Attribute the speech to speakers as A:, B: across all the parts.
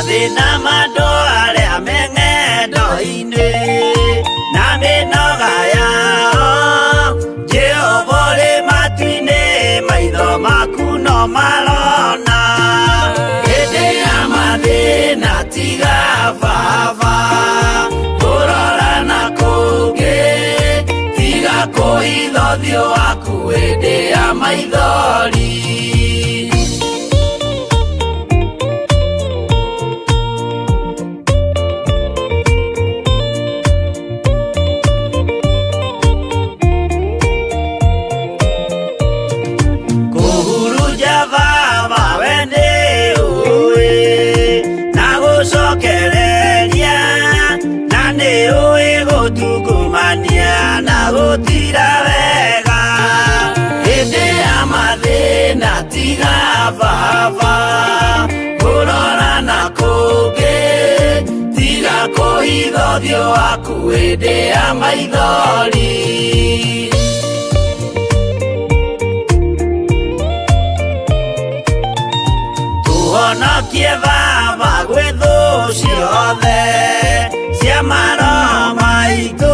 A: Mathina mandware ameng'endo-inĩ na mĩnoga yao Jehova matu-inĩ maitho maku no marona hĩndĩ ya mathĩna tiga baba kũrora na kũngĩ tiga kũhitha ũthiũ waku hĩndĩ ya maithori gũtira wega hĩndĩ ya mathĩna tiga baba kũrora na kũngĩ tiga kũhitha ũthiũ waku hĩndĩ ya maithori tũhonokie baba gwĩ thũ ciothe cia maroho maitũ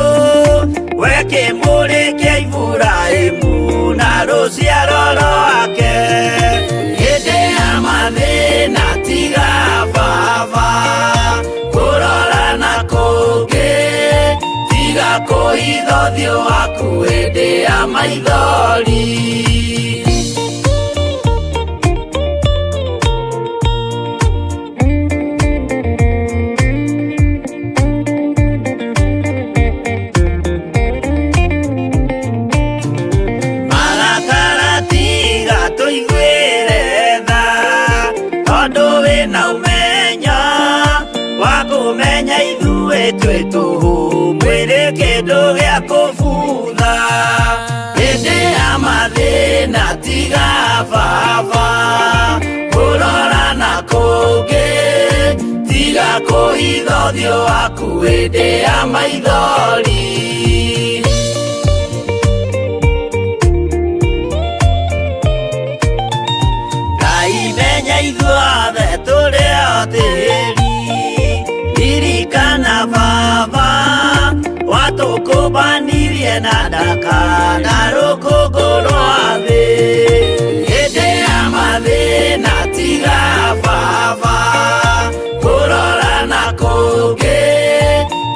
A: we kĩmũrĩ kĩa Iburahĩmu na rũciaro rwake hĩndĩ ya mathĩna tiga baba kũrora na kũngĩ tiga kũhitha ũthiũ waku hĩndĩ ya maithori twĩ tũhũ mwĩrĩ kĩndũ gĩa kũbutha hĩndĩ ya mathĩna tiga baba kũrora na kũngĩ tiga kũhitha ũthiũ waku hĩndĩ ya maithori Ngai menya ithuothe tũrĩ o tĩĩri ririkana baba watũkũmbanirie na ndaka na rũkũngũ rwa thĩ hĩndĩ ya mathĩna tiga baba kũrora na kũngĩ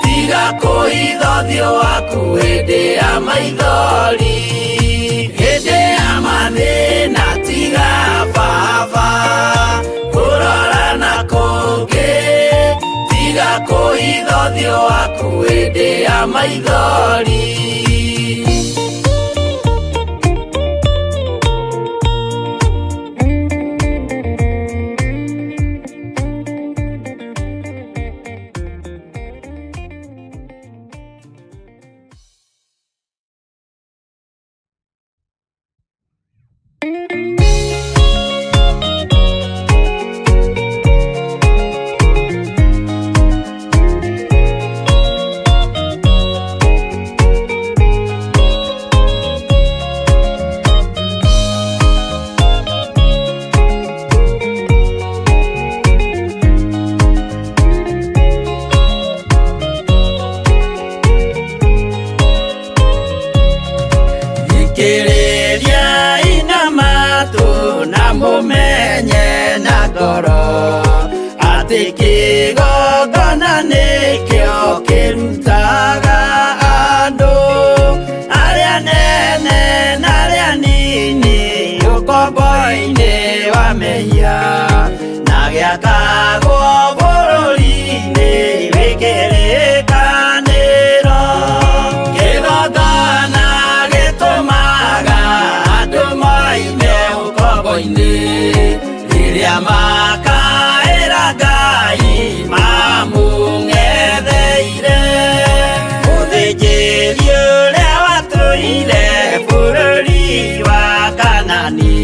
A: tiga kũhitha ũthiũ waku hĩndĩ ya maithori hĩndĩ ya mathĩna tiga baba kũrora na kũngĩ tiga kũhitha ũthiũ waku hĩndĩ ya maithori mũmenye na ngoro atĩ kĩgongona nĩkĩo kĩrutaga andũ arĩa nene na arĩa nini ũkombo-inĩ wa mehia na gĩakagwo bũrũri-inĩ wĩ kĩrĩkanĩro kĩgongona gĩtũmaga andũ moime ũkombo-inĩ rĩrĩa makaĩra Ngai mamũng'etheire mũthĩnjĩri ũrĩa watũire bũrũri wa Kanani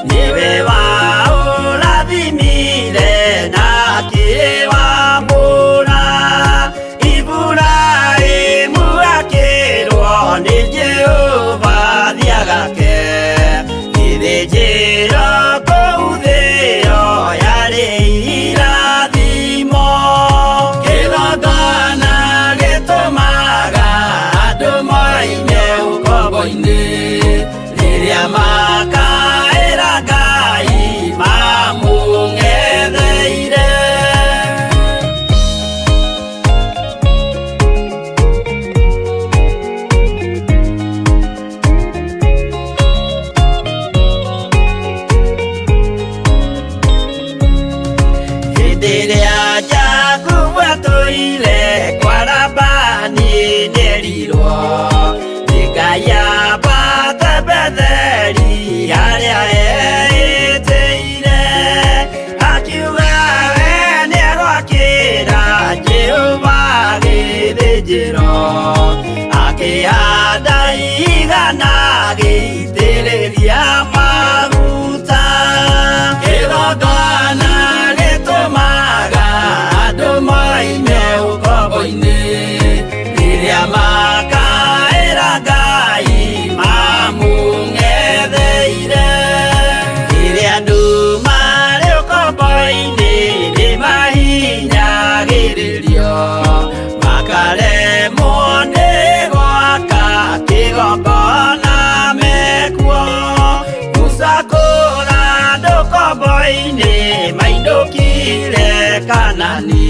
A: nĩwe waũrathimire na Rĩrĩa Jakubu atũire Kwarabani nĩerirwo nĩ Ngai ambate Betheli harĩa etĩire, akiuga we nĩegwakĩra Jehova gĩthĩnjĩro, akĩhanda igana gĩitĩrĩria maguta. Kĩgongona gĩtũmaga andũ moime ũkombo-inĩ, rĩrĩa makaĩra Ngai mamũng'etheire. Rĩrĩa andũ marĩ ũkombo-inĩ nĩmahinyagĩrĩrio, makaremwo nĩ gwaka kĩgongona mekuo. Musa kũra andũ ũkombo-inĩ mainũkire Kanani,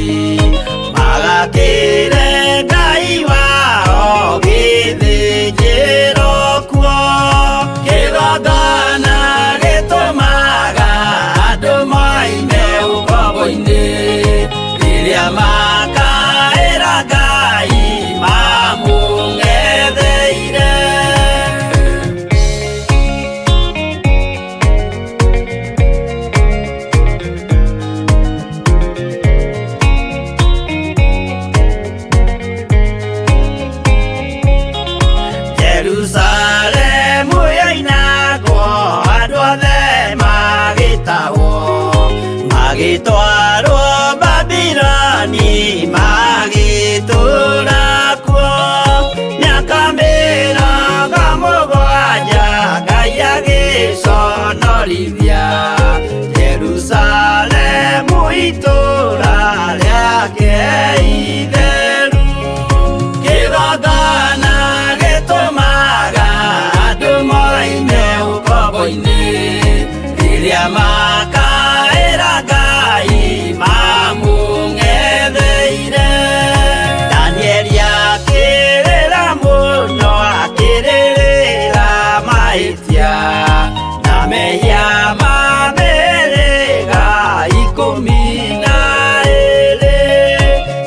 A: magakĩre Ngai wao gĩthĩnjĩro kuo. Kĩgongona gĩtũmaga andũ moime ũkombo-inĩ, rĩrĩa makaĩra Ngai mamũng'etheire. Jerusalemu yainagwo, andũ othe magĩtahwo, magĩtwarwo Babuloni, magĩtũũra kuo mĩaka 70 Ngai agĩconorithia Jerusalemu itũũra rĩake itheru. Kĩgongona gĩtũmaga andũ moime ũkombo-inĩ, rĩrĩa makaĩra Ngai mamũng'etheire. Danieli akĩrĩra mũno, akĩrĩrĩra mahĩtia na mehia ma mĩhĩrĩga 12.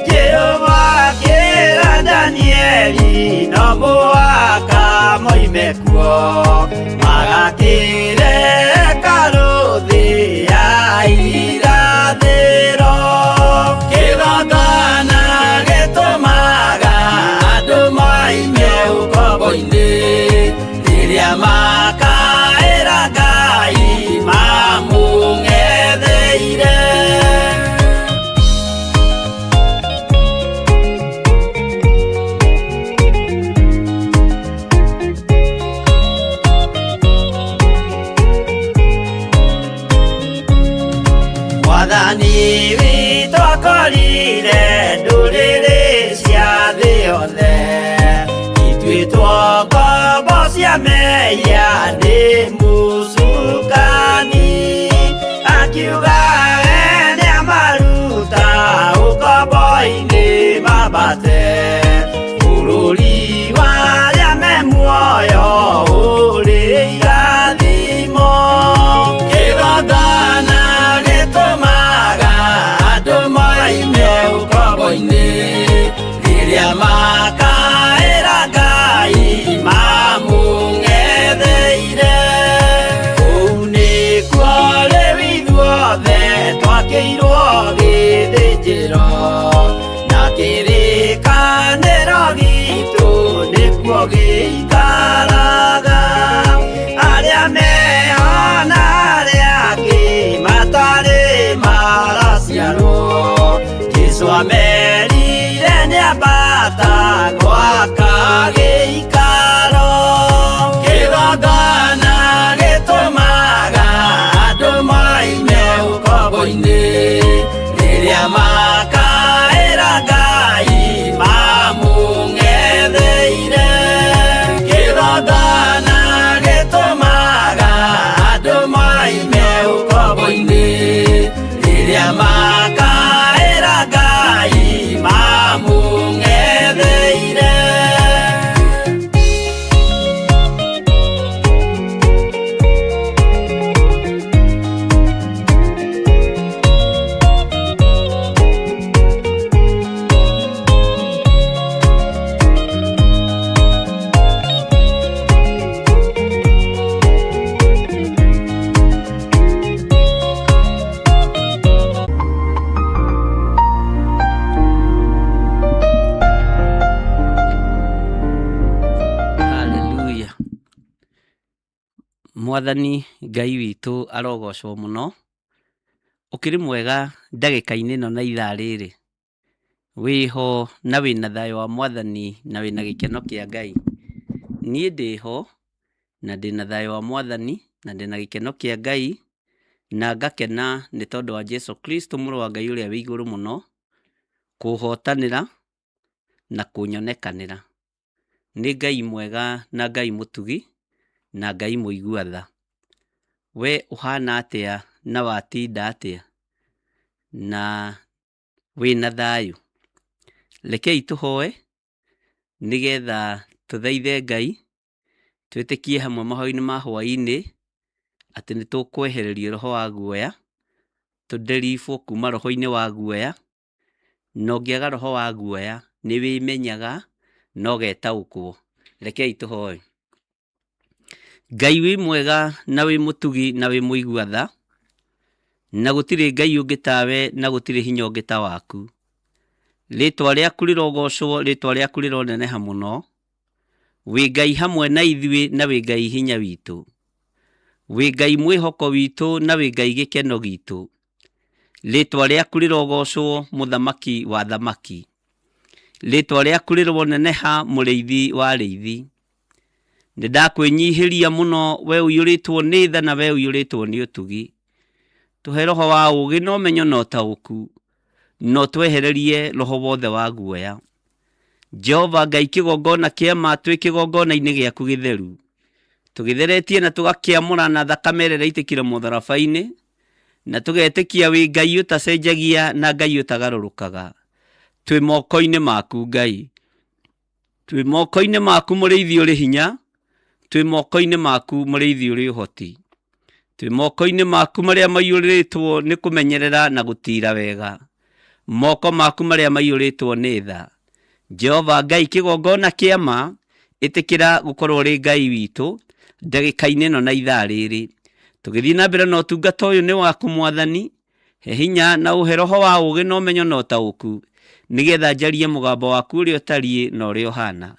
A: Jehova akĩra Danieli no mũhaka moime kuo, magakĩre hekarũ ya irathĩro. Kĩgongona gĩtũmaga andũ moime ũkombo-inĩ, rĩrĩa makaĩra Ngai mamũng'etheire. Mwathani witũ akorire ndũrĩrĩ cia thĩ yothe, ituĩtwo ngombo cia mehia nĩ mũcukani, akiuga we nĩamaruta ũkombo-inĩ mambate bũrũri wa arĩa me muoyo ũrĩ irathimo. Kĩgongona gĩtũmaga andũ moime ũkombo-inĩ, rĩrĩa makaĩra Ngai mamũng'etheire. Kũu nĩkuo rĩu ithuothe twakĩirwo gĩthĩnjĩro, na kĩrĩkanĩro gitũ nĩkuo gĩikaraga. Arĩa meho na arĩa angĩ matarĩ maraciarwo, Jesũ amerire nĩambata gwaka gĩikaro. Kĩgongona gĩtũmaga andũ moime ũkombo-inĩ,
B: Mwathani Ngai witũ arogocwo mũno. Ũkĩrĩ mwega ndagĩka-inĩ ĩno na ithaa rĩrĩ. Wĩho na wĩna thayũ wa Mwathani na wĩna gĩkeno kĩa Ngai. Niĩ ndĩho na ndĩna thayũ wa Mwathani na ndĩna gĩkeno kĩa Ngai, na ngakena nĩ tondũ wa Jesu Kristo mũrũ wa Ngai ũrĩa wĩ igũrũ mũno kũhotanĩra na kũnyonekanĩra. Nĩ Ngai mwega na Ngai mũtugi na Ngai mũigua tha. We ũhana atĩa na watinda atĩa na wĩna thayũ? Rekei tũhoe nĩgetha tũthaithe Ngai, twĩtĩkie hamwe mahoya-inĩ ma hwaĩ-inĩ atĩ nĩ tũkwehererio roho wa guoya, tũnderibwo kuma roho-inĩ wa guoya, na ũngĩaga roho wa guoya nĩ wĩmenyaga na ũgetaũkwo. Rekei tũhoe. Ngai wĩ mwega na wĩ mũtugi na wĩ mũigua tha, na gũtirĩ Ngai ũngĩ tawe na gũtirĩ hinya ũngĩ ta waku. Rĩtwa rĩaku rĩrogocwo, rĩtwa rĩaku rĩroneneha mũno. Wĩ Ngai hamwe na ithuĩ na wĩ Ngai hinya witũ. Wĩ Ngai mwĩhoko witũ na wĩ Ngai gĩkeno gitũ. Rĩtwa rĩaku rĩrogocwo, mũthamaki wa thamaki. Rĩtwa rĩaku rĩroneneha, mũrĩithi wa rĩithi. Nĩndakwĩnyihĩria mũno, we ũiyũrĩtwo nĩ tha na we ũiyũrĩtwo nĩ ũtugi. Tũhe roho wa ũũgĩ na ũmenyo na ũtaũku, no twehererie roho wothe wa guoya. Jehova Ngai, kĩgongona kĩa ma twĩ kĩgongona-inĩ gĩaku gĩtheru, tũgĩtheretie na tũgakĩamũra na thakame ĩrĩa ĩraitĩkire mũtharaba-inĩ, na tũgetĩkia wĩ Ngai ũtacenjagia na Ngai ũtagarũrũkaga. Twĩ moko-inĩ maku Ngai, twĩ moko-inĩ maku mũrĩithi ũrĩ hinya, twĩ moko-inĩ maku mũrĩithi ũrĩ ũhoti, twĩ moko-inĩ maku marĩa maiyũrĩtwo nĩ kũmenyerera na gũtira wega, moko maku marĩa maiyũrĩtwo nĩ tha. Jehova Ngai, kĩgongona kĩa ma, ĩtĩkĩra gũkorwo ũrĩ Ngai witũ ndagĩka-inĩ ĩno na ithaa rĩrĩ. Tũgĩthiĩ na mbere na ũtungata ũyũ nĩ waku Mwathani, he hinya na ũhe roho wa ũũgĩ na ũmenyo na ũtaũku, nĩgetha njarie mũgambo waku ũrĩa ũtariĩ na ũrĩa ũhana.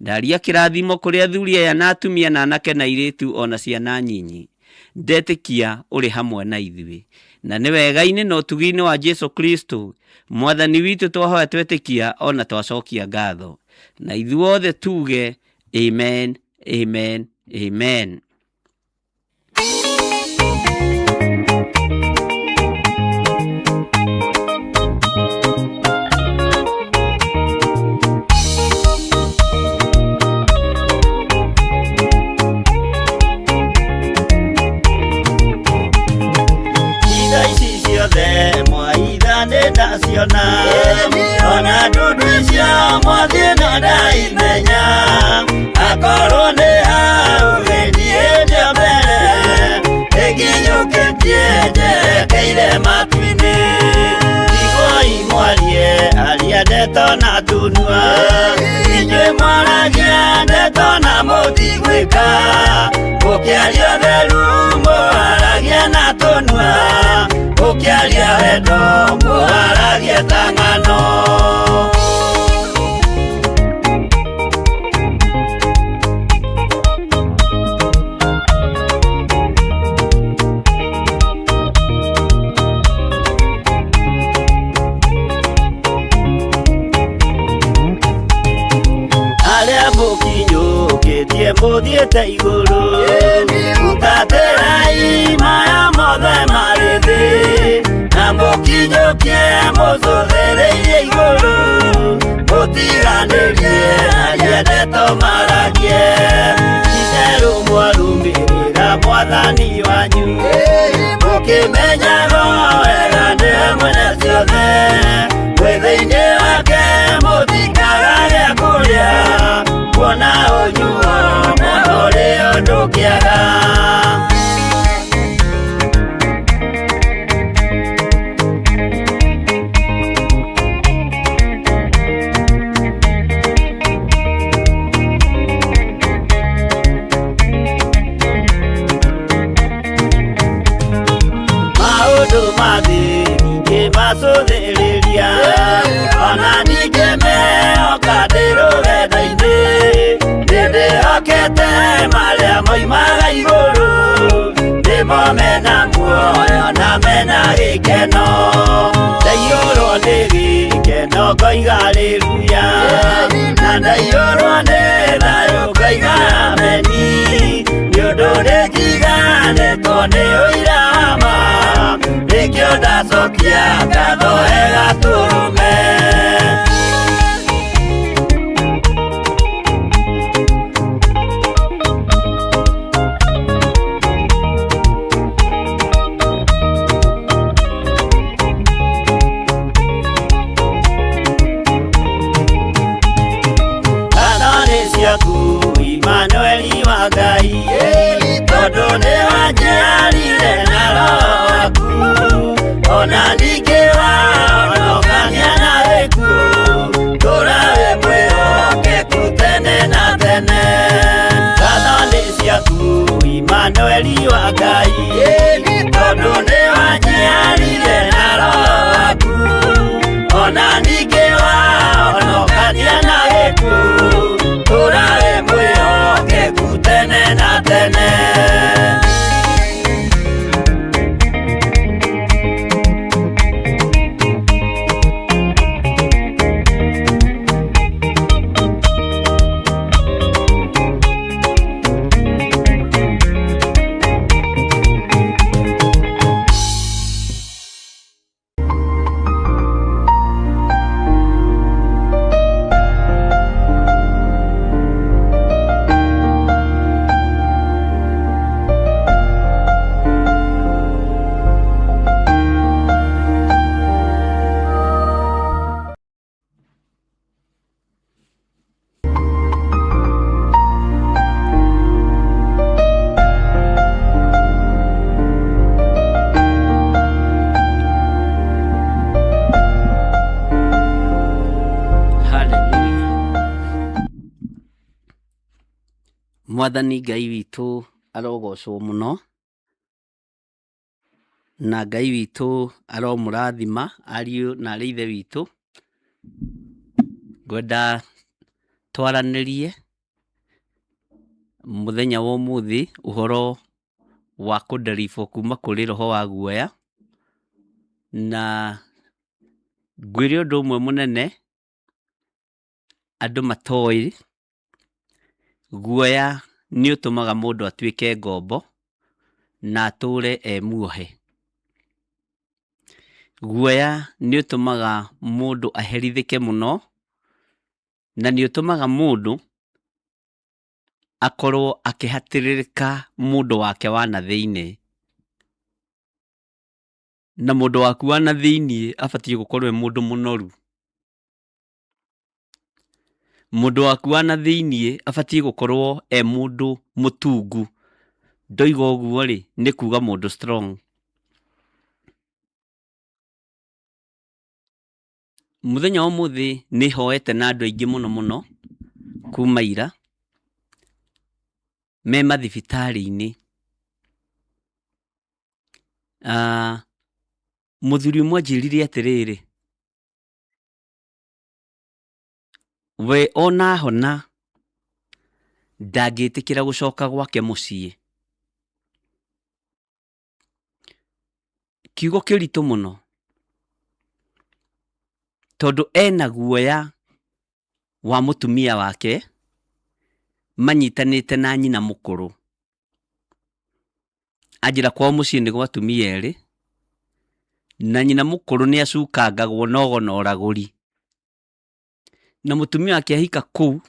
B: Ndaria kĩrathimo kũrĩ athuri aya na atumia na anake na airĩtu ona ciana nyinyi. Ndetĩkia ũrĩ hamwe na ithuĩ, na nĩ wega-inĩ na ũtugi-inĩ wa Jesu Kristo Mwathani witũ twahoya twetĩkia ona twacokia ngatho. Na ithuothe tuge amen, amen, amen.
A: Naciona ona ndundu cia mwathie na ndaimenya akorwo nĩ hau gĩthiĩte mbere ĩnginyũkĩtie njerekeire matu-inĩ igoi mwarie aria ndeto na tunua inyuĩ mwaragia ndeto na mũtigwĩka mũkĩaria ũtheru mwaragia na tunua ũkĩaria wendo mwaragia ta ng'ano. Arĩa mũkinyũkĩtie mũthiĩte igũrũ mũtatĩrai maya mothe marĩ thĩ, na mũkinyũkie mũcũthĩrĩirie igũrũ mũtiganĩrie aria ndeto maragie. Itherũ mwarũmĩrĩra Mwathani wanyu mũkĩmenyaga wega nĩ mwene ciothe, mwĩ thĩinĩ wake mũtikagage kũrĩa, kuona ũnyuo na ũrĩo ndũkĩaga. Macũthĩrĩria ona ningĩ mehoka ndĩ rũgendo-inĩ, nĩndĩhokete marĩa moimaga igũrũ mena gĩkeno ndaiyũrwo nĩ gĩkeno ngoiga haleluya na ndaiyũrwo nĩ thayũ ngoiga ameni nĩũndũ nĩnjiganĩtwo nĩ ũira wa ma nĩkĩo ndacokia ngatho he gatũrũme Emmanueli wa Ngai tondũ nĩ wanjiarire na roho waku ona ningĩ wahonokania na gĩkuũ tũra wĩ mwĩhokeku tene na tene ngatho nĩ ciaku Emmanueli wa Ngai tondũ nĩ wanjiarire na roho waku ona ningĩ wahonokania na gĩkuũ tũra wĩ mwĩhokeku tene na tene Mwathani Ngai witũ arogocwo mũno na Ngai witũ aromũrathima ariũ na arĩ ithe witũ ngwenda twaranĩrie mũthenya wa ũmũthĩ ũhoro wa kũnderibwo kuma kũrĩ roho wa guoya na ngwĩre ũndũ ũmwe mũnene andũ matoĩ guoya nĩ ũtũmaga mũndũ atuĩke ngombo na atũre muohe. Guoya nĩ ũtũmaga mũndũ aherithĩke mũno na nĩ ũtũmaga mũndũ akorwo akĩhatĩrĩrĩka mũndũ wake wa na thĩinĩ. Na mũndũ waku wa na thĩinĩ abatiĩ gũkorwo mũndũ mũnoru. Mũndũ waku wa na thĩinĩ abatiĩ gũkorwo mũndũ mũtungu. Ndoiga ũguo rĩ nĩ kuga mũndũ strong. Mũthenya wa ũmũthĩ nĩ hoete na andũ aingĩ mũno mũno kuma ira me mathibitarĩ-inĩ. Mũthuri ũmwe anjĩrire atĩrĩrĩ, we ona hona ndangĩtĩkĩra gũcoka gwake mũciĩ. Kiugo kĩritũ mũno tondũ ena guoya wa mũtumia wake manyitanĩte na nyina mũkũrũ. Anjĩra kwao mũciĩ nĩ gwa atumia erĩ na nyina mũkũrũ nĩ acukangagwo nogo na ũragũri. Na mũtumia wake ahika kũu,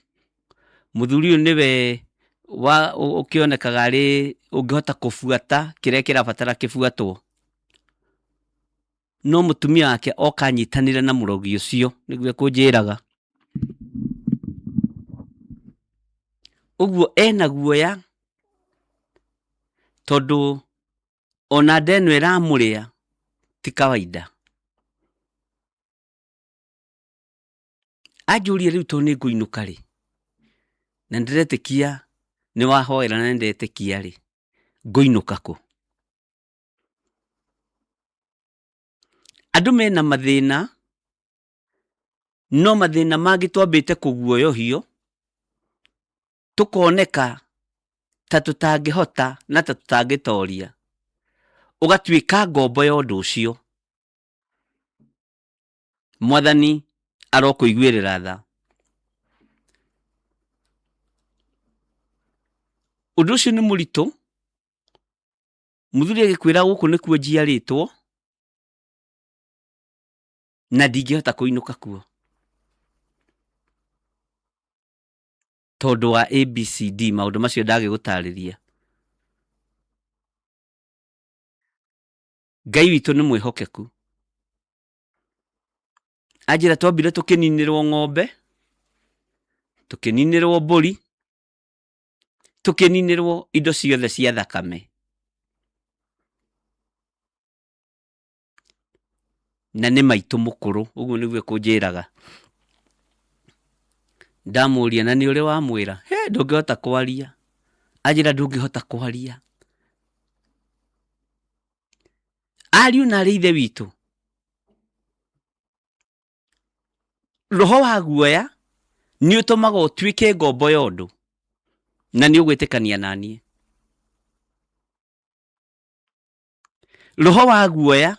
A: mũthuri ũyũ nĩwe ũkĩonekaga arĩ ũngĩhota kũbuata kĩrĩa kĩrabatara kĩbuatwo. No mũtumia wake oka anyitanĩre na mũrogi ũcio, nĩguo kũnjĩraga. Ũguo ena guoya tondũ ona nda ĩno ĩramũrĩa ti kawaida. Anjũria rĩu tondũ nĩ ngũinũka rĩ na ndĩretĩkia nĩ wahoera na ndĩretĩkia rĩ ngũinũka kũ? Andũ mena mathĩna no mathĩna mangĩ twambĩte kũguoyohio tũkoneka ta tũtangĩhota na ta tũtangĩtoria. ũgatuĩka ngombo ya ũndũ ũcio. Mwathani arokũiguĩrĩra tha. Ũndũ ũcio nĩ mũritũ. Mũthuri agĩkwĩra gũkũ nĩkuo njiarĩtwo na ndingĩhota kũinũka kuo tondũ wa ABCD, maũndũ macio ndagĩgũtarĩria. Ngai witũ nĩ mwĩhokeku. Anjĩra twambire tũkĩninĩrwo ng'ombe, tũkĩninĩrwo mbũri, tũkĩninĩrwo indo ciothe cia thakame. Na nĩ maitũ mũkũrũ, ũguo nĩguo kũnjĩraga. Ndamũria na nĩ ũrĩ wamwĩra, ndũngĩhota kwaria. Anjĩra ndũngĩhota kwaria. Ariũ na arĩ ithe witũ, roho wa guoya nĩ ũtũmaga ũtuĩke ngombo ya ũndũ na nĩ ũgwĩtĩkania naniĩ. Roho wa guoya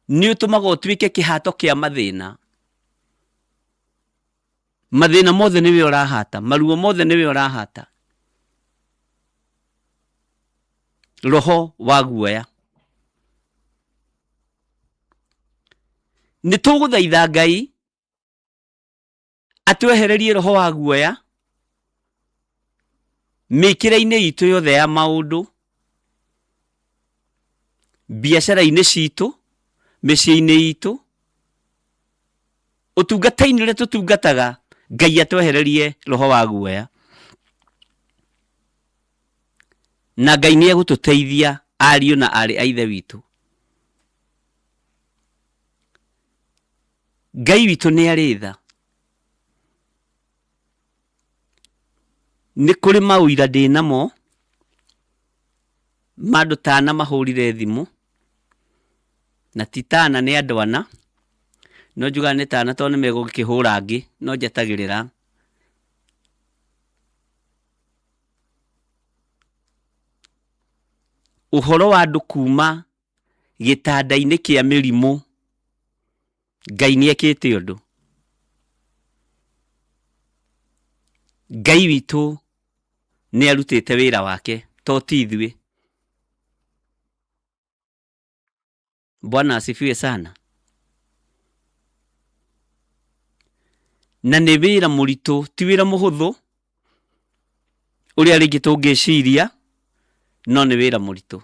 A: nĩ ũtũmaga ũtuĩke kĩhato kĩa mathĩna. Mathĩna mothe nĩwe ũrahata, maruo mothe nĩwe ũrahata. Roho wa guoya. Nĩ tũgũthaitha Ngai atwehererie roho wa guoya mĩkĩre-inĩ itũ yothe ya maũndũ, biacara-inĩ citũ, mĩciĩ-inĩ itũ, ũtungata-inĩ ũrĩa tũtungataga. Ngai atwehererie roho wa guoya. Na Ngai nĩ egũtũteithia ariũ na arĩ a ithe witũ. Ngai witũ nĩ arĩ tha. Nĩ kũrĩ maũira ndĩ namo ma andũ tana mahũrire thimũ, na ti tana nĩ andũ ana, no njuga nĩ tana tondũ nĩ megũkĩhũra angĩ, no njetagĩrĩra. Ũhoro wa andũ kuma gĩtanda-inĩ kĩa mĩrimũ, Ngai nĩ ekĩte ũndũ. Ngai witũ nĩ arutĩte wĩra wake, to ti ithuĩ. Bwana asifiwe sana. Na nĩ wĩra mũritũ, ti wĩra mũhũthũ ũrĩa rĩngĩ tũngĩciria, no nĩ wĩra mũritũ.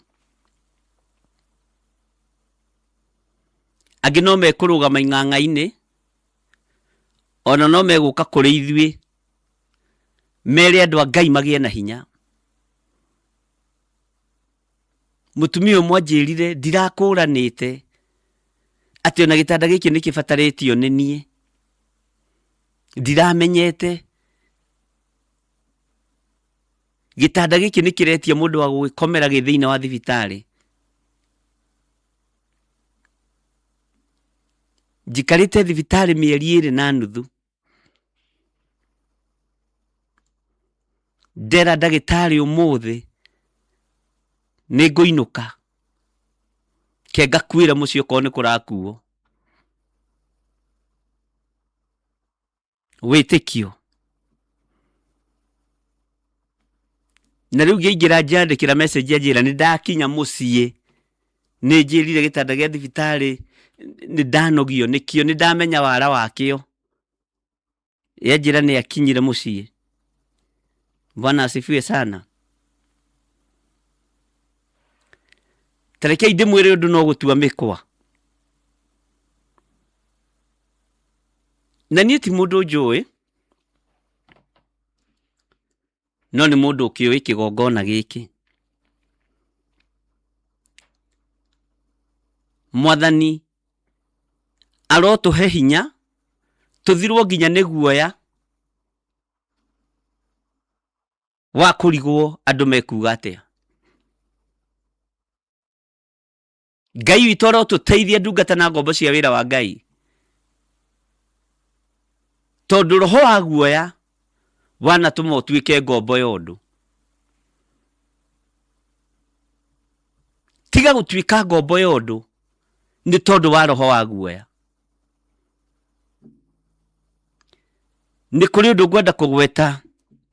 A: Angĩ no mekũrũgama ing'ang'a-inĩ, ona no megũka kũrĩ ithuĩ mere andũ a Ngai magĩe na hinya. Mũtumia ũmwe anjĩrire ndirakũranĩte atĩ ona gĩtanda gĩkĩ nĩ kĩbatarĩtio nĩ niĩ. Ndiramenyete gĩtanda gĩkĩ nĩ kĩretia mũndũ wa gũgĩkomera thĩinĩ wa thibitarĩ. Njikarĩte thibitarĩ mĩeri 2.5. Ndera ndagĩtarĩ ũmũthĩ nĩ ngũinũka ke ngakuĩra mũciĩ okorwo nĩ kũrakuo. Wĩtĩkio. Na rĩu ngĩingĩra njandĩkĩra message anjĩra nĩ ndakinya mũciĩ, nĩ njĩrire gĩtanda gĩa thibitarĩ nĩ ndanogio nĩkĩo, nĩ ndamenya wara wakĩo. Yanjĩra nĩ akinyire mũciĩ. Bwana asifiwe sana. Tarekei ndĩmwĩre ũndũ no gũtua mĩkwa. Na niĩ ti mũndũ njũĩ, no nĩ mũndũ ũkĩũĩ kĩgongona gĩkĩ. Mwathani arotũhe hinya tũthirwo nginya nĩ guoya wa kũrigwo andũ mekuga atĩa. Ngai witũ arotũteithia ndungata na ngombo cia wĩra wa Ngai, tondũ roho wa guoya wanatũma ũtuĩke ngombo ya ũndũ.
B: tiga gutuika ngombo yondu ni tondu wa roho wa guoya. Ni kuri undu ngwenda kugweta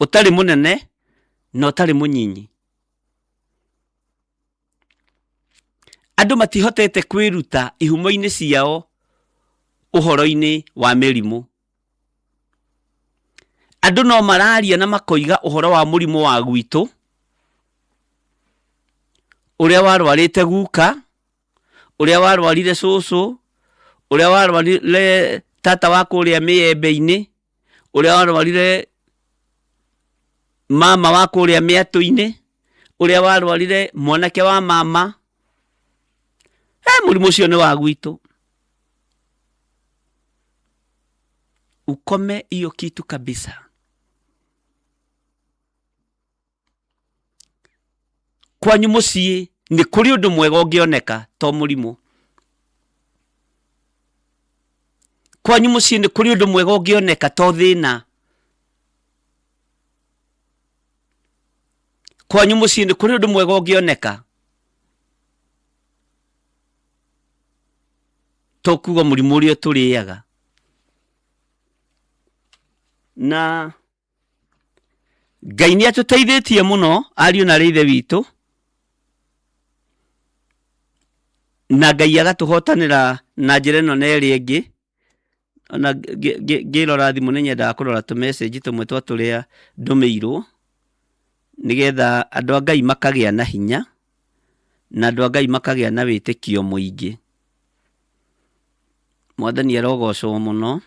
B: utari munene na utari munyinyi. Andu matihotete kwiruta ihumo-ini ciao uhoro-ini wa mirimu. Andu no mararia na makoiga uhoro wa murimu wa gwitu uria warwarite guka, uria warwarire cucu, uria warwarire tata wa kuria miembe-ini, uria warwarire mama wa kuria miatu-ini, uria warwarire mwanake wa mama. Murimu ucio ni wa gwitu. Ukome hiyo kitu kabisa. Kwanyu mucii ni kuri undu mwega ungioneka to murimu. Kwanyu mucii ni kuri undu mwega ungioneka to thina. Kwanyu mucii ni kuri undu mwega ungioneka to kuga murimu uria turiaga. Na Ngai ni atuteithitie muno ariu na rithe witu, na Ngai agatuhotanira na njira ino na iri ingi. Ona ngirora thimu ni nyendaga kurora tu message tumwe twa turia ndumirwo nigetha andu a Ngai makagia na hinya na andu a Ngai makagia na witikio muingi. Mwathani arogocwo muno.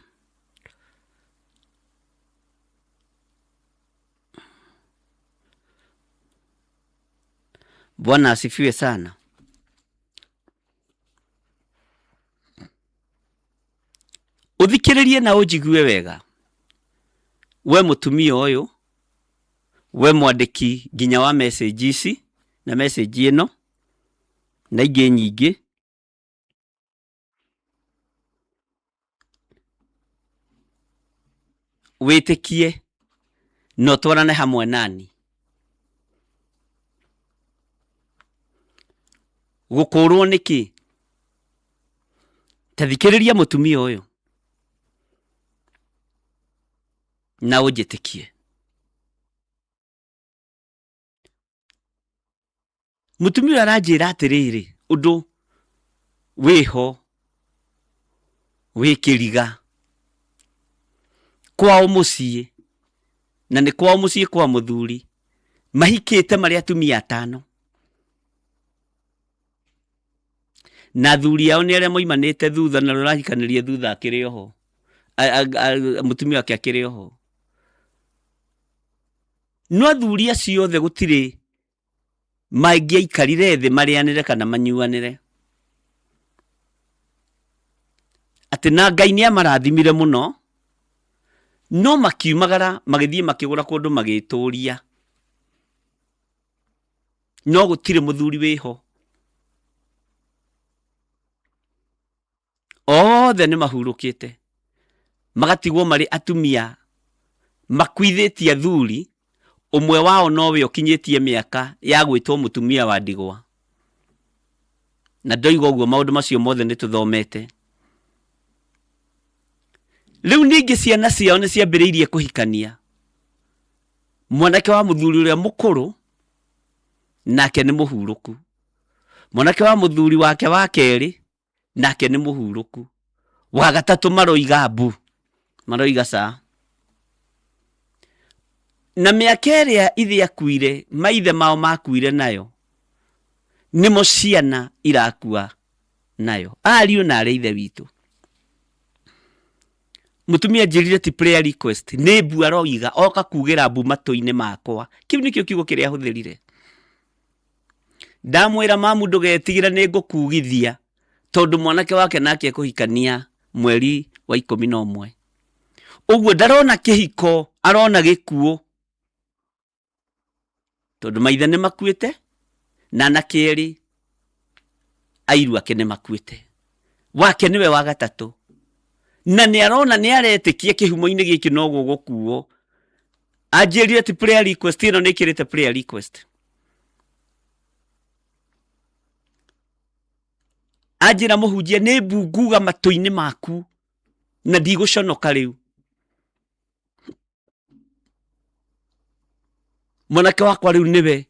B: Bwana asifiwe sana. Uthikiririe na unjigue wega. We mutumia uyu, we mwandiki nginya wa message ici na message ino na ingi nyingi. Witikie no twarane hamwe nani. Gukurwo niki? Tathikiriria mutumia uyu na unjitikie. Mutumia aranjira atiriri undu wiho wikiriga kwao mucii, na ni kwao mucii kwa muthuri mahikite mari atumia 5, na thuri yao ni aria moimanite thutha na rurahikanirie thutha akiri oho, mutumia wake akiri oho. No thuri acio othe gutiri mangiaikarire thi marianire kana manyuanire. Ati na Ngai ni amarathimire muno, no makiumagara magithie makigura kundu magituria, no gutire muthuri wiho. Othe ni mahurukite magatigwo mari atumia makwithitie athuri. Umwe wao nowe ukinyitie miaka ya gwitwo mutumia wa ndigwa, na ndoiga uguo maundu macio mothe ni tuthomete. Riu ningi ciana ciao ni ciambiriirie kuhikania mwanake wa muthuri uria mukuru, nake ni muhuruku. Mwanake wa muthuri wake wa keri, nake ni muhuruku. Wa gatatu maroiga mbu, maroiga saa. Na miaka iria ithe akuire, maithe mao makuire nayo, nimo ciana irakua nayo. Ariu na ari ithe witu. Mutumia njirire ti prayer request, ni mbu aroiga oka kugira mbu matu-ini makwa. Kiu nikio kiugo kiria huthirire. Ndamwira mamu ndugetigire ni ngukugithia tondu mwanake wake nake kuhikania mweri wa 11. Uguo ndarona kihiko, arona gikuo. Tondu maithe ni makuite na nakeri airu ake ni makuite. Wake niwe wa gatatu. Na ni arona ni aretikie kihumo-ini giki no gugukuo. Anjirire ti prayer request, ino ni kirite prayer request.
A: anjira muhunjia ni mbunguga matu-ini maku na ndigũconoka riu. Mwanake wakwa riu niwe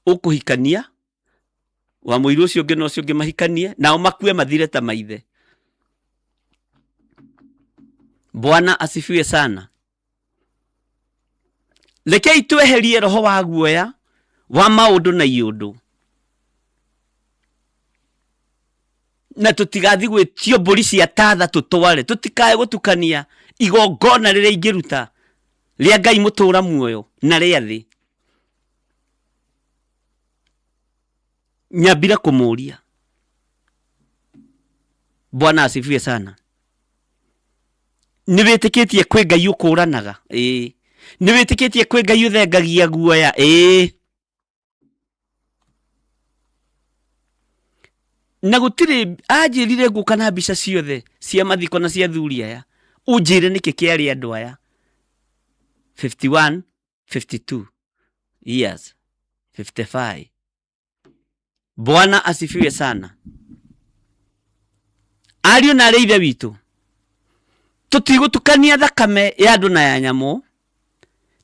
A: ũkũhikania, wa mũiru ũcio ũngĩ na ũcio ũngĩ mahikanie, nao makue mathire ta maithe. Bwana asifiwe sana. Rekei tweherie roho wa guoya wa maũndũ na iũndũ, na tutigathi gwĩtio mbũri cia tatha tũtware. Tutikae gũtukania igongona rĩrĩa ingĩruta rĩa Ngai mũtũra muoyo na rĩa thĩ. Nyambire kũmũria. Bwana asifiwe sana. Nĩ wĩtĩkĩtie kwĩ Ngai ũkũranaga? Ĩĩ. Nĩ wĩtĩkĩtie kwĩ Ngai ũthengagia guoya? Ĩĩ. Na gũtirĩ anjĩrire ngũka na mbica ciothe cia mathiko na cia thuri aya. Ũnjĩre nĩkĩ kĩarĩ andũ aya 51, 52 years, 55. Bwana asifiwe sana. Ariũ na arĩ ithe witũ, tũtigũtukania thakame ya andũ na ya nyamũ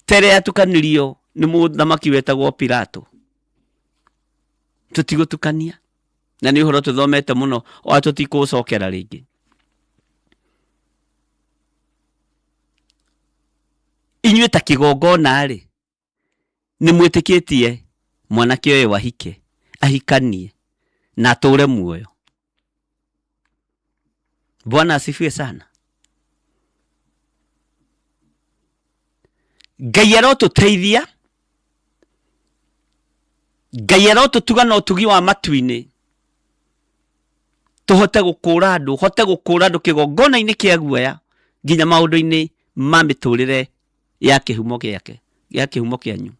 A: tere yatukanirio nĩ mũthamaki wetagwo Pilato. Tũtigũtukania. Na nĩ ũhoro tũthomete mũno o tũtikũũcokera rĩngĩ. Inyuĩ ta kĩgongona-rĩ, nĩ mwĩtĩkĩtie mwanake ũyũ ahike, ahikanie na atũre muoyo. Bwana asifiwe sana. Ngai arotũteithia, Ngai arotũtuga na ũtugi wa matu-inĩ, tũhote gũkũra andũ kĩgongona-inĩ kĩa guoya nginya maũndũ-inĩ ma mĩtũrĩre ya kĩhumo gĩake, ya kĩhumo kĩanyu,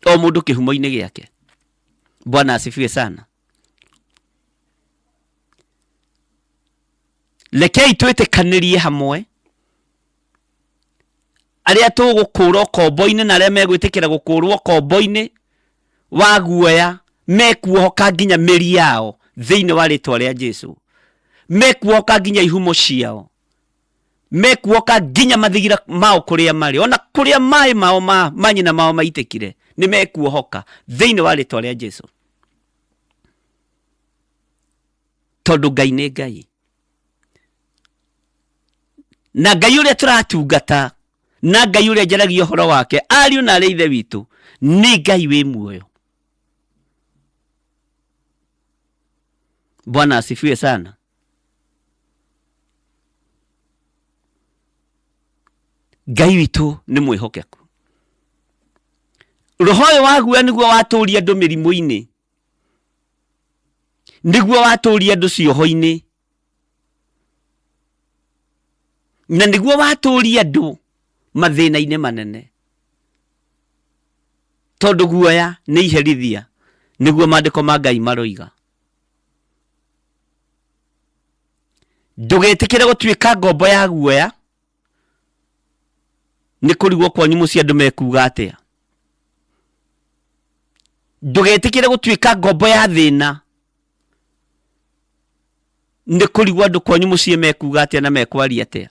A: o mũndũ kĩhumo-inĩ gĩake. Bwana asifiwe sana. Rekei twĩtĩkanĩrie hamwe arĩa tũgũkũrwo kombo-inĩ na arĩa megwĩtĩkĩra gũkũrwo kombo-inĩ wa guoya, mekuohoka nginya mĩri yao thĩinĩ wa rĩtwa rĩa Jesũ, mekuohoka nginya ihumo ciao, mekuohoka nginya mathigira mao kũrĩa marĩ, ona kũrĩa maĩ mao manyina mao maitĩkire, nĩ mekuohoka thĩinĩ wa rĩtwa rĩa Jesũ. Tondũ Ngai nĩ Ngai, na Ngai ũrĩa tũratungata, na Ngai ũrĩa njaragia ũhoro wake, ariũ na arĩ ithe witũ, nĩ Ngai wĩ muoyo. Bwana asifiwe sana. Ngai witũ nĩ mwĩhokeku. Roho ũyũ wa guoya nĩguo watũũria andũ mĩrimũ-inĩ, nĩguo watũũria andũ cioho-inĩ, na nĩguo watũũria andũ mathĩna-inĩ manene. Tondũ guoya nĩ iherithia, nĩguo maandĩko ma Ngai maroiga. Ndũgetĩkĩre gũtuĩka ngombo ya guoya, nĩ kũrigwo kwanyu mũciĩ andũ mekuga atĩa. Ndũgetĩkĩre gũtuĩka ngombo ya thĩna, nĩ kũrigwo andũ kwanyu mũciĩ mekuga atĩa na mekwaria atĩa.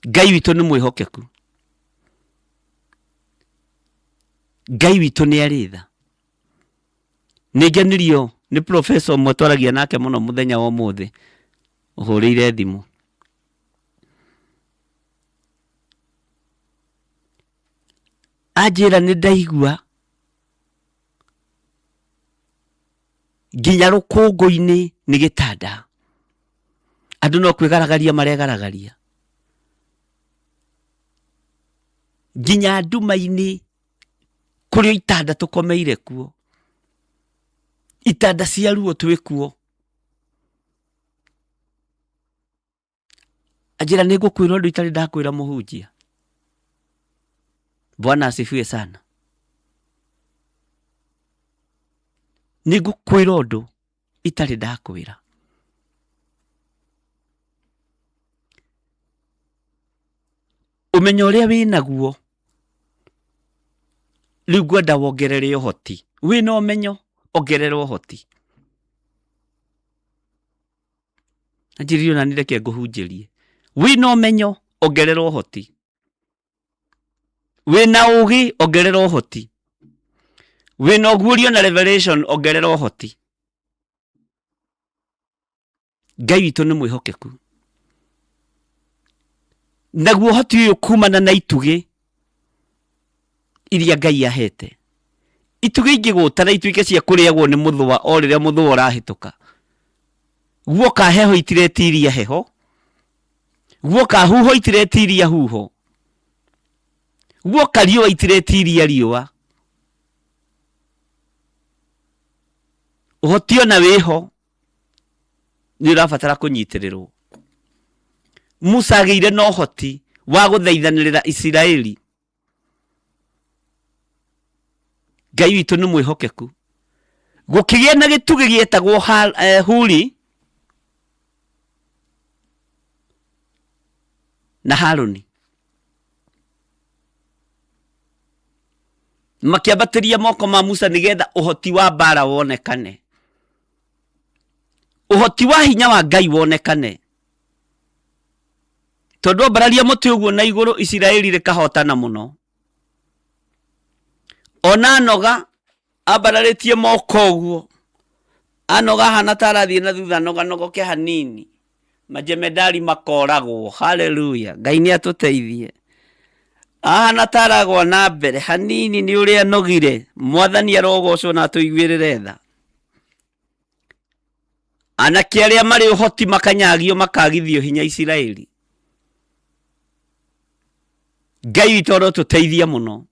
A: Ngai witũ nĩ mwĩhokeku. Ngai witũ nĩ arĩ tha. Nĩngenirio nĩ professor ũmwe twaragia nake mũno mũthenya wa ũmũthĩ, ũhũrĩire thimũ. Anjĩra nĩ ndaigua nginya rũkũngũ-inĩ nĩ gĩtanda, andũ no kwĩgaragaria maregaragaria, nginya nduma-inĩ kũrĩ itanda tũkomeire kuo, itanda cia ruo twĩ kuo. Anjĩra nĩ ngũkwĩra ũndũ itarĩ ndakwĩra mũhunjia. Bwana asifiwe sana. Nĩ ngũkwĩra ũndũ itarĩ ndakwĩra. Ũmenyo ũrĩa wĩ naguo rĩu ngwenda wongerere ũhoti. Wĩna ũmenyo ongerera ũhoti. Anjĩrire ona nireke ngũhunjĩrie. Wĩna ũmenyo ongerera ũhoti. Wĩna ũũgĩ ongerera ũhoti. Wĩna ũguũrio na revelation ongerera ũhoti. Ngai witũ nĩ mwĩhokeku. Naguo ũhoti ũyũ kumana na itugĩ iria Ngai ahete. Itugĩ ingĩgũtara ituĩke cia kũrĩagwo nĩ mũthũa o rĩrĩa mũthũa ũrahĩtũka. Guoka heho itiretiria heho. Guoka huho itiretiria huho. Guoka riũa itiretiria riũa. Ũhoti ona wĩho nĩ ũrabatara kũnyitĩrĩrwo. Musa agĩire na ũhoti wa gũthaithanĩrĩra Isiraeli. Ngai witũ nĩ mwĩhokeku. Gũkĩgĩa na gĩtugĩ gĩetagwo Huri na Harũni. Makĩambatĩria moko ma Musa nĩgetha ũhoti wa mbara wonekane. Ũhoti wa hinya wa Ngai wonekane. Tondũ ambararia mũtĩ ũguo na igũrũ Isiraeli rĩkahotana mũno. Ona anoga ambararĩtie moko ũguo. Anoga hana tarathiĩ na thutha nogoke hanini. Majemedari makoragwo. Haleluya. Ngai nĩ atũteithie. Ahana taragwa na mbere hanini nĩ ũrĩa nogire. Mwathani arogocwo na atũiguĩrĩre tha. Anake arĩa marĩ ũhoti makanyagio makagithio hinya Isiraeli. Ngai witũ arotũteithia mũno.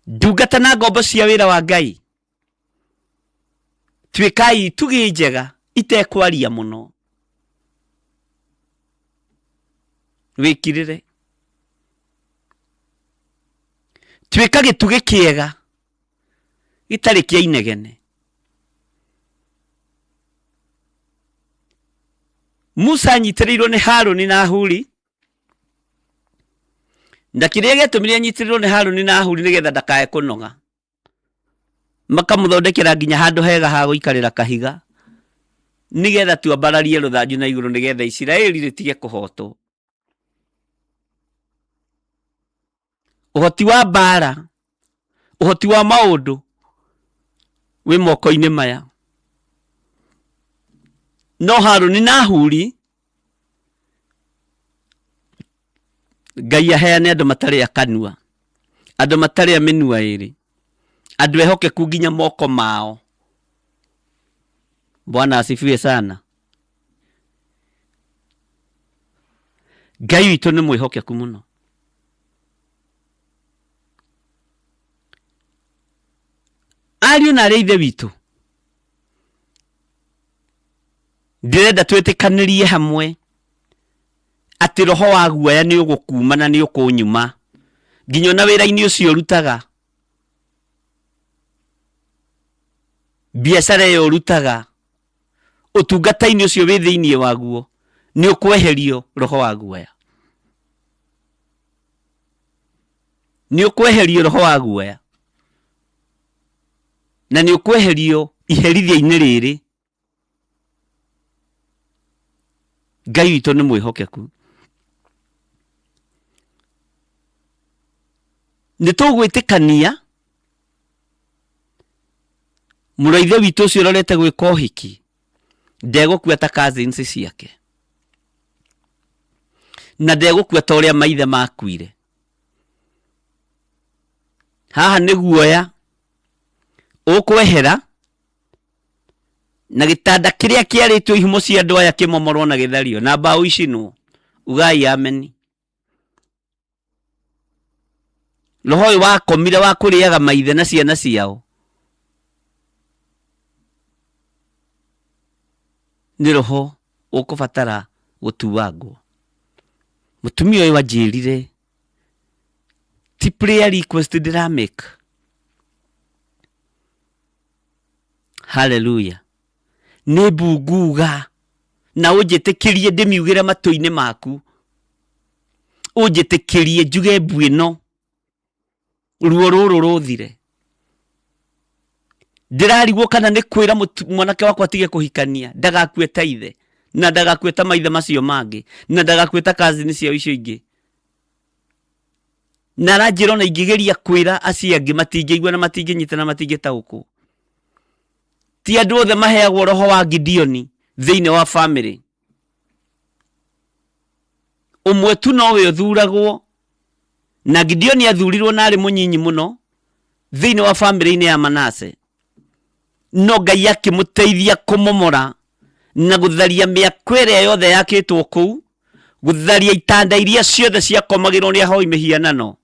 A: Ndungata na ngombo cia wĩra wa Ngai. Tuĩkai itugĩ njega itekwaria mũno. Wĩkirĩre. Tuĩka gĩtugĩ kĩega gĩtarĩ kĩa inegene. Musa anyitĩrĩirwo nĩ Harũni na Huri. Na kĩrĩa gĩatũmire anyitĩrĩirwo nĩ Harũni na Huri nĩgetha ndakae kũnoga. Makamũthondekera nginya handũ hega ha gũikarĩra kahiga. Nĩgetha tuambararie rũthanju na igũrũ nĩgetha Isiraeli rĩtige kũhotwo. Ũhoti wa mbara, ũhoti wa maũndũ wĩ moko-inĩ maya. No Harũni na Huri Ngai aheane andũ matarĩ a kanua, andũ matarĩ a mĩnua ĩrĩ, andũ ehokeku nginya moko mao. Bwana asifiwe sana. Ngai witũ nĩ mwĩhokeku mũno. Ariũ na arĩa ithe witũ, ndĩrenda twĩtĩkanĩrie hamwe atĩ roho wa guoya nĩ ũgũkuma na nĩ ũkũnyuma nginya na wĩra-inĩ ũcio ũrutaga, biacara ĩyo ũrutaga, ũtungata-inĩ ũcio wĩ thĩinĩ waguo nĩ ũkweherio roho wa guoya. Nĩ ũkweherio roho wa guoya. Na nĩ ũkweherio iherithia-inĩ rĩrĩ. Ngai witũ nĩ mwĩhokeku. Nĩ tũgwĩtĩkania mũrũ ithe witũ ũcio ũrorete gwĩka ũhiki ndegũkua ta cousins ciake. Na ndegũkua ta ũrĩa maithe makuire. Haha nĩ guoya ũkwehera na gĩtanda kĩrĩa kĩarĩtwo ihumo cia andũ aya kĩmomorwo na gĩthario na mbaũ icinwo. Ugai ameni. Roho ũyũ wakomire wa kũrĩaga maithe na ciana ciao nĩ roho ũkũbatara gũtuangwo. Mũtumia ũyũ anjĩrire ti prayer request ndĩramake. Hallelujah. Nĩ mbunguga na ũnjĩtĩkĩrie ndĩmiugĩre matũ-inĩ maku. Ũnjĩtĩkĩrie njuge mbu ĩno ruo rũrũ rũthire.
B: ndirarigwo kana nĩ kwĩra mwanake wakwa atige kũhikania, ndagakue ta ithe, na ndagakue ta maithe macio mangĩ, na ndagakue ta cousin ciao icio ingĩ. Na aranjĩra ona ingĩgeria kwĩra acio angĩ matingĩigua na matingĩnyita na matingĩtaũkwo. Ti andũ othe maheagwo roho wa Gideoni thĩinĩ wa family. Ũmwe tu nowe ũthuragwo, na Gideoni athurirwo na arĩ mũnyinyi mũno thĩinĩ wa family-inĩ ya Manase. No Ngai akĩmũteithia kũmomora na gũtharia mĩako ĩrĩa yothe yakĩtwo kũu, gũtharia itanda iria ciothe ciakomagĩrwo nĩ ahoi mĩhianano,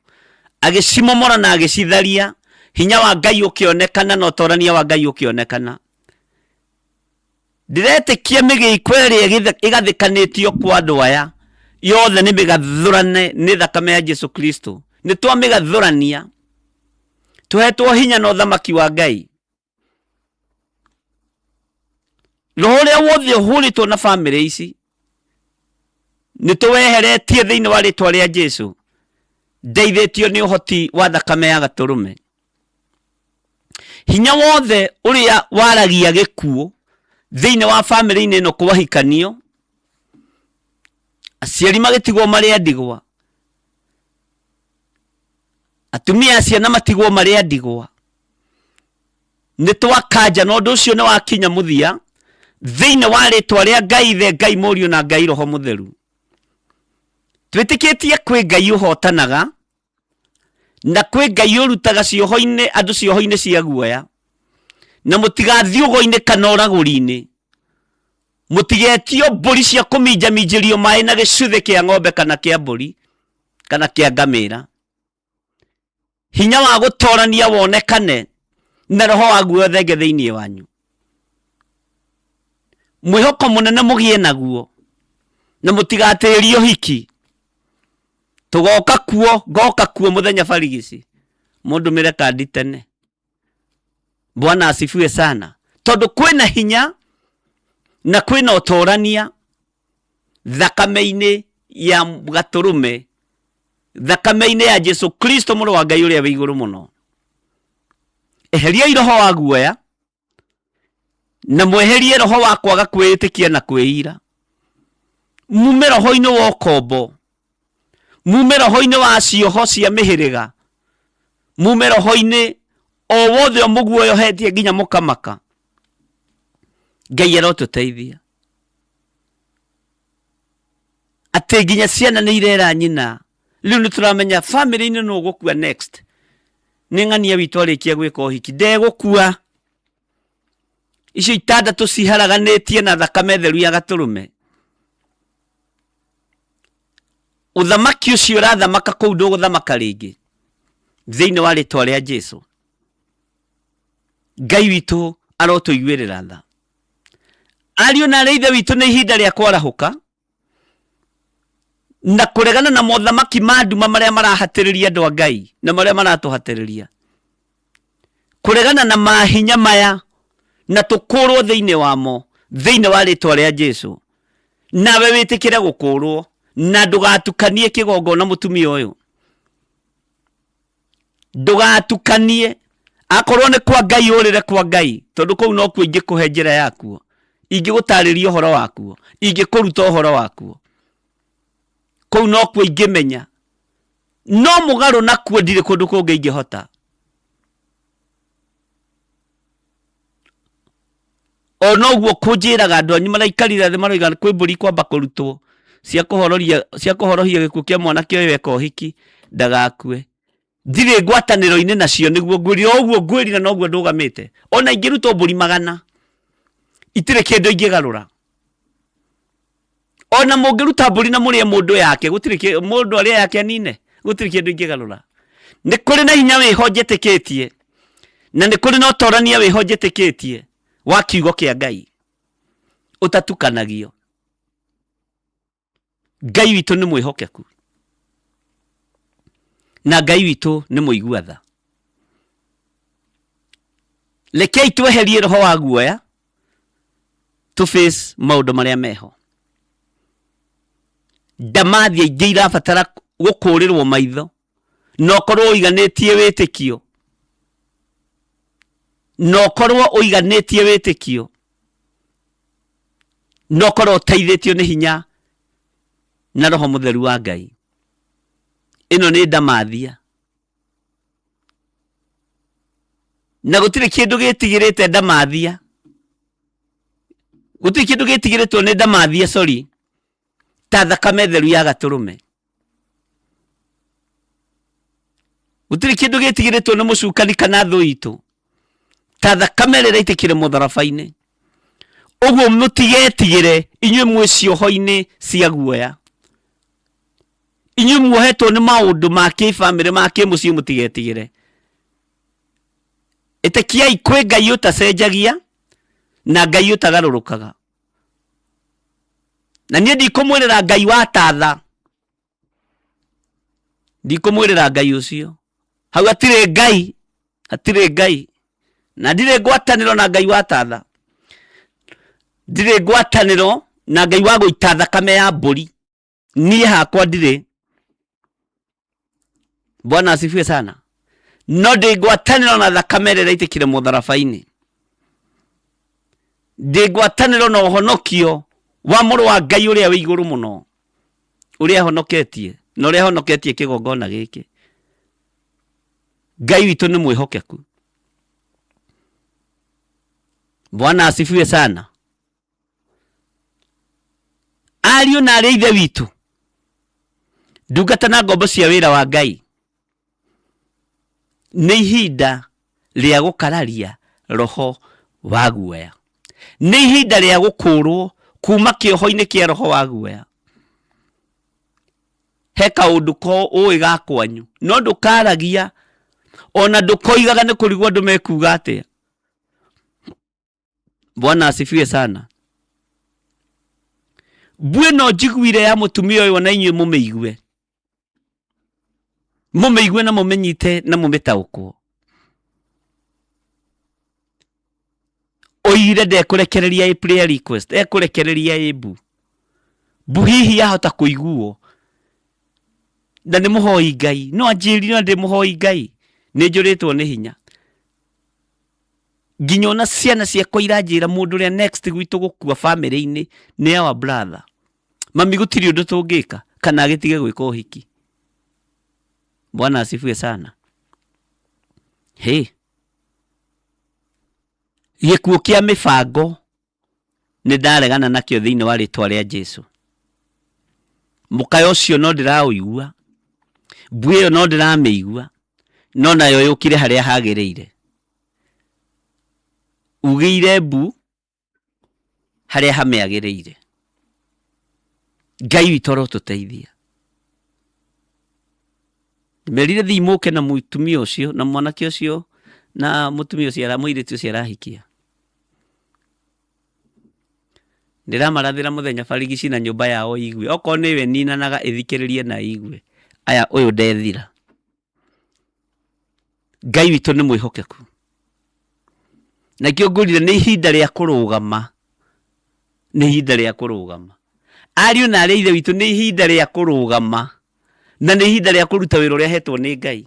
B: agĩcimomora na agĩcitharia. Hinya wa Ngai ũkĩonekana na ũtorania wa Ngai ũkĩonekana. Ndiretĩkia mĩgĩko ĩrĩa ĩgathĩkanĩtio kwa andũ aya yothe nĩ mĩgathũrane nĩ thakame ya Jesu Kristo. Nĩ twamĩgathũrania, tũhetwo hinya na ũthamaki wa Ngai. Roho ũrĩa wothe ũhũrĩtwo na family ici nĩ tũweheretie thĩinĩ wa rĩtwa rĩa Jesu, ndeithĩtio nĩ ũhoti wa thakame ya Gatũrũme. Hinya wothe ũrĩa waragia gĩkuũ thĩinĩ wa family-inĩ ĩno kũwahikanio, aciari magĩtigwo marĩ ndigwa, atumia a ciana matigwo marĩ ndigwa, nĩ twakanja na ũndũ ũcio nĩ wakinya mũthia thĩinĩ wa rĩtwa rĩa Ngai Ithe, Ngai Mũriũ na Ngai Roho Mũtheru. Twĩtĩkĩtie kwĩ Ngai ũhotanaga, na kwĩ Ngai ũrutaga cioho-inĩ andũ cioho-inĩ cia guoya, na mũtigathiĩ ũgo-inĩ kana ũragũri-inĩ. Mũtigetio mbũri cia kũminjaminjĩrio maĩ na gĩcuthĩ kĩa ng'ombe kana kĩa mbũri kana kĩa ngamĩra. Hinya wa gũtorania wonekane na roho wa guoya thenge thĩinĩ wanyu. Mwĩhoko mũnene mũgĩe naguo, na mũtigatĩrie ũhiki. Tũgoka kuo, ngoka kuo mũthenya barigici, mũndũmĩre kandi tene. Bwana asifiwe sana. Tondũ kwĩna hinya na kwĩna ũtorania thakame-inĩ ya Gatũrũme, thakame-inĩ ya Jesu Kristo mũrũ wa Ngai ũrĩa wĩ igũrũ mũno. Eheriai roho wa guoya na mweherie roho wa kwaga kwĩĩtĩkia na kwĩira. Mume roho-inĩ wa ũkombo, mume roho-inĩ wa cioho cia mĩhĩrĩga, mume roho-inĩ o wothe mũguoyohetie nginya mũkamaka. Ngai arotũteithia. Atĩ nginya ciana nĩ irera nyina. Rĩu nĩ tũramenya family-inĩ nũ gũkua next. Nĩ ng'ania witũ arĩkia gwĩka ũhiki, ndegũkua. Icio itandatũ ciharaganĩtie na thakame theru ya Gatũrũme. Ũthamaki ũcio ũrathamaka kũu ndũgũthamaka rĩngĩ thĩinĩ wa rĩtwa rĩa Jesu. Ngai witũ arotũiguĩrĩra tha. Ariũ na arĩ ithe witũ nĩ ihinda rĩa kwarahũka na kũregana na mothamaki ma nduma marĩa marahatĩrĩria andũ a Ngai na marĩa maratũhatĩrĩria. Kũregana na mahinya maya na tũkũrwo thĩinĩ wamo thĩinĩ wa rĩtwa rĩa Jesu. Nawe wĩtĩkĩre gũkũrwo na ndũgatukanie kĩgongo mũtumia ũyũ. Ndũgatukanie. Akorwo nĩ kwa Ngai ũrĩre kwa Ngai, tondũ kũu no kuo ingĩkũhe njĩra yakuo, ingĩgũtarĩria ũhoro wakuo, ingĩkũruta ũhoro wakuo. Kũu no kuo ingĩmenya, no mũgarũ nakuo ndirĩ kũndũ kũngĩ ingĩhota. O noguo kũnjĩraga andũ anyu maraikarire thĩ maroiga kwĩ mbũri kwamba kũrutwo cia kũhorohia gĩkuũ kĩa mwanake ũyũ eka ũhiki ndagakue. Ndirĩ ngwatanĩro-inĩ nacio nĩguo ngwĩrire ũguo ngwĩrire noguo ndũgamĩte. Ona ingĩrutwo mbũri 100 itirĩ kĩndũ ingĩgarũra. Ona mũngĩruta mbũri na mũrĩe mũndũ yake, gũtirĩ mũndũ arĩa yake anine, gũtirĩ kĩndũ ingĩgarũra. Nĩ kũrĩ na hinya wĩho njĩtĩkĩtie, na nĩ kũrĩ na ũtorania wĩho njĩtĩkĩtie wa kiugo kĩa Ngai ũtatukanagio. Ngai witũ nĩ mwĩhokeku na Ngai witũ nĩ mũigua tha. Rekei tweherie roho wa guoya to face maũndũ marĩa meho. Ndamathia ingĩ irabatara gũkũrĩrwo maitho, no korwo ũiganĩtie wĩtĩkio
A: no korwo uiganetie witikio, no korwo teithitio ni hinya na roho mutheru wa Ngai. Ino ni ndamathia, na gutire kindu gitigirite ndamathia, gutire kindu gitigiritwo ni ndamathia, sorry, ta thakame theru ya gaturume. Gutire kindu gitigiritwo ni mucukani kana thu itu ta thakame rira itikire mutharabaini. Uguo mutigetigire inyue mwi cioho-ini cia guoya, inyue muohetwo ni maundu ma kifamily ma kimucii, mutigetigire. Itikiai kwi Ngai utacenjagia na Ngai utagarurukaga. Na nie ndikumwirira Ngai wa tatha, ndikumwirira Ngai ucio. Hau atire Ngai, atire Ngai. Na ndire ngwataniro na Ngai wa tatha, ndire ngwataniro na Ngai wa guita thakame ya mburi. Nie hakwa ndire. Bwana asifiwe sana. No ndi ngwataniro na thakame rira itikire mutharabaini. Ndi ngwataniro na uhonokio wa muru wa Ngai uria wi iguru muno, uria honoketie na uria honoketie kigongona giki. Ngai witu ni mwihokeku. Bwana asifiwe sana. Ariũ na arĩ ithe witu, ndungata na ngombo cia wĩra wa Ngai, nĩ ihinda rĩa gũkararia roho wa guoya. Nĩ ihinda rĩa gũkũrwo kuma kĩoho-inĩ kĩa roho wa guoya. He kaũndũ ko ũĩ ga kwanyu, no ndũkaragia, ona ndũkoigaga nĩ kũrigwo andũ mekuga atĩa. Bwana asifiwe sana. Bueno njiguire ya mutumia uyu na inyue mumeigue. Mumeigue na mumenyite na mumetaukwo. Oire ndekurekereria prayer request, ekurekereria ebu. Buhihi yahota kuiguo. Na nĩ muhoi Ngai, no anjiri no ndi muhoi Ngai. Nĩ njuritwo nĩ hinya. Nginya ona ciana ciakwa iranjira mundu ria next gwitu gukua family-ini ni our brother. Mami gutiri undu tungika kana agitige gwika uhiki. Bwana asifiwe sana. Hey. Gikuo kia mibango ni ndaregana nakio thiini wa ritwa ria Jesu. Mukayo ucio no ndiraũigua, mbui ĩyo no ndiramĩigua, no nayo yũkire haria hagĩrĩire. Ugĩire mbu haria hamĩagĩrĩire. Ngai witũ arotũteithia. Merire thi mũke na mũtumia ũcio na mwanake ũcio na mũtumia ũcio mũirĩtu ũcio arahikia. Ndiramarathira muthenya barigici na nyumba yao igwe. Oko niwe ninanaga ithikĩrĩrie na igwe. Aya ũyũ ndethira. Ngai witũ nĩ mwĩhokeku. Na kĩongũrire nĩ ihinda rĩa kũrũgama. Nĩ ihinda rĩa kũrũgama. Ariũ na arĩa ithe witũ nĩ ihinda rĩa kũrũgama. Na nĩ ihinda rĩa kũruta wĩra ũrĩa hetwo nĩ Ngai.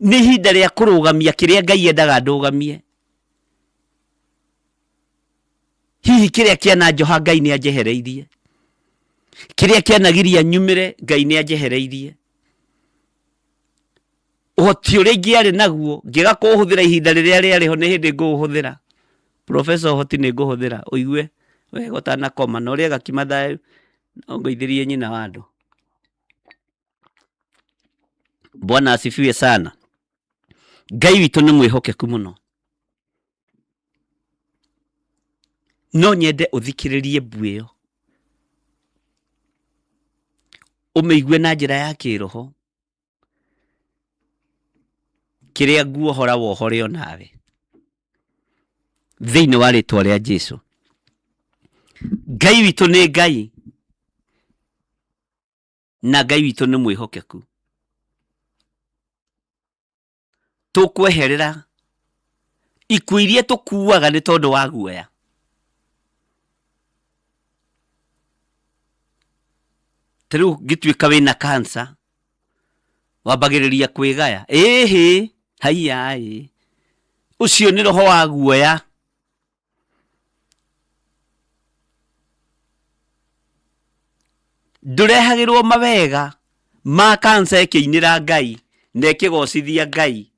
A: Nĩ ihinda rĩa kũrũgamia kĩrĩa Ngai endaga ndũgamie. Hihi kĩrĩa kĩana njoha Ngai nĩ anjehereirie. Kĩrĩa kĩanagiria nyumĩre Ngai nĩ anjehereirie. Ũhoti ũrĩa ingĩarĩ naguo ngĩga kũũhũthĩra ihinda rĩrĩa rĩarĩ ho nĩ hĩndĩ ngũũhũthĩra. Professor ũhoti nĩ ngũhũthĩra ũigue wega ũtanakoma na ũrĩa gakima thayũ no ngoithĩrie nyina wa andũ. Bwana asifiwe sana. Ngai witũ nĩ mwĩhokeku mũno. No nyende ũthikĩrĩrie mbu ĩyo. Ũmĩigue na njĩra ya kĩroho. Kĩrĩa nguohora wohore o nawe. Thĩinĩ wa rĩtwa rĩa Jesu. Ngai witũ nĩ Ngai. Na Ngai witũ nĩ mwĩhokeku. Tũkweherera ikuũ iria tũkuaga nĩ tondũ wa guoya. Tĩrĩu ngĩtuĩka wĩna cancer wambagĩrĩria kwĩgaya. Ĩhĩ
B: Haiai. Ucio nĩ roho wa guoya. Ndurehagĩrwo mawega ma kansa ĩkĩinĩra Ngai na ĩkĩgocithia Ngai.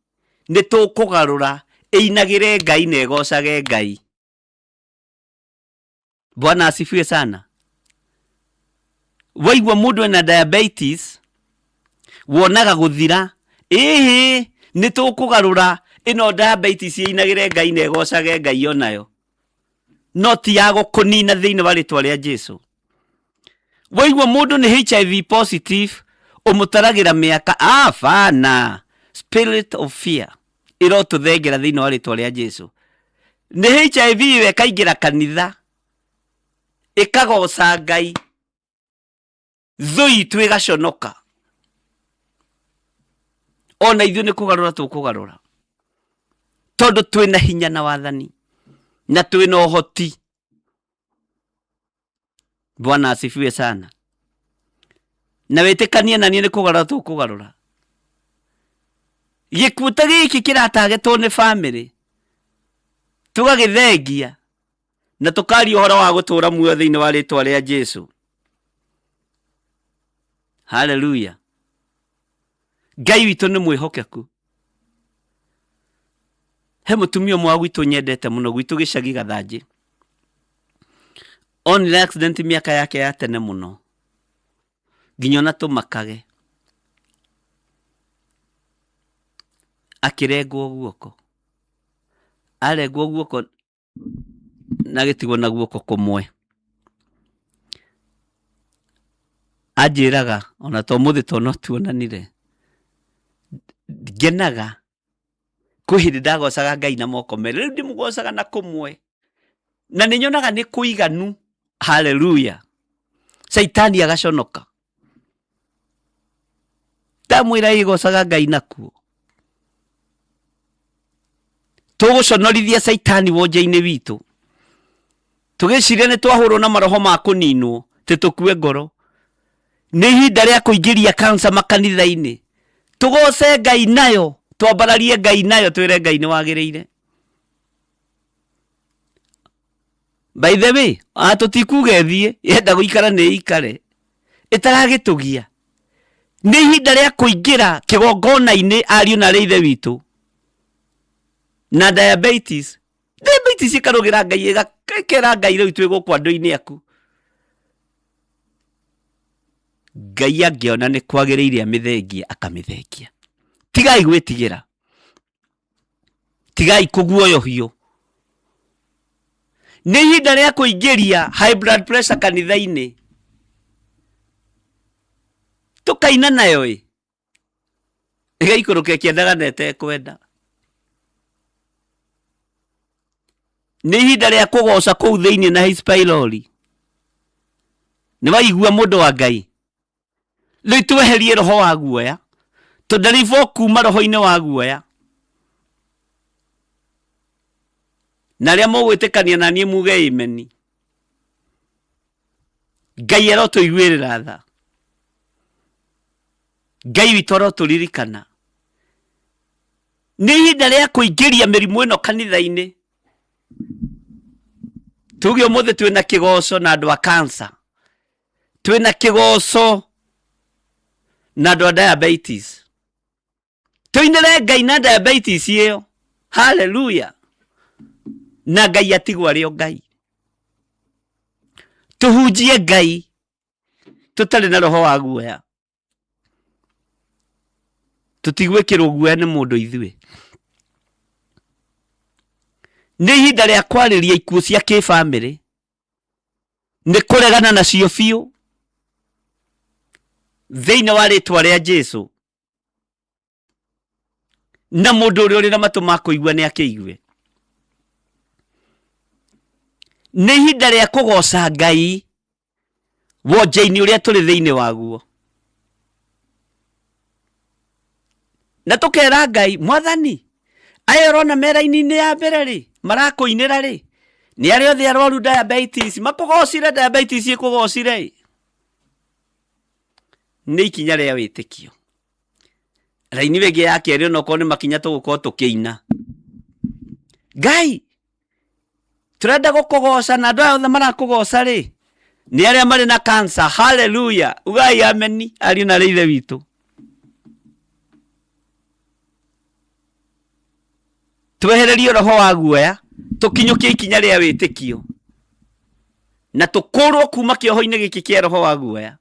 B: Nĩ tũkũgarũra ĩinagĩre Ngai na ĩgocage Ngai. Bwana asifiwe sana. Waigua mũndũ ena diabetes wonaga gũthira, nĩ tũkũgarũra ĩno diabetes ĩinagĩre Ngai na ĩgocage Ngai onayo. No ti ya gũkũnina thĩinĩ wa rĩtwa rĩa Jesũ. Waigua mũndũ nĩ HIV positive ũmũtaragĩra mĩaka, fana. Spirit of fear ĩrotũthengera thĩinĩ wa rĩtwa rĩa Jesũ. Nĩ HIV ĩkaingĩra kanitha ĩkagoca Ngai, thũ itũ ĩgaconoka. Ona ithuĩ nĩ kũgarũra tũkũgarũra, tondũ twĩna hinya na wathani na twĩna ũhoti. Bwana asifiwe sana. Na wĩtĩkanie na niĩ nĩ kũgarũra tũkũgarũra. Gĩkuũ ta gĩkĩ kĩratagetwo nĩ bamĩrĩ, tũgagĩthengia na tũkaria ũhoro wa gũtũũra muoyo thĩinĩ wa rĩtwa rĩa Jesũ. Hallelujah. Ngai witũ nĩ mwĩhokeku. He mũtumia ũmwe wa gwitũ nyendete mũno, gwitũ gĩcagi Gathanjĩ. Onire accident mĩaka yake ya tene mũno, nginya ona tũmakage. Akĩrengwo guoko. Arengwo guoko na gĩtigwo na guoko kũmwe. Anjĩraga ona to mũthĩ to no tuonanire, ngenaga kwĩ hĩndĩ ndagocaga Ngai na moko merĩ, rĩu ndĩmũgocaga na kũmwe na nĩ nyonaga nĩ kũiganu. Hallelujah. Saitani agaconoka. Ndamwĩra ĩgocaga Ngai nakuo. Tũgũconorithia Saitani wonje-inĩ witũ, tũgĩciria nĩ twahũrwo na maroho ma kũninwo tũkue ngoro. Nĩ ihinda rĩa kũingĩria kansa makanitha-inĩ. Tũgoce Ngai nayo, twambararie Ngai nayo, twĩre Ngai nĩ wagĩrĩire. By the way, tũtikuga thiĩ, yenda gũikara nĩ ikare, ĩtaragĩtũgia. Nĩ ihinda rĩa kũingĩra kĩgongona-inĩ, ariũ na arĩ ithe witũ. Na diabetes ĩkarũgĩra Ngai, ĩgakĩra Ngai rĩu twĩ gũkũ andũ-inĩ aku. Ngai angĩona nĩ kwagĩrĩire amĩthengie akamĩthengia. Tigai gwĩtigĩra, tigai kũguoyohio. Nĩ ihinda rĩa kũingĩria high blood pressure kanitha-inĩ. Tũkaina nayo ĩgaikũrũka ĩkĩendaga na ĩtekwenda. Nĩ ihinda rĩa kũgoca kũu thĩinĩ na H. pylori. Nĩ waigua mũndũ wa Ngai? Rĩu tweherie roho wa guoya, tũndaribwo kuma roho-inĩ wa guoya. Na arĩa mũgwĩtĩkania na niĩ muge amen. Ngai arotũiguĩrĩra tha. Ngai witũ arotũririkana. Nĩ ihinda rĩa kũingĩria mĩrimũ ĩno kanitha-inĩ. Tuge ũmũthĩ twĩna kĩgoco na andũ a kansa, twĩna kĩgoco na andũ a diabetes. Tũinĩre Ngai na diabetes ĩyo. Hallelujah. Na Ngai atigwo arĩ o Ngai. Tũhunjie Ngai tũtarĩ na roho wa guoya. Tũtigwĩkĩrwo guoya nĩ mũndũ ithuĩ. Nĩ ihinda rĩa kwarĩria ikuũ cia kĩbamĩrĩ, nĩ kũregana nacio biũ thĩinĩ wa rĩtwa rĩa Jesũ. Na mũndũ ũrĩa ũrĩ na matũ ma kũigua nĩ akĩigue. Nĩ ihinda rĩa kũgoca Ngai wonje-inĩ ũrĩa tũrĩ thĩinĩ waguo. Na tũkera Ngai, Mwathani, aya ũrona mera-inĩ ya mbere rĩ, marakũinĩra rĩ, nĩ arĩa othe arwaru diabetes, makũgocire diabetes ĩkũgocire. Nĩ ikinya rĩa wĩtĩkio.
A: raini wege ya keri no kone makinya tuguko tukiina Ngai turenda gukugoca na andu aya marakugoca ri ni aria mari na cancer. Hallelujah, ugai ameni ari na rithe witu. Twehererie roho wa guoya tukinyukie ikinya ria witikio na tukurwo kuma kioho-ini giki kia roho wa guoya.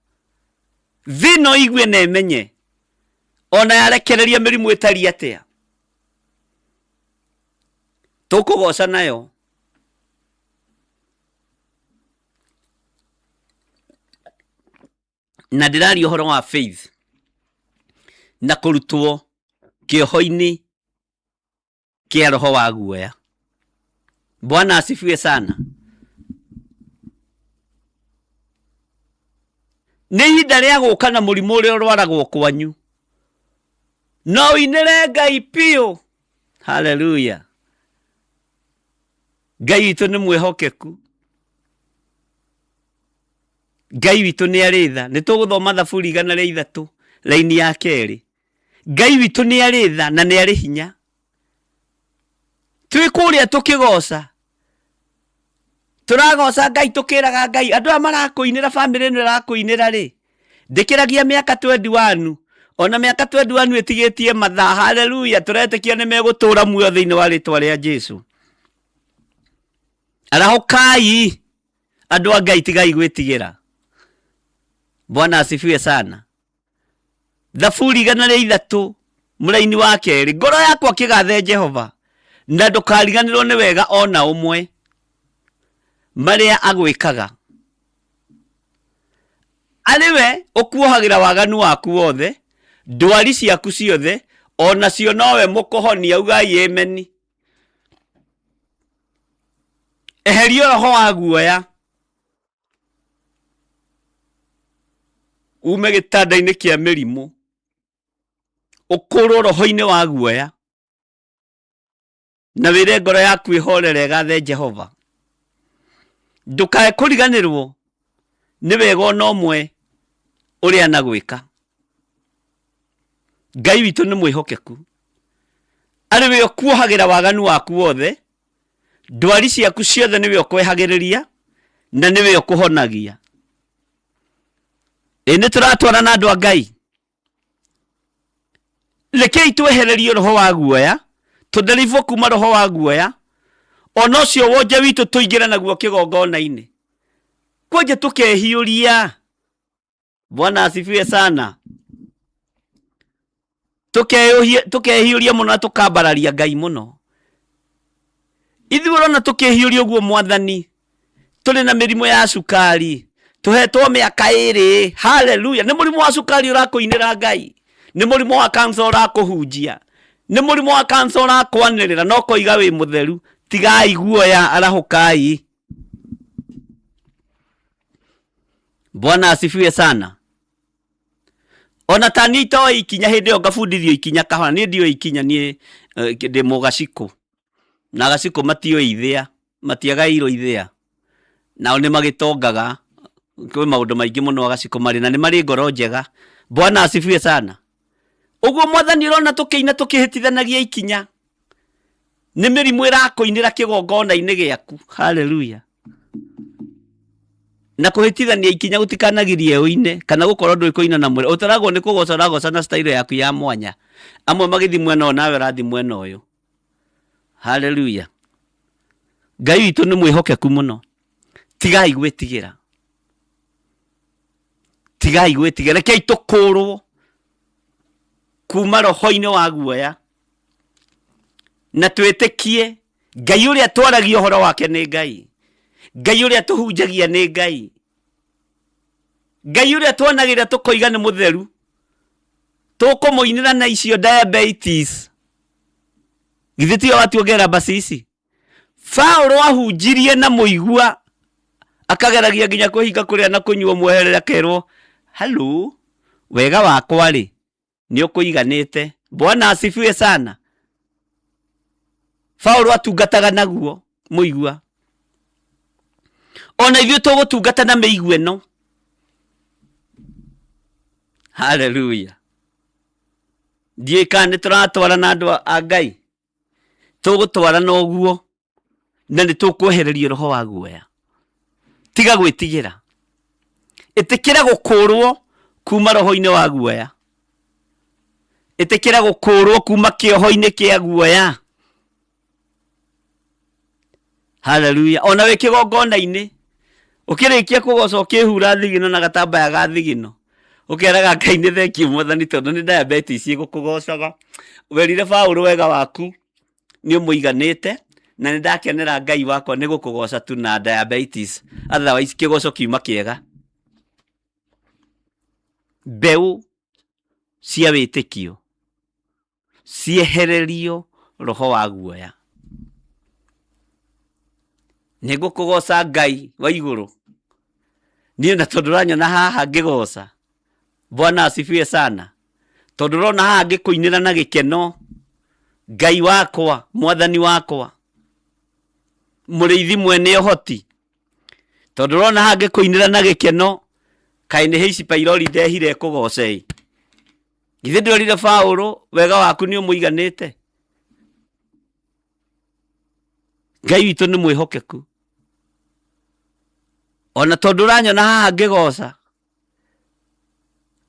A: Thino igwe na emenye ona yarekereria mirimu itari atia tukugoca nayo. Na ndirari uhoro wa faith na kurutwo kioho-ini kia roho wa guoya. Bwana asifiwe sana. Ni ihinda ria guka na murimu uria urwaragwo kwanyu no inere Ngai pio. Hallelujah. Ngai witu ni mwihokeku. Ngai witu ni aritha. Ni tuguthoma Thaburi 103 laini ya keri. Ngai witu ni aritha na ni ari hinya. Twi kuria tukigoca turagoca Ngai tukiraga Ngai andu amarakuinira family ino irakuinira ri ndikiragia miaka 21 ona miaka 21 itigitie mathaa. Hallelujah. Turetikia ni megutura muoyo thiini wa ritwa ria Jesu. Arahokai andu a Ngai tigai gwitigira. Bwana asifiwe sana. Thaburi 103 muraini wa keri. Ngoro yakwa kigathe Jehova na ndukariganirwo ni wega ona umwe maria agwikaga. Ariwe ukuohagira waganu waku wothe ndwari ciaku ciothe ona cio nowe mukohonia. Ugai ameni. Eherio roho wa guoya ume gitanda-ini kia mirimu ukurwo roho-ini wa guoya na wire ngoro yaku ihorere gathe Jehova. Ndukae kuriganirwo ni wega ona umwe uria nagwika. Ngai witu ni mwihokeku. Ariwe ukuohagira waganu waku wothe ndwari ciaku ciothe niwe ukwehagiriria na niwe ukuhonagia. Ni turatwara na andu a Ngai. Rekei twehererie roho wa guoya tudelivo kuma roho wa guoya ona ucio wonje witu tuingira naguo kigongona-ini kwanje tukehiuria. Bwana asifiwe sana. Tukehiuria muno na tukambararia Ngai muno. Ithuĩ na tukehiuria uguo mwathani tuli na mirimu ya cukari tuhetwo miaka 2. Hallelujah. Ni murimu wa cukari urakuinira Ngai. Ni murimu wa cancer urakuhunjia. Ni murimu wa cancer urakwanirira no koiga wi mutheru. Tigai guoya arahukai. Bwana asifiwe sana. Ona tani to ikinya hindi yo ngabundithio ikinya kahora ni ndio ikinya ni ndi mugaciko na gaciko matio ithia matiagairo ithia nao ni magitongaga kwi maundu maingi muno agaciko mari na ni mari ngoro njega. Bwana asifiwe sana. Uguo mwathani rona tukiina tukihitithanagia ikinya ni mirimu irakuinira kigongona-ini giaku. Hallelujah. Na kuhitithania ikinya gutikanagirie uine kana gukorwo ndui kuina na mwire utaragwo ni kugoca na style yaku ya mwanya. Amwe magithi mwena nawe rathi mwena uyu. Hallelujah. Ngai witu ni mwihokeku muno. Tigai gwitigira. Tigai gwitigira. Rekei tukurwo kuma roho-ini wa guoya na twitikie Ngai uria twaragia uhoro wake ni Ngai. Ngai uria tuhunjagia ni Ngai. Ngai uria twanagira tukoiga ni mutheru. Tukumuinira na icio diabetes. Githitio watuongera basi ici. Paulo ahunjirie na muigua akageragia nginya kuhinga kuria na kunyua mweherera kerwo hallo wega wakwa ri ni ukuiganite. Bwana asifiwe sana. Paulo atungataga naguo muigua. Ona ithuĩ tũgũtungata na mĩigua ĩno. Hallelujah. ndiĩka nĩ tũratwarana andũ a Ngai, tũgũtwarana ũguo na nĩ tũkwehererio roho wa guoya. Tiga gwĩtigĩra, ĩtĩkĩra gũkũũrwo kuma roho-inĩ wa guoya, ĩtĩkĩra gũkũũrwo kuma kĩoho-inĩ kĩa guoya. Haleluya. Ona wĩ kĩgongona-inĩ ũkĩrĩkia kũgoca ũkĩhura thigino na gatambaya ga thigino, ũkeraga Ngai nĩ thengiũ Mwathani tondũ nĩ diabetes ĩgũkũgocaga. Werire Paũlũ wega waku nĩ ũmũiganĩte na nĩ ndakenera Ngai wakwa nĩ gũkũgoca tu na diabetes, otherwise kĩgoco kiuma kĩega. Mbeũ cia wĩtĩkio ciehererio roho wa guoya. Nĩ ngũkũgoca Ngai wa igũrũ, niĩ na tondũ ũranyona haha ngĩgoca, Bwana asifiwe sana, tondũ ũrona haha ngĩkũinĩra na gĩkeno, Ngai wakwa, Mwathani wakwa, mũrĩithi mwene ũhoti, tondũ ũrona haha ngĩkũinĩra na gĩkeno, kaĩ nĩ hĩici Pailori ndehire kũgoce. Githĩ ndĩrorire Paũlũ wega waku nĩ ũmũiganĩte? Ngai witũ nĩ mwĩhokeku. Ona tondũ ũranyona haha ngĩgoca,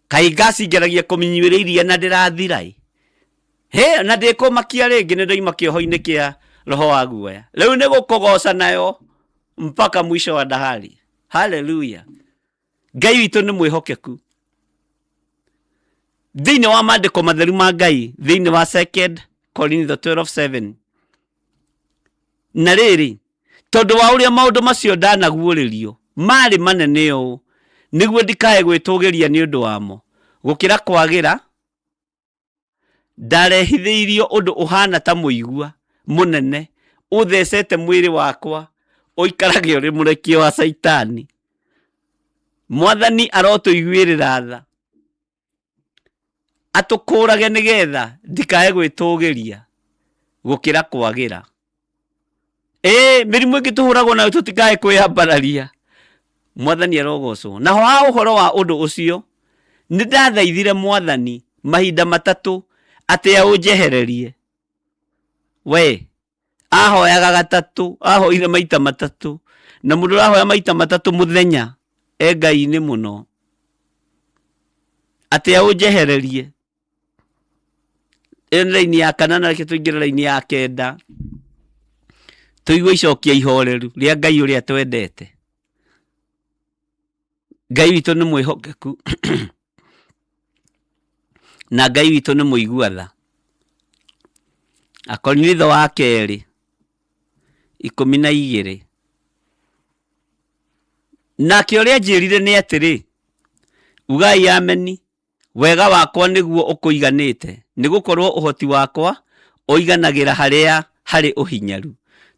A: kaĩ ngasi ngeragia kũminyuĩra iria na ndĩrathira. He, na ndĩkũmakia rĩngĩ nĩ ndoima kĩoho-inĩ kĩa roho wa guoya. Rĩu nĩ gũkũgoca nayo mpaka mwisho wa dahari. Haleluya. Ngai witũ nĩ mwĩhokeku. Thĩinĩ wa maandĩko matheru ma Ngai, thĩinĩ wa 2 Korintho 12:7, na rĩrĩ, tondũ wa ũrĩa maũndũ macio ndanaguũrĩrio marĩ manene ũũ, nĩguo ndikae gwĩtũgĩria nĩ ũndũ wamo, gũkĩra kwagĩra, ndarehithĩirio ũndũ ũhana ta mũigua mũnene ũthecete mwĩrĩ wakwa ũikarage ũrĩ mũrekie wa Saitani. Mwathani arotũiguĩrĩra tha, atũkũrage nĩgetha ndikae gwĩtũgĩria gũkĩra kwagĩra. Mĩrimũ ĩngĩ tũhũragwo nayo tũtikae kwĩyambararia. Mwathani arogocwo. Naho ha ũhoro wa ũndũ ũcio, nĩ ndathaithire Mwathani mahinda matatũ atĩ aũnjehererie. We, ahoyaga gatatũ, ahoire maita matatũ, na mũndũ ũrahoya maita matatũ mũthenya Ngai-inĩ mũno, atĩ aũnjehererie. Ĩyo nĩ raini ya 8, na reke tũingĩre raini ya 9, tũigue icokia ihoreru rĩa Ngai ũrĩa twendete. Ngai witũ nĩ mwĩhokeku na Ngai witũ nĩ mũigua tha. Akorinitho wa 2:12, nake ũrĩa njĩrire nĩ atĩrĩ, ugai ameni, wega wakwa nĩguo ũkũiganĩte, nĩgũkorwo ũhoti wakwa ũiganagĩra harĩa harĩ ũhinyaru.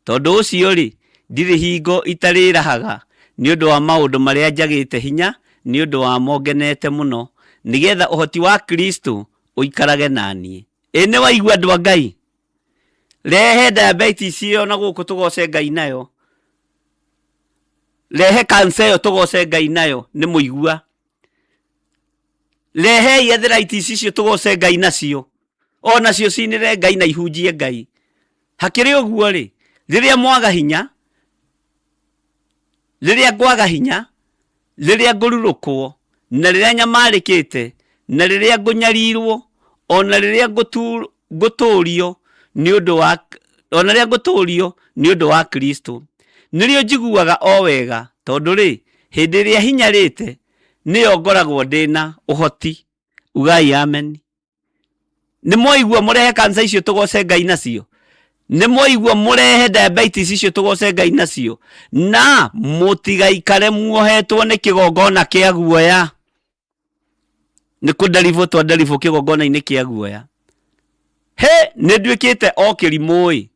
A: Tondũ ũcio-rĩ, ndirĩ hingo itarĩrahaga nĩ ũndũ wa maũndũ marĩa njagĩte hinya, nĩ ũndũ wa mongenete mũno, nĩgetha ũhoti wa Kristo ũikarage naniĩ. Nĩ waigua andũ a Ngai? Rehe diabetes ĩyo na gũkũ tũgoce Ngai nayo. Rehe cancer ĩyo tũgoce Ngai nayo, nĩ mũigua. Rehe arthritis icio tũgoce Ngai nacio. O nacio cinĩre Ngai na ihunjie Ngai. Hakĩrĩ ũguo-rĩ, rĩrĩa mwaga hinya, rĩrĩa ngwaga hinya, rĩrĩa ngũrurũkwo, na rĩrĩa nyamarĩkĩte, na rĩrĩa ngũnyarirwo, ona rĩrĩa ngũtũũrio nĩ ũndũ wa, ona rĩrĩa ngũtũũrio nĩ ũndũ wa Kristo, nĩrĩo njiguaga o wega, tondũ-rĩ, hĩndĩ ĩrĩa hinyarĩte nĩyo ngoragwo ndĩna ũhoti. Ugai ameni. Nĩ mwaigua mũrehe cancer icio tũgoce Ngai nacio? Nĩ mwaigua mũrehe diabetes icio tũgoce Ngai nacio? Na mũtigaikare muohetwo nĩ kĩgongona kĩa guoya. Nĩ kũndaribwo twandaribwo kĩgongona-inĩ kĩa guoya. Nĩ nduĩkĩte o kĩrimũ-ĩ,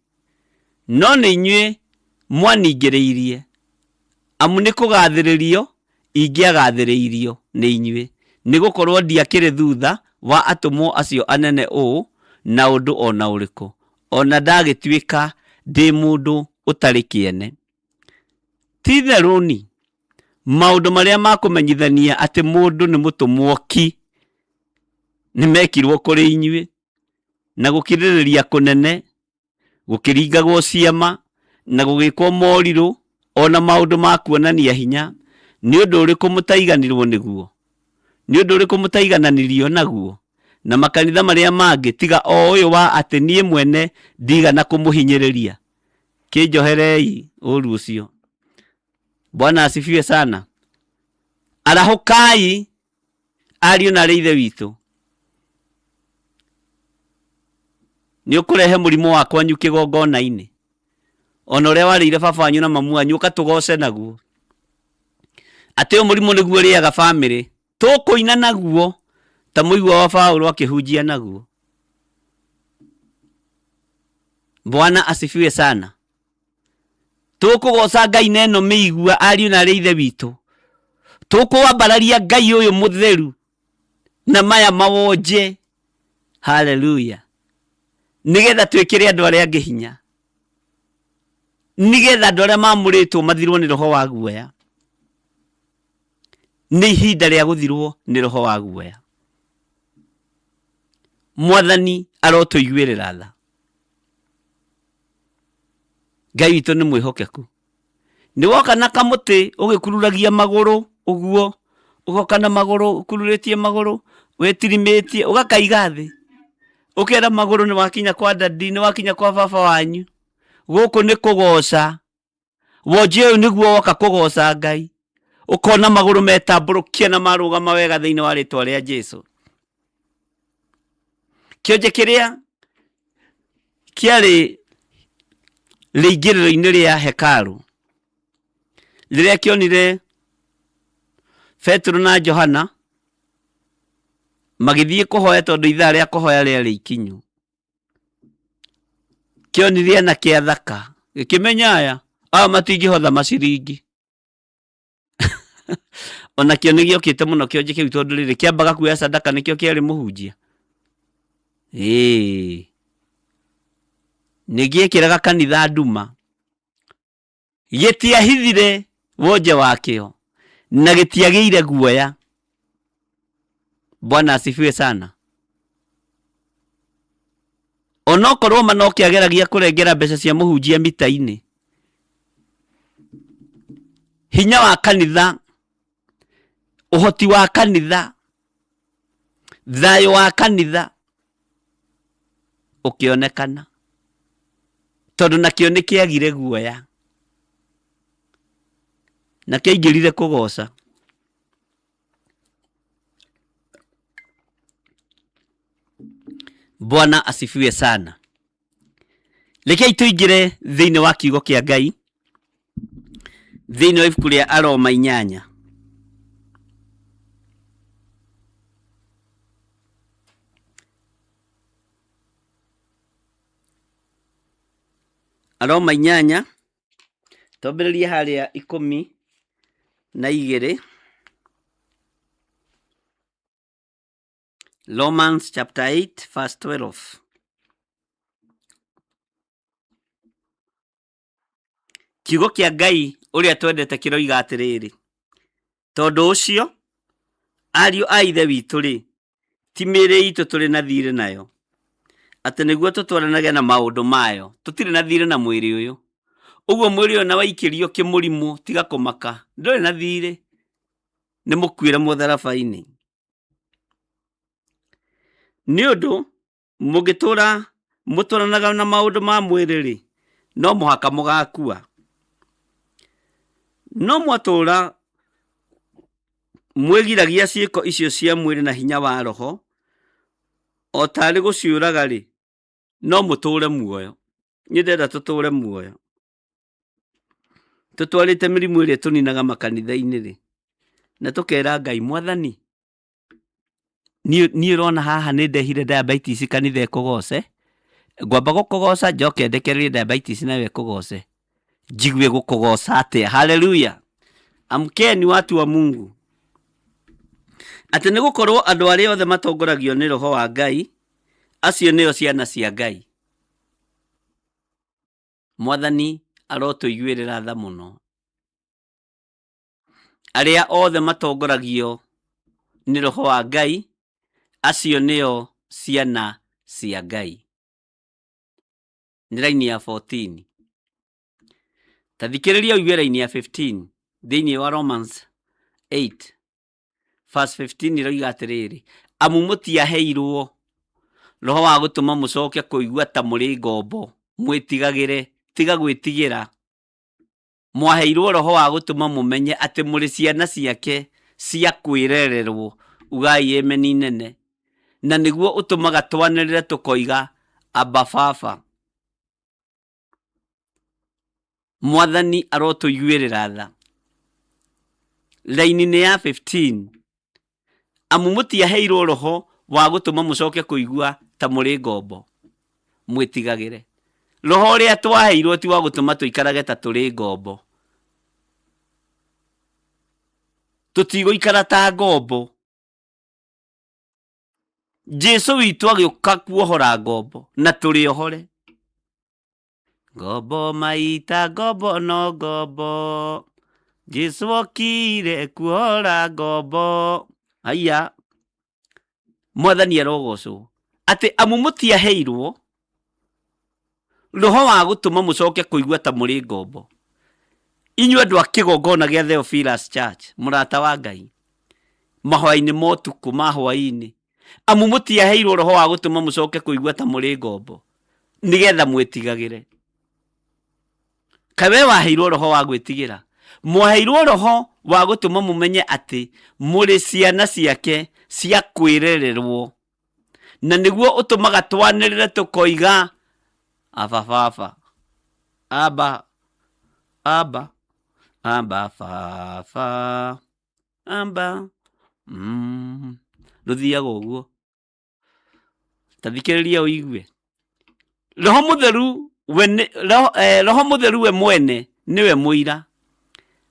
A: no nĩ inyuĩ mwaningĩrĩirie, amu nĩ kũgathĩrĩrio ingĩagathĩrĩirio nĩ inyuĩ, nĩ gũkorwo ndiakĩrĩ thutha wa atũmwo acio anene ũũ na ũndũ ona ũrĩkũ, ona ndagĩtuĩka ndĩ mũndũ ũtarĩ kĩene. Ti-itherũ-ni, maũndũ marĩa makũmenyithania atĩ mũndũ nĩ mũtũmwo ki nĩ mekirwo kũrĩ inyuĩ. na gukiririria kunene gukiringagwo ciama na gugikwo moriru ona maundu ma kuonania hinya ni undu uriku mutaiganirwo niguo ni undu uriku mutaigananirio naguo na makanitha maria mangi tiga o uyu wa ati nie mwene ndigana kumuhinyiriria kinjoherei uru ucio. Bwana asifiwe sana. Arahukai ariu na ithe witu ni ukurehe murimo wa kwanyu kigongona-ini ona uria warire baba wanyu na mamu wanyu ukatugoce naguo ati uyu murimo niguo riaga family tukuina naguo ta muigua wa Paulo akihunjia naguo. Bwana asifiwe sana. Tukugoca Ngai neno miigua ariu na ithe witu tukuwambararia Ngai uyu mutheru na maya mawonje. Hallelujah. Nigetha twikire andu aria angi hinya, nigetha andu aria mamuritwo mathirwo ni roho wa guoya. Ni ihinda ria guthirwo ni roho wa guoya. Mwathani arotuiguirira tha. Ngai witu ni mwihokeku. Ni woka na kamuti ugikururagia maguru uguo, ugoka na maguru ukururitie maguru wetirimetie ugakaiga thi ukera maguru ni wakinya kwa dadi ni wakinya kwa baba wanyu guku ni kugoca wonje uyu niguo woka kugoca Ngai ukona maguru metamburukia na marugama wega thiini wa ritwa ria Jesu. Kionje kiria kiari riingiriro-ini ria hekalu riria kionire Petro na Johana magithie kuhoya tondu ithaa ria kuhoya riari ikinyu. Kionire na kiathaka gikimenya aya matingihotha maciringi ona kio nigio kite muno kionje kiu tondu riri kiambaga kuoya sadaka nikio kiari muhunjia nigiekiraga kanitha nduma gitiahithire wonje wakio na gitiagiire guoya. Bwana asifiwe sana. Onokorwo manokiageragia kurengera mbeca cia muhunjia mita-ini, hinya wa kanitha, uhoti wa kanitha, thayo wa kanitha ukionekana tondu nakio nikiagire guoya na kiaingirire kugoca. Bwana asifiwe sana. Rekei tuingire thiini wa kiugo kia Ngai thiini wa ibuku ria Aroma 8. Aroma 8 twambiririe haria 12. Romans chapter 8 verse 12. Kiugo kia Ngai uria twendete kiroiga atiriri, tondu ucio ariu a ithe witu ri ti miri itu turi na thiri nayo ati niguo tutwaranage na maundu mayo. Tutire na thiri na mwiri uyu, uguo mwiri uyu na waikirio kimurimu tiga kumaka nduri na thiri, ni mukwire mutharaba-ini. Ni undu mugitura muturanaga na maundu ma mwiri ri no muhaka mugakua. No mwatura mwigiragia ciiko icio cia mwiri na hinya wa roho o tari guciuraga ri no muture muoyo. Ni ndenda tuture muoyo, tutwarite mirimu iria tuninaga makanitha-ini ri na tukera Ngai, Mwathani ni urona haha ni ndehire diabetes kanitha ikugoce, ngwamba gukugoca njoke ndekererie diabetes nawe ikugoce, njigue gukugoca atia. Hallelujah. Amkeni watu wa Mungu, ati ni gukorwo andu aria othe matongoragio ni roho wa Ngai acio nio ciana cia Ngai. Mwathani arotuiguirira tha muno. Aria othe matongoragio ni roho wa Ngai acio nio ciana cia Ngai.
B: nĩ raini ya 14. Ta thikĩrĩria ũigue raini ya 15 thĩinĩ wa Romans 8 verse 15 ĩroiga atĩrĩrĩ, amu mũtiaheirwo roho wa gũtũma mũcoke kũigua ta mũrĩ ngombo, mwĩtigagĩre, tiga gwĩtigĩra. Mwaheirwo roho wa gũtũma mũmenye atĩ mũrĩ ciana ciake cia kwĩrererwo, ugai ameni nene, na nĩguo ũtũmaga twanĩrĩre tũkoiga Abba Baba. Mwathani arotũiguĩrĩra tha. Raini-inĩ ya 15, amu mũtiaheirwo roho wa gũtũma mũcoke kũigua ta mũrĩ ngombo, mwĩtigagĩre. Roho ũrĩa twaheirwo ti wa gũtũma tũikarage ta tũrĩ ngombo. Tũtigũikara ta ngombo. Jesu witũ agĩũka kuohora ngombo, na tũrĩ ohore. Ngombo maita ngombo no ngombo, Jesu okire kuohora ngombo. Haya, Mwathani arogocwo atĩ amu mũtiaheirwo roho wa gũtũma mũcoke kũigua ta mũrĩ ngombo. Inyuĩ andũ a kĩgongona gĩa Theophilus Church, mũrata wa Ngai, mahoya-inĩ ma ũtukũ ma hwaĩ-inĩ, amu mũtiaheirwo roho wa gũtũma mũcoke kũigua ta mũrĩ ngombo, nĩgetha mwĩtigagĩre. Kaĩ we waheirwo roho wa gwĩtigĩra? Mwaheirwo roho wa gũtũma mũmenye atĩ mũrĩ ciana ciake cia kwĩrererwo, na nĩguo ũtũmaga twanĩrĩre tũkoiga Abba Baba, Abba, Abba, Abba Baba, Abba. Rũthiaga ũguo. Ta thikĩrĩria ũigue. Roho Mũtheru we mwene nĩwe mũira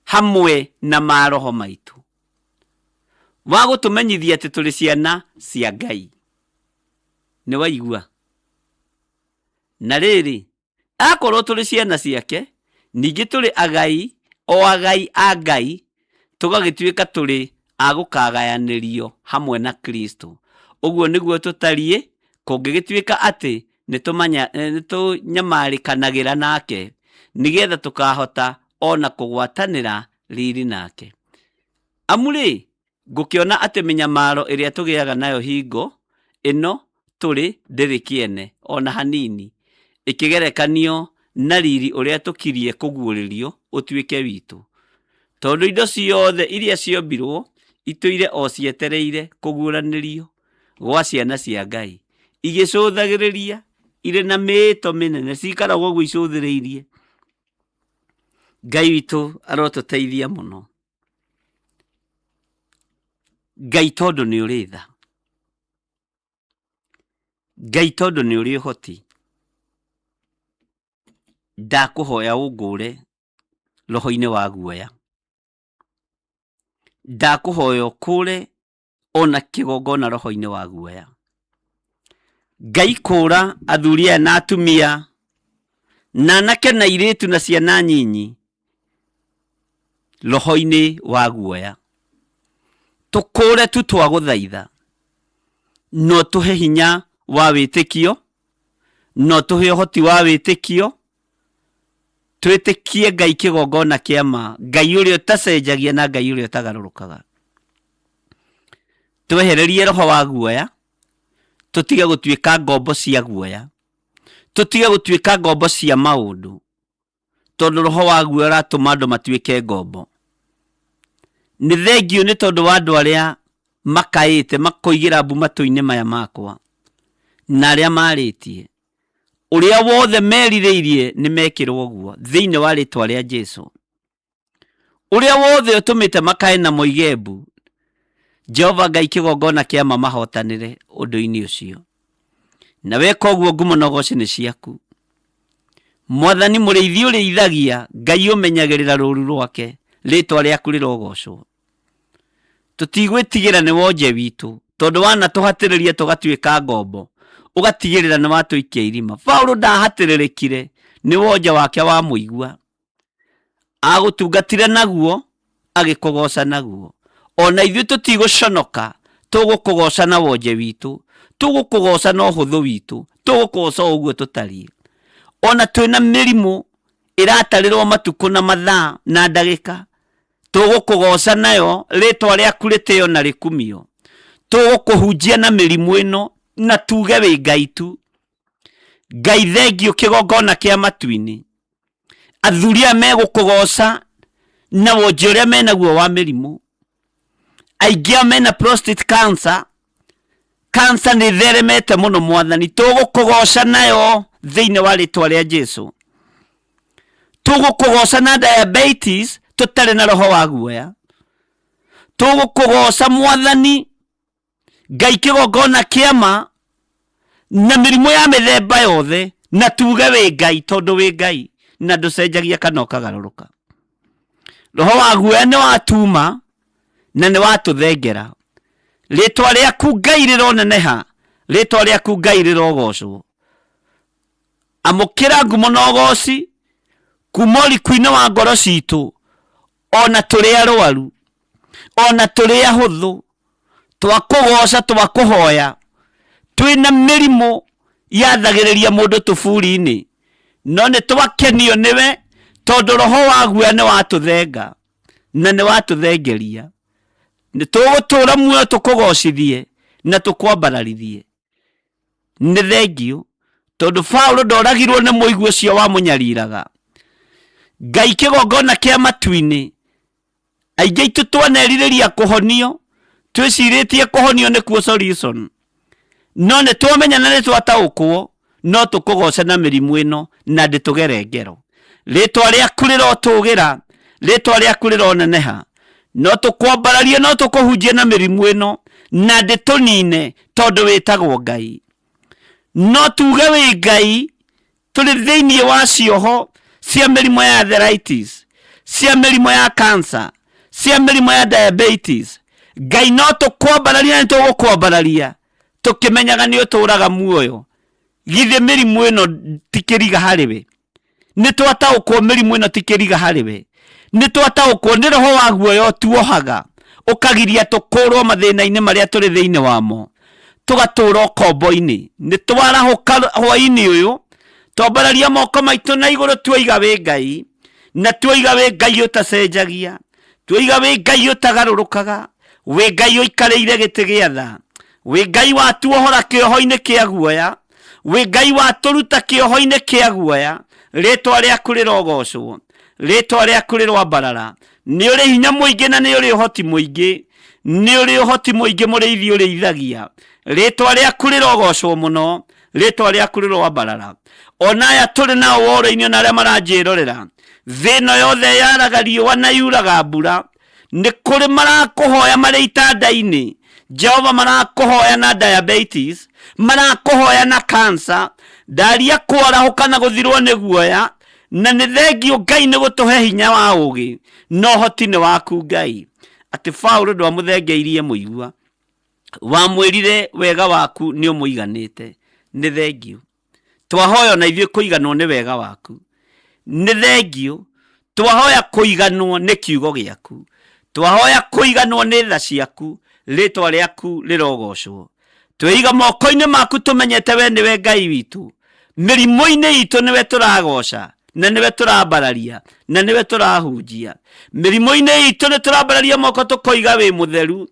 B: hamwe na maroho maitũ, wa gũtũmenyithia atĩ tũrĩ ciana cia Ngai. Nĩ waigua? Na rĩrĩ, akorwo tũrĩ ciana ciake, ningĩ tũrĩ agai, o agai a Ngai, tũgagĩtuĩka tũrĩ a gũkagayanĩrio hamwe na Kristo. Ũguo nĩguo tũtariĩ, kũngĩgĩtuĩka atĩ nĩtũnyamarĩkanagĩra nake, nĩgetha tũkahota ona kũgwatanĩra riri nake. Amu rĩ, ngũkĩona atĩ mĩnyamaro ĩrĩa tũgĩaga nayo hingo ĩno tũrĩ ndĩrĩ kĩene ona hanini, ĩkĩgerekanio na riri ũrĩa tũkirie kũguũrĩrio ũtuĩke witũ. Tondũ indo ciothe iria ciombirwo itũire o cietereire kũguũranĩrio gwa ciana cia Ngai, igĩcũthagĩrĩria, irĩ na mĩĩto mĩnene, cikaragwo ũguo icũthĩrĩirie. Ngai witũ arotũteithia mũno. Ngai tondũ nĩ ũrĩ tha, Ngai tondũ nĩ ũrĩ ũhoti, ndakũhoya ũngũre roho-inĩ wa guoya. Ndakũhoya ũkũre ona kĩgongona roho-inĩ wa guoya. Ngai kũra athuri aya na atumia, na anake na airĩtu na ciana nyinyi roho-inĩ wa guoya. Tũkũre tu twagũthaitha, no tũhe hinya wa wĩtĩkio, no tũhe ũhoti wa wĩtĩkio, twĩtĩkie Ngai kĩgongona kĩa ma, Ngai ũrĩa ũtacenjagia na Ngai ũrĩa ũtagarũrũkaga. Twehererie roho wa guoya, tũtige gũtuĩka ngombo cia guoya, tũtige gũtuĩka ngombo cia maũndũ, tondũ roho wa guoya ũratũma andũ matuĩke ngombo. Nĩ thengio nĩ tondũ wa andũ arĩa makaĩte makoigĩra mbu matũ-inĩ maya makwa, na arĩa marĩtie, ũrĩa wothe merirĩirie nĩ mekĩrwo ũguo thĩinĩ wa rĩtwa rĩa Jesu. Ũrĩa wothe ũtũmĩte makae na moige mbu, Jehova Ngai kĩgongona kĩa ma mahotanĩre ũndũ-inĩ ũcio. Na weka ũguo ngumo na ũgooci nĩ ciaku. Mwathani mũrĩithi ũrĩithagia, Ngai ũmenyagĩrĩra rũũru rwake, rĩtwa rĩaku rĩrogocwo. Tũtigwĩtigĩra nĩ wonje witũ, tondũ wanatũhatĩrĩria tũgatuĩka ngombo, ũgatigĩrĩra nĩ watũikia irima. Paũlũ ndahatĩrĩrĩkire, nĩ wonje wake wa mũigua. Agũtungatire naguo, agĩkũgoca naguo. Ona ithuĩ tũtigũconoka, tũgũkũgoca na wonje witũ, tũgũkũgoca na ũhũthũ witũ, tũgũkũgoca ũguo tũtariĩ.
A: ona twina mirimu iratarirwo matuko na mathaa na ndagika tugukugoca nayo ritwa riaku ritio na rikumio tugukuhunjia na mirimu ino na tuge wi Ngai tu. Ngai thengio kigongona kia matu-ini athuria megukugoca na wonje uria menaguo wa mirimu. Aingi mena prostate cancer ni theremete muno mwathani tugukugoca nayo thiini wa ritwa ria Jesu. Tugukugoca na diabetes tutari na roho wa guoya. Tugukugoca mwathani Ngai kigongona kiama na mirimu ya mithemba yothe na tuge wi Ngai tondu wi Ngai na nducenjagia kana ukagaruruka. Roho wa guoya ni watuma na ni watuthengera. Ritwa riaku Ngai rironeneha, ritwa riaku Ngai rirogocwo. Amukira ngumo na ugoci kuma uriku-ini wa ngoro citu, ona turi arwaru, ona turi ahuthu, twakugoca twakuhoya twina mirimu yathagiriria mundu tuburi-ini, no ni twakenio niwe tondu roho wa guoya ni watuthenga na ni watuthengeria. Ni tugutura muoyo tukugocithie na tukwambararithie. Ni thengio tondu Paulo ndoragirwo ni muigua ucio wa munyariraga. Ngai kigongona kia matu-ini aingi aitu twaneririria kuhonio twiciritie kuhonio ni kuo solution, no ni twamenya na ni twataukwo no tukugoca na mirimu ino na nditugere ngero. Ritwa riaku rirotugira, ritwa riaku rironeneha, no tukwambararia no tukuhunjia na mirimu ino na nditunine tondu witagwo Ngai. No tuge wi Ngai turi thiini wa cioho cia mirimu ya arthritis, cia mirimu ya cancer, cia mirimu ya diabetes. Ngai no tukwambararia ni tugukwambararia tukimenyaga ni uturaga muoyo. Githe mirimu ino tikiriga hariwe, ni twataukwo mirimu ino tikiriga hariwe, ni twataukwo ni roho wa guoya tuohaga ukagiria tukurwo mathina-ini maria turi thiini wamo, tugatura kombo-ini. Ni twarahuka hwa-ini uyu twambararia moko maitu na iguru twaiga wi Ngai, na twaiga wi Ngai utacenjagia, twaiga wi Ngai utagarurukaga, wi Ngai uikariire giti gia tha, wi Ngai watuohora kioho-ini kia guoya, wi Ngai waturuta kioho-ini kia guoya. Ritwa riaku rirogocwo, ritwa riaku rirwambarara. Ni uri hinya muingi na ni uri uhoti muingi, ni uri uhoti muingi muriithi urithagia. Ritwa riaku rirogocwo muno, ritwa riaku rirwambarara. Ona aya turi nao woro-ini ona aria maranjirorera thina yothe yaraga riũa na yuraga mbura, ni kuri marakuhoya mari itanda-ini. Jehova marakuhoya na diabetes, marakuhoya na cancer, ndaria kwarahuka na guthirwo ni guoya. Na ni thengio Ngai ni gutuhe hinya wa ugi no hoti ni waku Ngai. Ati Paulo ndwamũthengeirie muigua, wamwirire wega waku ni umuiganite. Ni thengio twahoya na ithuĩ kũiganwo ni wega waku. Ni thengio twahoya kũiganwo ni kiugo giaku, twahoya kũiganwo ni tha ciaku. Ritwa riaku rirogocwo. Tweiga moko-ini maku tumenyete we niwe Ngai witu. Mirimu-ini itu niwe turagoca na niwe turambararia na niwe turahunjia. Mirimu-ini itu ni turambararia moko tukoiga wi mutheru.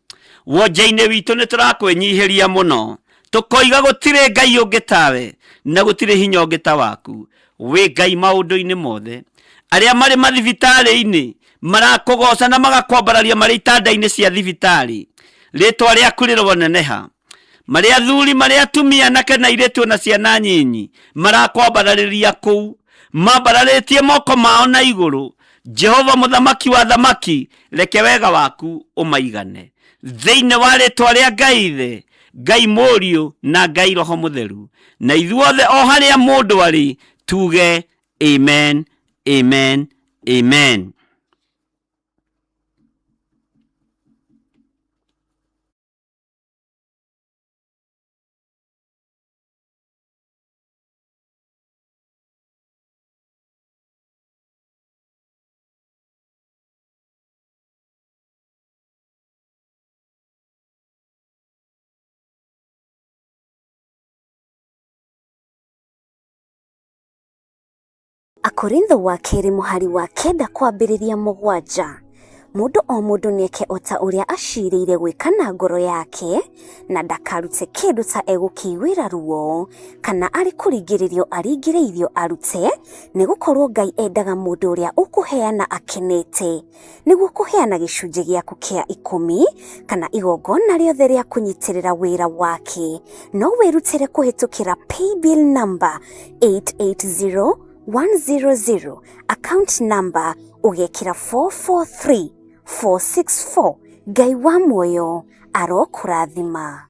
A: Wonje-ini witu ni turakwenyihiria muno tukoiga gutire Ngai ungi tawe na gutire hinya ungi ta waku. Wi Ngai maundu-ini mothe. Aria mari mathibitari-ini marakugoca na magakwambararia mari itanda-ini cia thibitari, ritwa riaku rironeneha. Mari athuri mari atumia anake na airitu na ciana nyinyi marakwambarariria kuu, mambararitie moko mao na iguru. Jehova muthamaki wa thamaki, reke wega waku umaigane thiini wa ritwa ria Ngai Ithe, Ngai Mũriũ na Ngai Roho Mutheru. Na ithuothe o haria mundu ari tuge amen, amen, amen.
C: Korintho wa kerĩ mũhari wa 9 kwambĩrĩria 7. Mũndũ o mũndũ nĩeke o ta ũrĩa acirĩire gwĩka na ngoro yake, na ndakarute kĩndũ ta egũkĩiguĩra ruo, kana arĩ kũringĩrĩrio aringĩrĩirio arute, nĩgũkorwo Ngai endaga mũndũ ũrĩa ũkũheana akenete, nĩguo kũheana gĩcunjĩ gĩaku kĩa 10 kana igongona rĩothe rĩa kũnyitĩrĩra wĩra wake. No wĩrutĩre kũhĩtũkĩra paybill number 880100, account number ũgekĩra 443464. Ngai wa muoyo arokũrathima.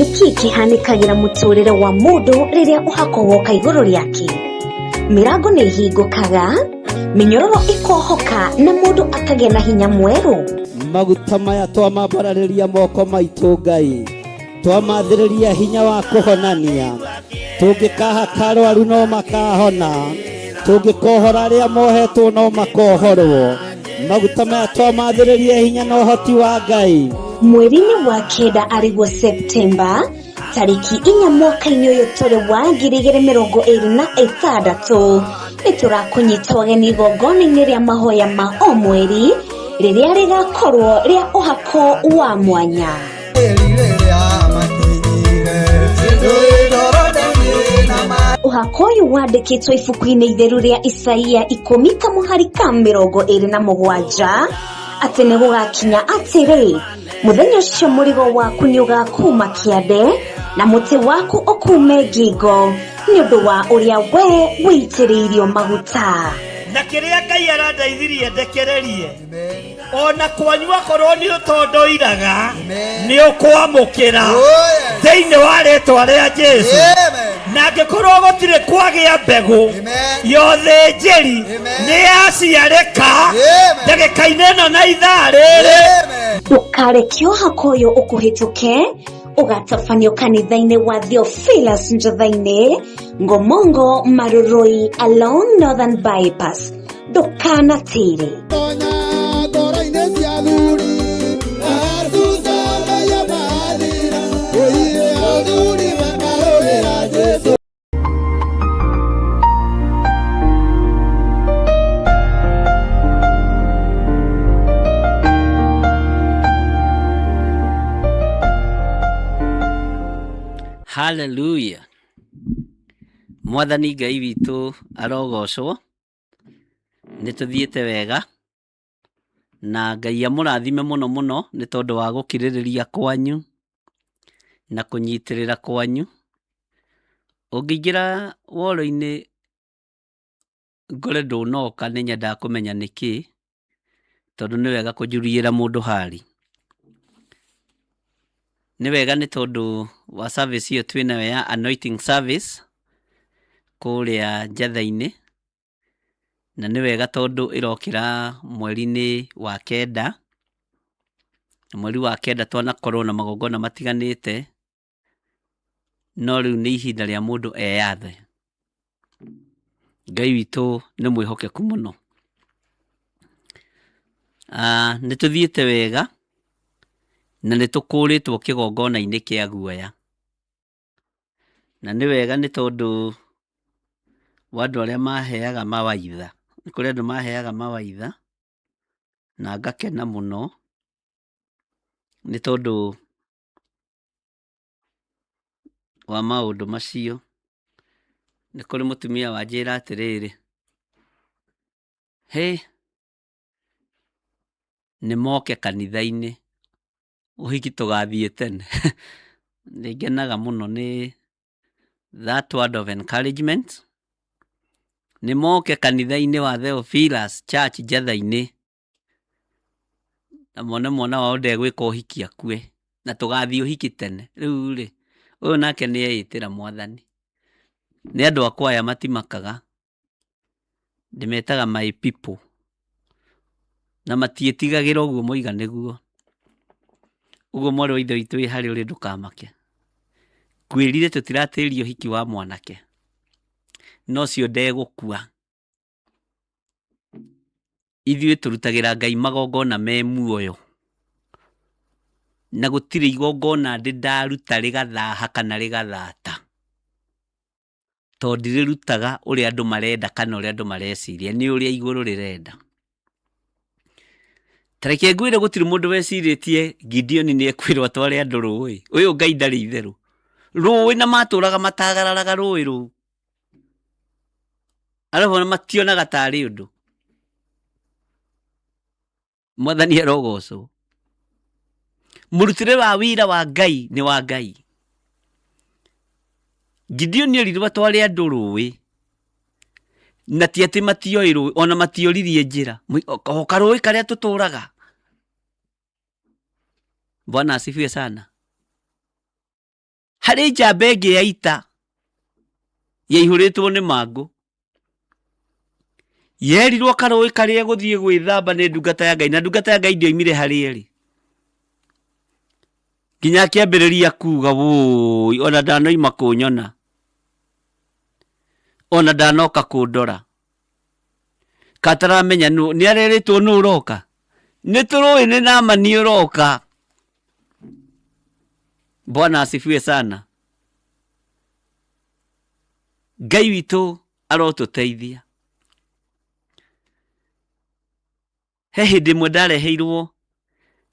C: niki kihanikagira muturire wa mundu riria uhako woka iguru riake? Mirango ni ihingukaga, minyororo ikohoka na mundu akagia na hinya mweru.
D: Maguta maya twamambararĩria moko maitũ Ngai, twamathĩrĩria hinya wa kũhonania. Tũngĩkaha karwaru no makahona, tũngĩkohora arĩa mohetwo no makohorwo. Maguta maya twamathĩrĩria hinya na ũhoti wa Ngai.
C: Mweri-inĩ wa kenda ariguo Septemba, tariki 4 mwaka-inĩ ũyũ tũrĩ wa 2026, nĩtũrakũnyita ũgeni igongona-inĩ rĩa mahoya ma o mweri rĩrĩa rĩgakorwo rĩa ũhako wa mwanya. Ũhako ũyũ wandĩkĩtwo ibuku-inĩ itheru rĩa Isaia 10:27 atĩ nĩ gũgakinya atĩrĩ, mũthenya ũcio mũrigo waku nĩ ũgakuma kĩande na mũtĩ waku ũkume ngingo nĩ ũndũ wa ũrĩa we wĩitĩrĩirio maguta.
E: Na kĩrĩa Ngai arandeithirie ndekererie, ona kwanyua korwo nĩ ũtondoiraga nĩ ũkwamũkĩra thĩinĩ wa rĩĩtwa rĩa Jesũ. Na angĩkorwo gũtirĩ kwagĩa mbegũ yothe njĩri nĩ yaciarĩka ndagĩka-inĩ ĩno na ithaa rĩrĩ.
C: Ndũkareke ũhako ũyũ ũkũhĩtũke ũgatabanio kanitha-inĩ wa Theophilus Njatha-inĩ, Ngomongo, Maroroi along Northern Bypass. Ndũkanatĩre.
B: Hallelujah. Mwathani Ngai witũ arogocwo. Nĩtũthiĩte wega na Ngai amũrathime mũno mũno nĩ tondũ wa gũkirĩrĩria kwanyu na kũnyitĩrĩra kwanyu. Ũngĩingĩra woro-inĩ ngore ndũnoka nĩ nyendaga kũmenya nĩkĩ, tondũ nĩ wega kũnjurĩra mũndũ hari. Nĩ wega nĩ tondũ wa service iyo twĩnayo ya anointing service kũrĩa Njatha-inĩ, na nĩ wega tondũ ĩrokĩra mweri-inĩ wa kenda. Mweri wa kenda twanakorwo na magongona matiganĩte, no rĩu nĩ ihinda rĩa mũndũ eyathe. Ngai witũ nĩ mwĩhokeku mũno. Nĩ tũthiĩte wega na nĩ tũkũrĩtwo kĩgongona-inĩ kĩa guoya. Na nĩ wega nĩ tondũ wa andũ arĩa maheaga mawaitha. Nĩ kũrĩ andũ maheaga mawaitha na ngakena mũno nĩ tondũ wa maũndũ macio. Nĩ kũrĩ mũtumia wanjĩra atĩrĩrĩ, nĩ moke kanitha-inĩ ũhiki tũgathiĩ tene. Nĩngenaga mũno nĩ that word of encouragement. Nĩ moke kanitha-inĩ wa Theophilus Church Njatha-inĩ na mwana wao ndegwĩka ũhiki akue na tũgathiĩ ũhiki tene. Rĩu rĩ, ũyũ nake nĩ eĩtĩra Mwathani. Nĩ andũ akwa aya matimakaga, ndĩmetaga my people, na matiĩtigagĩra ũguo moiga nĩguo. Ũguo mwarĩ wa ithe witũ wĩ harĩ ũrĩ ndũkamake. Kwĩrire tũtiratĩria ũhiki wa mwanake, no cio ndegũkua. Ithuĩ tũrutagĩra Ngai magongona me muoyo, na gũtirĩ igongona ndĩ ndaruta rĩgathaha kana rĩgathata, tondũ ndirĩrutaga ũrĩa andũ marenda kana ũrĩa andũ mareciria, nĩ ũrĩa igũrũ rĩrenda. Tareke ngwĩre gũtirĩ mũndũ wecirĩtie Gideon nĩ ekwĩrwo atware andũ rũĩ. Ũyũ Ngai ndarĩ itherũ. Rũĩ na matũraga matagararaga rũĩ rũu. Arabu na mationaga tarĩ ũndũ. Mwathani arogocwo. Mũrutĩre wa wĩra wa Ngai nĩ wa Ngai. Gideon nĩerirwo atware andũ rũĩ, na ti atĩ matioĩ rũĩ, ona matioririe njĩra. Oka rũĩ karĩa tũtũraga. Bwana asifiwe sana. harĩ njamba ĩngĩ ya ita yaihũrĩtwo nĩ mangũ, yerirwo karũĩ karĩa gũthiĩ gwĩthamba nĩ ndungata ya Ngai, na ndungata ya Ngai ndioimire harĩa ĩrĩ, nginya akĩambĩrĩria kuuga wũi, ona ndanoima kũnyona, ona ndanoka kũndora, kataramenya nĩ arerĩtwo nũ ũroka, nĩ tũrũĩ nĩ Naamani ũroka. Bwana asifiwe sana. Ngai witũ arotũteithia. He hĩndĩ ĩmwe ndareheirwo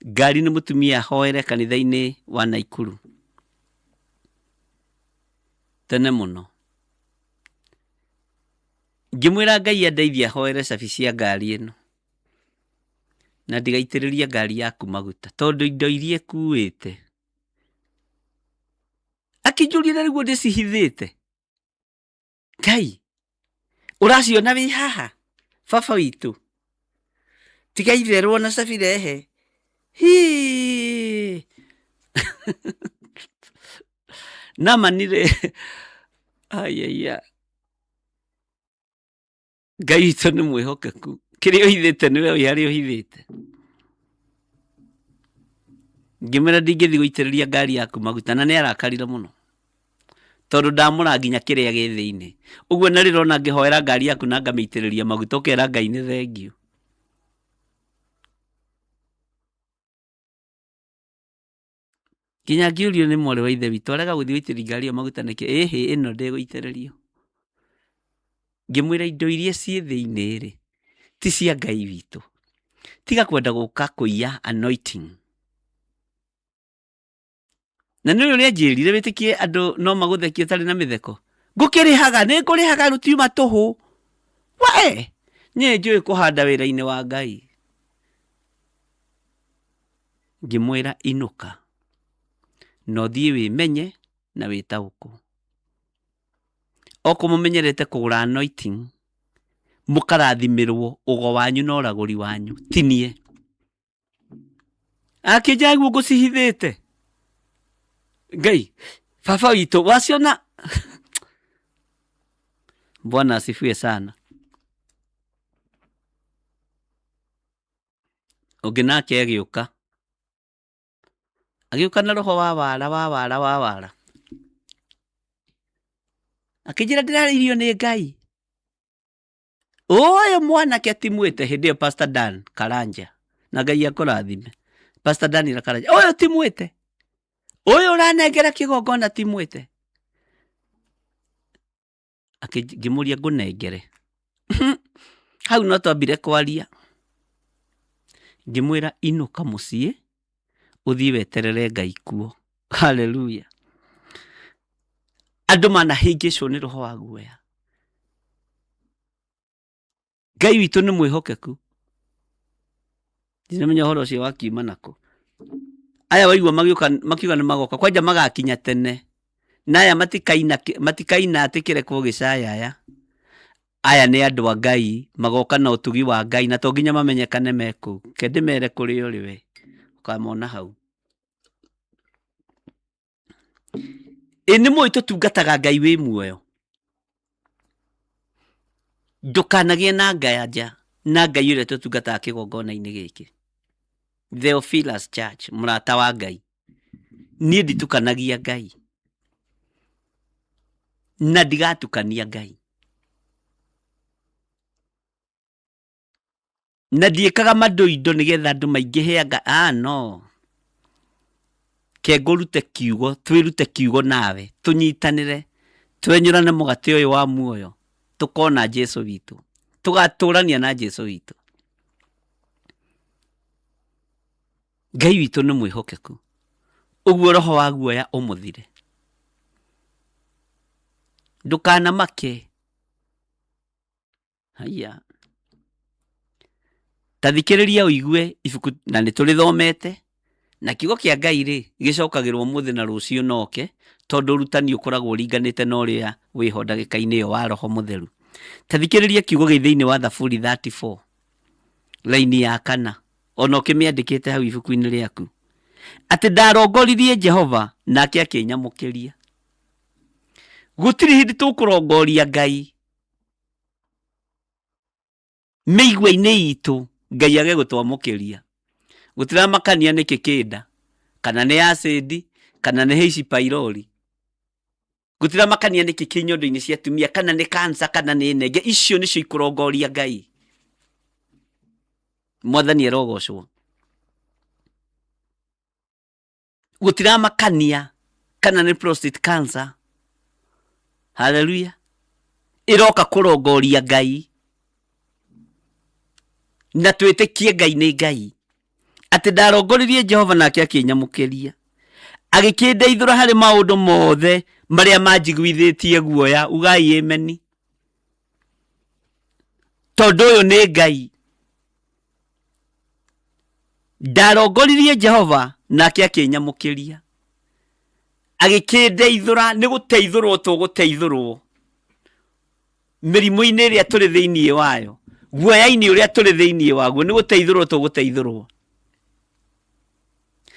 B: ngari nĩ mũtumia hoere kanitha-inĩ wa Naikuru tene mũno, ngĩmwĩra Ngai andeithia hoere cabi cia ngari ĩno na ndigaitĩrĩria ngari yaku maguta tondũ indo iria ĩkuĩte. Akĩnjũria rĩguo ndĩcihithĩte. Ngai, ũraciona wĩ haha baba witũ, tiga itherwo na cabi rehe. Hii Naamani rĩ, ayaya, Ngai witũ nĩ mwĩhokeku, kĩrĩa ũhithĩte nĩwe ũĩ harĩa ũhithĩte. Ngĩmwĩra ndingĩthiĩ gũitĩrĩria ngari yaku maguta, na nĩ arakarire mũno tondũ ndamũra nginya kĩrĩa gĩ thĩinĩ. Ũguo na rĩrona ngĩhoera ngari yaku na ngamĩitĩrĩria maguta, ũkera Ngai nĩ thengio. Nginya ngĩũrio nĩ mwarĩ wa ithe witũ, arega gũthiĩ gũitĩrĩria ngari ĩyo maguta nĩkĩ? Ĩhĩ ĩno ndĩgũitĩrĩrio. Ngĩmwĩra indo iria ciĩ thĩinĩ rĩ, ti cia Ngai witũ, tiga kwenda gũka kũiya anointing. Na nĩ ũrĩa njĩrire wĩtĩkie andũ no magũthekie ũtarĩ na mĩtheko. Ngũkĩrĩhaga, nĩ ngũrĩhaga rũtiuma tũhũ. We, niĩ njũĩ kũhanda wĩra-inĩ wa Ngai. Ngĩmwĩra inũka, no thiĩ wĩmenye na wĩtaũkwo. Oko mũmenyerete kũgũra anointing, mũkarathimĩrwo ũgo wanyu na ũragũri wanyu, tinie. Akĩnja guo ngũcihithĩte. Ngai, baba witũ waciona. Bwana asifiwe sana. Ũngĩ nake agĩũka na roho wa wara. Akĩnjĩra ndĩrarĩirio nĩ Ngai. Ũyũ mwanake timwĩte hĩndĩ ĩyo Pastor Dan Karanja, na Ngai akũrathime. Pastor Dan Karanja, ũyũ timwĩte, ũyũ ũranengera kĩgongona timwĩte. Ngĩmũria ngũnengere. Hau no twambire kwaria. Ngĩmwĩra inũka mũciĩ, ũthiĩ weterere Ngai kuo. Haleluya. Andũ manahĩngĩcwo nĩ roho wa guoya. Ngai witũ nĩ mwĩhokeku. Ndinamenya ũhoro ũcio wakiuma nako. Aya waigua makiuga nĩ magoka, kwanja magakinya tene. Naya matikaina atĩ kĩreko gĩcayaya. Aya nĩ andũ a Ngai, magoka na ũtugi wa Ngai, na to nginya mamenyekane mekũu. Ke ndĩmere kũrĩ ũrĩ we, ũkamona hau. Nĩ mũĩ tũtungataga Ngai wĩ muoyo. Ndũkanagĩe na nganja na Ngai ũrĩa tũtungataga kĩgongona-inĩ gĩkĩ. Theophilus Church, mũrata wa Ngai. Niĩ nditukanagia Ngai, na ndigatukania Ngai, na ndiĩkaga mandũ-indo nĩgetha andũ maingĩhe no. Ke ngũrute kiugo, twĩrute kiugo nawe, tũnyitanĩre, twenyũrane mũgate ũyũ wa muoyo, tũkona Jesũ witũ, tũgatũrania na Jesũ witũ. Ngai witũ nĩ mwĩhokeku. Ũguo roho wa guoya ũmũthire. Ndũkanamake. Haya. Tathikĩrĩria ũigue ibuku na nĩ tũrĩthomete. Na kiugo kĩa Ngai rĩ gĩcokagĩrwo mũthĩ na rũciũ noke, tondũ ũrutani ũkoragwo ũringanĩte na ũrĩa wĩho ndagĩka-inĩ ĩyo wa roho mũtheru. Tathikĩrĩria kiugo gĩ thĩinĩ wa Thaburi 34 laini ya 4, ona ũkĩmĩandĩkĩte hau ibuku-inĩ rĩaku, atĩ ndarongoririe Jehova nake akĩnyamũkĩria. gutiri hindi tukurongoria Ngai meigua-ini itu Ngai age gutwamukiria gutira makania ni kikida kana ni acid kana ni H pylori gutira makania ni kikinyondo-ini cia atumia kana ni cancer kana ni nenge icio nicio ikurongoria Ngai Mwathani arogocwo gutira makania kana ni prostate cancer hallelujah iroka kurongoria Ngai na twitikie Ngai ni Ngai ati ndarongoririe Jehova nake akinyamukiria agikindeithura hari maundu mothe maria manjiguithitie guoya ugai ameni tondu uyu ni Ngai ndarongoririe Jehova nake akinyamukiria agikindeithura ni guteithurwo tuguteithurwo mirimu-ini iria turi thiini wayo guoya-ini uria turi thiini waguo ni guteithurwo tuguteithurwo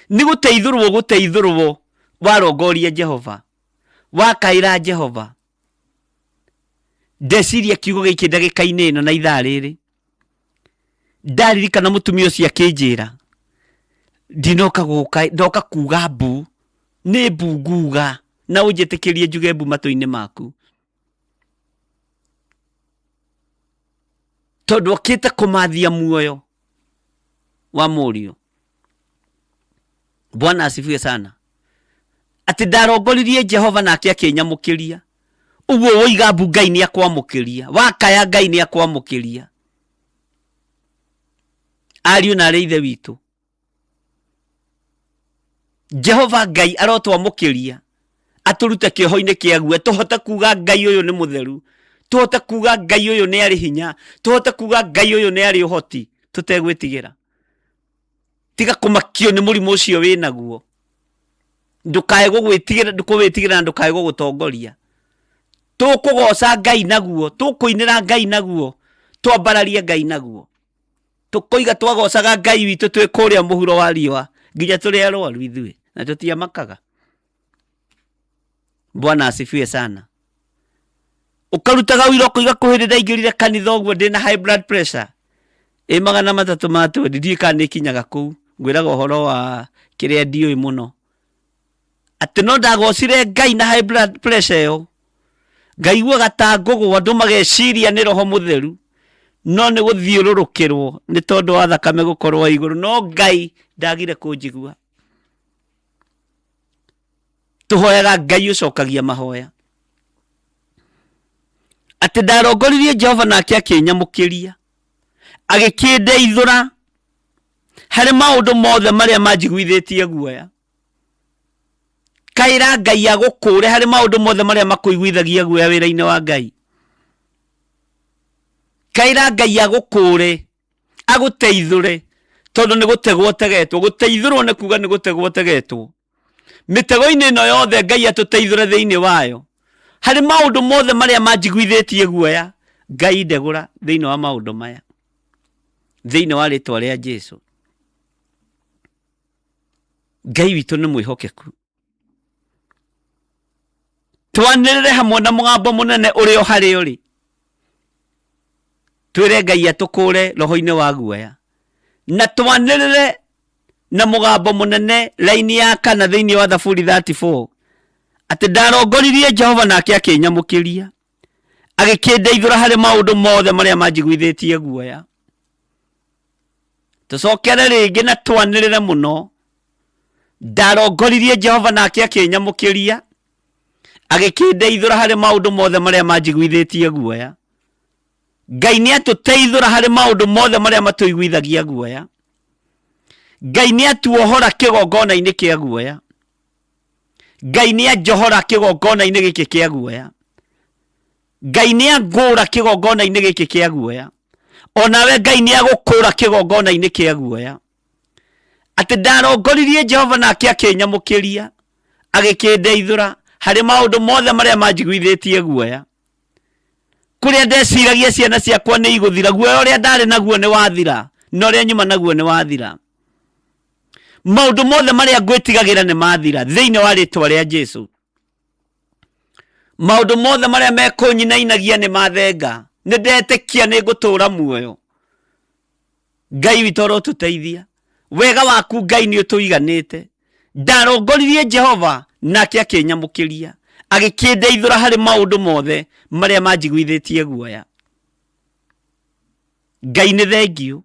B: ni guteithurwo warongoria Jehova wakaira Jehova ndeciria kiugo giki ndagika-ini ino na ithaa riri ndaririkana mutumia ucio akinjira ndinoka guka ndoka kuga mbu ni mbu nguga na unjitikirie njuge mbu matu-ini maku tondu okite kumathia muoyo wa murio Bwana asifiwe sana ati ndarongoririe Jehova nake akinyamukiria uguo woiga mbu Ngai ni akwamukiria wakaya Ngai ni akwamukiria ariu na ithe witu Jehova Ngai arotwamukiria aturute kiho-ini kiaguo tuhote kuga Ngai uyu ni mutheru tuhote kuga Ngai uyu ni ari hinya tuhote kuga Ngai uyu ni ari uhoti tutegwitigira tiga kumakio ni murimu ucio winaguo ndukae gugwitigira ndukuwitigira ndukae gugutongoria tukugoca Ngai naguo tukuinira Ngai naguo twambararie Ngai naguo tukoiga twagocaga Ngai witu twi kuria muhuro wa riwa nginya turi arwaru ithui na tutiamakaga Bwana asifiwe sana ukarutaga wira kuiga kuhirira ingirire kanitha uguo ndina high blood pressure magana matatu matu ndithii kana ikinyaga kuu ngwiraga uhoro wa kiria ndioi muno ati no ndagocire Ngai na high blood pressure yo ngaigua gatangugu andu mageciria ni roho mutheru no ni guthiururukirwo ni tondu wa thakame gukorwo iguru no Ngai ndagire kunjigua tuhoyaga Ngai ucokagia mahoya ati ndarongoririe Jehova nake akinyamukiria agikindeithura hari maundu mothe maria manjiguithitie guoya kaira Ngai agukure hari maundu mothe maria makuiguithagia guoya wira-ini wa Ngai kaira Ngai agukure aguteithure tondu ni gutegwo tegetwo guteithurwo ni kuga ni gutegwo tegetwo mitego-ini ino yothe Ngai atuteithure thiini wayo hari maundu mothe maria manjiguithitie guoya Ngai ndegura thiini wa maundu maya thiini wa ritwa ria Jesu Ngai witu ni mwihokeku twanirire hamwe na mugambo munene urio hari uri twire Ngai atukure roho-ini wa guoya na twanirire na mugambo munene laini ya kana thiini wa Thaburi 34 ati ndarongoririe Jehova nake akinyamukiria agikindeithura hari maundu mothe maria manjiguithitie guoya tucokere ringi na twanirire muno ndarongoririe Jehova nake akinyamukiria agikindeithura hari maundu mothe maria manjiguithitie guoya Ngai ni atuteithura hari maundu mothe maria matuiguithagia guoya Ngai ni atuohora kigongona-ini kia guoya Ngai ni anjohora kigongona-ini giki kia guoya Ngai ni angura kigongona-ini giki kia guoya onawe Ngai ni agukura kigongona-ini kia guoya ati ndarongoririe Jehova nake akinyamukiria agikindeithura hari maundu mothe maria manjiguithitie guoya kuria ndeciragia ciana ciakwa ni iguthira guoya uria ndari naguo ni wathira no uria nyuma naguo ni wathira maundu mothe maria ngwitigagira ni mathira thiini wa ritwa ria Jesu
A: maundu mothe maria mekunyinainagia ni mathenga ni ndetekia ni ngutura muoyo Ngai witoro tuteithia wega waku Ngai ni utuiganite ndarongoririe Jehova nake akinyamukiria agikindeithura hari maundu mothe maria manjiguithitie guoya Ngai ni thengio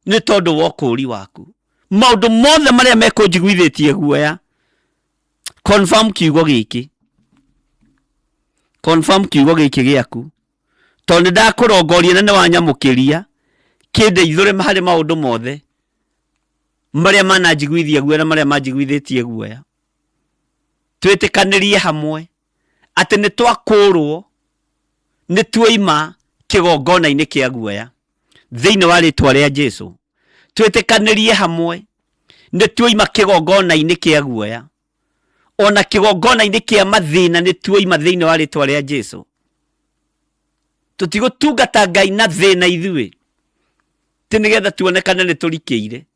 A: ni tondu wa ukuri waku maundu mothe maria mekunjiguithitie guoya confirm kiugo giki giaku tondu ndakurongoria na ni wanyamukiria kindeithure hari maundu mothe maria mananjiguithia guoya na maria manjiguithitie guoya twitikanirie hamwe ati ni twakurwo ni tuima kigongona-ini kia guoya thiini wa ritwa ria Jesu twitikanirie hamwe ni tuima kigongona-ini kia guoya ona kigongona-ini kia mathina ni tuima thiini wa ritwa ria Jesu tutigutungata Ngai na thina ithui ti nigetha tuonekane ni turikiire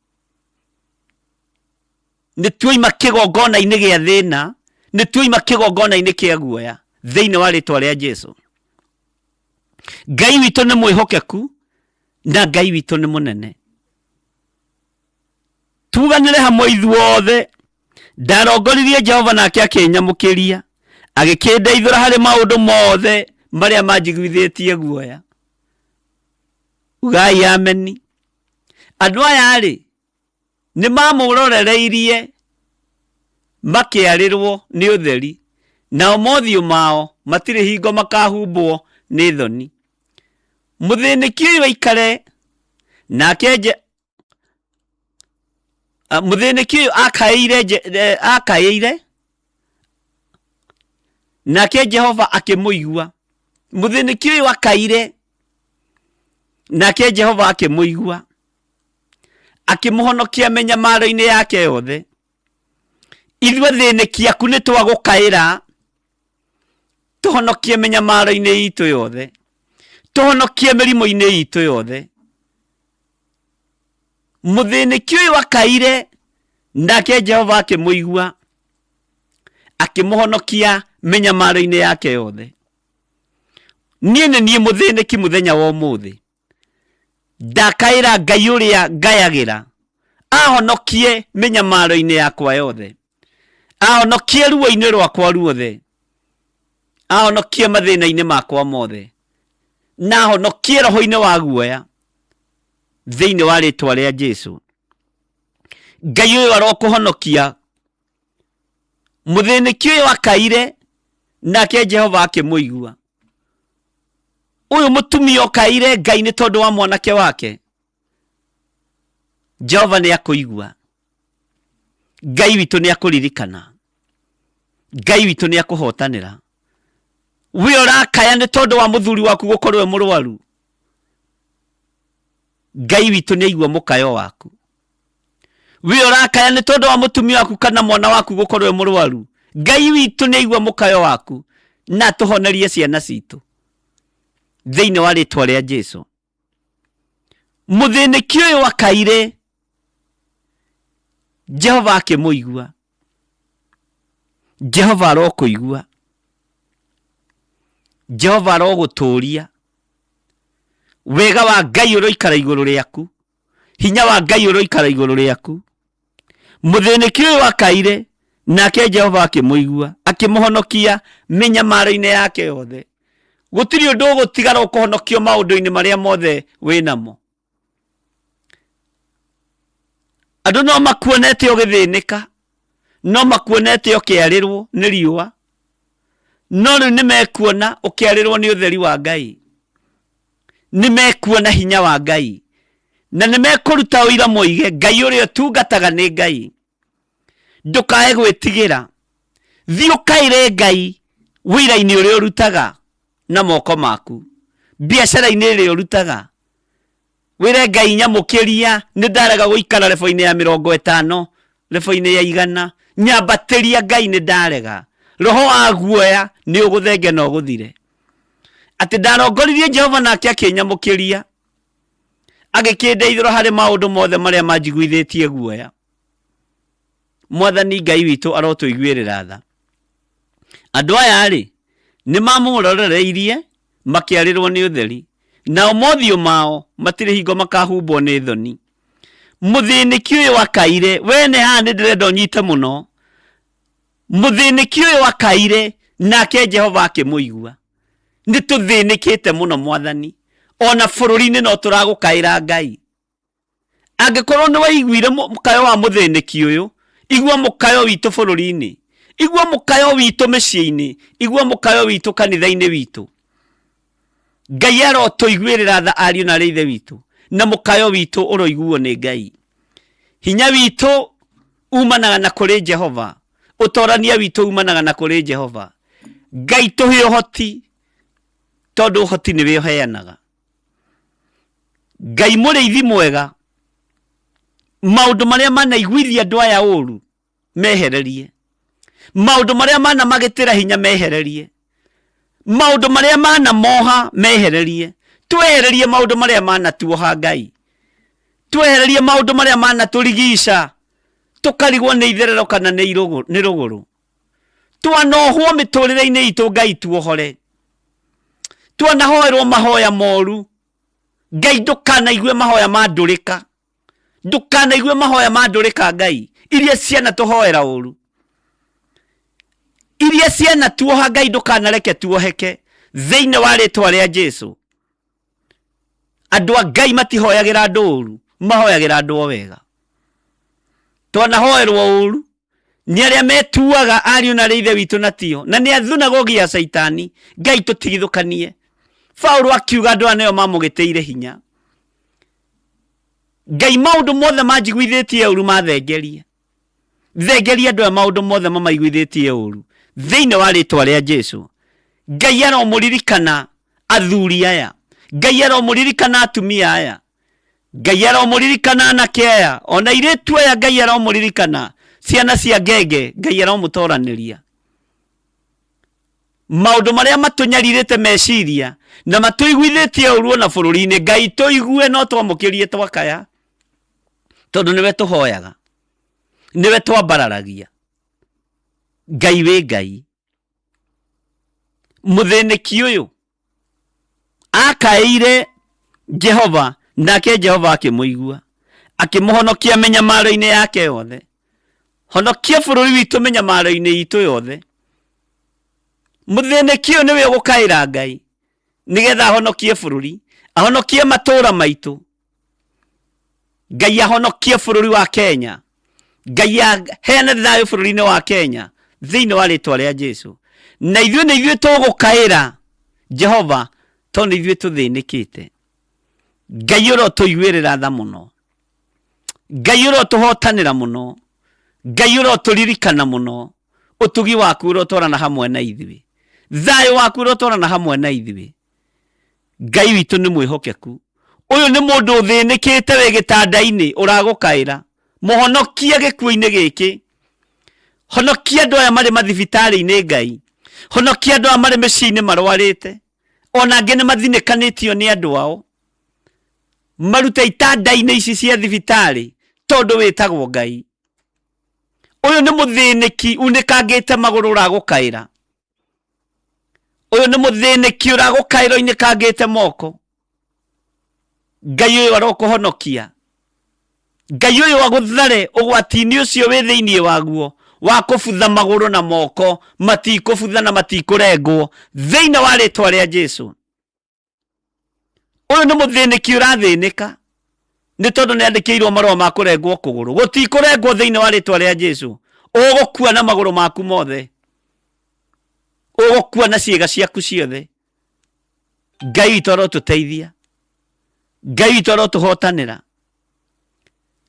A: ni tuima kigongona-ini gia thina ni tuima kigongona-ini kia guoya thiini wa ritwa ria Jesu Ngai witu ni mwihokeku na Ngai witu ni munene tuganire hamwe ithuothe ndarongoririe Jehova nake akinyamukiria agikindeithura hari maundu mothe maria manjiguithitie guoya ugai ameni andu aya ri ni mamurorereirie makiarirwo ni utheri na mothiu mao matire hingo makahumbwo ni thoni muthiniki waikare nake muthiniki akaire nake Jehova akimuigua muthiniki wakaire nake Jehova akimuigua akimuhonokia menyamaro-ini yake yothe ithwe thinikia ku ni twagukaira tuhonokie menyamaro-ini itu yothe tuhonokie mirimo-ini itu yothe muthiniki wakaire nake Jehova akimuigua akimuhonokia menyamaro-ini yake yothe nie muthiniki muthenya wa umuthi ndakaira Ngai uria ngayagira ahonokie menyamaro-ini yakwa yothe ahonokie ruo-ini rwakwa ruothe ahonokie mathina-ini makwa mothe na ahonokie roho-ini wa guoya thiini wa ritwa ria Jesu Ngai uyu arokuhonokia muthiniki uyu akaire nake Jehova akimuigua uyu mutumia okaire Ngai ni tondu wa mwanake wake Jehova ni akuigua Ngai witu ni akuririkana Ngai witu ni akuhotanira we urakaya ni tondu wa muthuri waku gukorwo murwaru Ngai witu ni aigua mukayo waku we urakaya ni tondu wa mutumia waku kana mwana waku gukorwo murwaru Ngai witu ni aigua mukayo waku na tuhonerie ciana citu thiini wa ritwa ria Jesu muthiniki uyu wakaire Jehova akimuigua Jehova arokuigua Jehova aroguturia wega wa Ngai uroikara iguru riaku hinya wa Ngai uroikara iguru riaku muthiniki uyu wakaire nake Jehova akimuigua akimuhonokia menyamaro-ini yake yothe gutiri undu gutigara ukuhonokio maundu-ini maria mothe winamo andu no makuonete ugithinika no makuonete ukiarirwo ni riua no riu nimekuona ukiarirwo ni utheri wa Ngai nimekuona hinya wa Ngai na nimekuruta uira moige Ngai uria tungataga ni Ngai ndukae gwitigira thi ukaire Ngai wira-ini uria urutaga na moko maku biacara-ini iria urutaga wire Ngai nyamukiria ni ndarega guikara lebo-ini ya 50 lebo-ini ya 100 nyambatiria Ngai ni ndarega roho wa guoya ni uguthenge na uguthire ati ndarongoririe Jehova nake akinyamukiria agikindeithura hari maundu mothe maria manjiguithitie guoya mwathani Ngai witu arotuiguirira tha andu aya ri
B: nĩ mamũrorereirie makĩarĩrwo nĩ ũtheri, nao mothiũ mao matirĩ hingo makahumbwo nĩ thoni. Mũthĩnĩki ũyũ akaire, we nĩ haha nĩ ndĩrenda ũnyite mũno. Mũthĩnĩki ũyũ akaire, nake Jehova akĩmũigua. Nĩ tũthĩnĩkĩte mũno Mwathani, ona bũrũri-inĩ no tũragũkaĩra Ngai. Angĩkorwo nĩ waiguire mũkayo wa mũthĩnĩki ũyũ, igua mũkayo witũ bũrũri-inĩ, igua mũkayo witũ mĩciĩ-inĩ, igua mũkayo witũ kanitha-inĩ witũ. Ngai arotũiguĩrĩra tha ariũ na ithe witũ, na mũkayo witũ ũroiguo nĩ Ngai. Hinya witũ umanaga na kũrĩ Jehova, ũtorania witũ umanaga na kũrĩ Jehova. Ngai tũhe ũhoti, tondũ ũhoti nĩwe ũheanaga. Ngai mũrĩithi mwega, maũndũ marĩa manaiguithia andũ aya ũru mehererie, maũndũ marĩa manamagĩtĩra hinya mehererie, maũndũ marĩa manamoha mehererie. Twehererie maũndũ marĩa manatuoha Ngai, twehererie maũndũ marĩa manatũrigica tũkarigwo nĩ itherero kana nĩ rũgũrũ. Twanohwo mĩtũrĩre-inĩ itũ Ngai tuohore. Twanahoerwo mahoya moru, Ngai ndũkanaigue mahoya ma ndũrĩka, ndũkanaigue mahoya ma ndũrĩka Ngai, iria ciana tũhoera ũru, iria ciana tuoha Ngai ndũkanareke tuoheke thĩinĩ wa rĩtwa rĩa Jesũ. Andũ a Ngai matihoyagĩra andũ ũru, mahoyagĩra andũ o wega. Twanahoerwo ũru nĩ arĩa metuaga ariũ na ithe witũ na tio, na nĩ athunagogi ya Saitani. Ngai tũtigithũkanie. Paulo akiuga andũ aneo mamũgĩtĩire hinya. Ngai maũndũ mothe manjiguithĩtie ũru mathengerie. Thengerie andũ a maũndũ mothe mamaiguithĩtie ũru thĩinĩ wa rĩtwa rĩa Jesũ. Ngai aromũririkana athuri aya, Ngai aromũririkana atumia aya, Ngai aromũririkana anake aya, ona airĩtu aya Ngai aromũririkana, ciana cia ngenge Ngai aromũtoranĩria. Maũndũ marĩa matũnyarirĩte meciria na matũiguithĩtie ũru na bũrũri-inĩ, Ngai tũigue no twamũkĩrie twakaya, tondũ nĩwe tũhoyaga, nĩwe twambararagia. Ngai wĩ Ngai. Mũthĩnĩki ũyũ akaire Jehova, nake Jehova akĩmũigua, akĩmũhonokia mĩnyamaro-inĩ yake yothe. Honokia bũrũri witũ mĩnyamaro-inĩ itũ yothe. Mũthĩnĩki ũyũ nĩwe ũgũkaĩra Ngai, nĩgetha ahonokie bũrũri, ahonokie matũũra maitũ. Ngai ahonokie bũrũri wa Kenya, Ngai aheane thayũ bũrũri-inĩ wa Kenya thĩinĩ wa rĩtwa rĩa Jesũ. Na ithuĩ tũgũkaĩra Jehova, tondũ ithuĩ tũthĩnĩkĩte. Ngai ũrotũiguĩrĩra tha mũno, Ngai ũrotũhotanĩra mũno, Ngai ũrotũririkana mũno. Ũtugi waku ũrotwarana hamwe na ithuĩ, thayũ waku ũrotwarana hamwe na ithuĩ. Ngai witũ nĩ mwĩhokeku. Ũyũ nĩ mũndũ ũthĩnĩkĩte wĩ gĩtanda-inĩ ũragũkaĩra. Mũhonokie gĩkuũ-inĩ gĩkĩ, honokia andũ aya marĩ mathibitarĩ-inĩ Ngai, honokia andũ aya marĩ mĩciĩ-inĩ marwarĩte, ona angĩ nĩ mathinĩkanĩtio nĩ andũ ao. Marute itanda-inĩ ici cia thibitarĩ tondũ wĩtagwo Ngai. Ũyũ nĩ mũthĩnĩki unĩkangĩte magũrũ ũragũkaĩra. Ũyũ nĩ mũthĩnĩki ũragũkaĩra unĩkangĩte moko. Ngai ũyũ arokũhonokia. Ngai ũyũ agũthare ũgwati-inĩ ũcio wĩ thĩinĩ waguo wa kũbutha magũrũ na moko, matikũbutha na matikũrengwo thĩinĩ wa rĩtwa rĩa Jesũ. Ũyũ nĩ mũthĩnĩki ũrathĩnĩka nĩ tondũ nĩ andĩkĩirwo marũa ma kũrengwo kũgũrũ. Gũtikũrengwo thĩinĩ wa rĩtwa rĩa Jesũ. Ũgũkua na magũrũ maku mothe, ũgũkua na ciĩga ciaku ciothe. Ngai witũ arotũteithia, Ngai witũ arotũhotanĩra,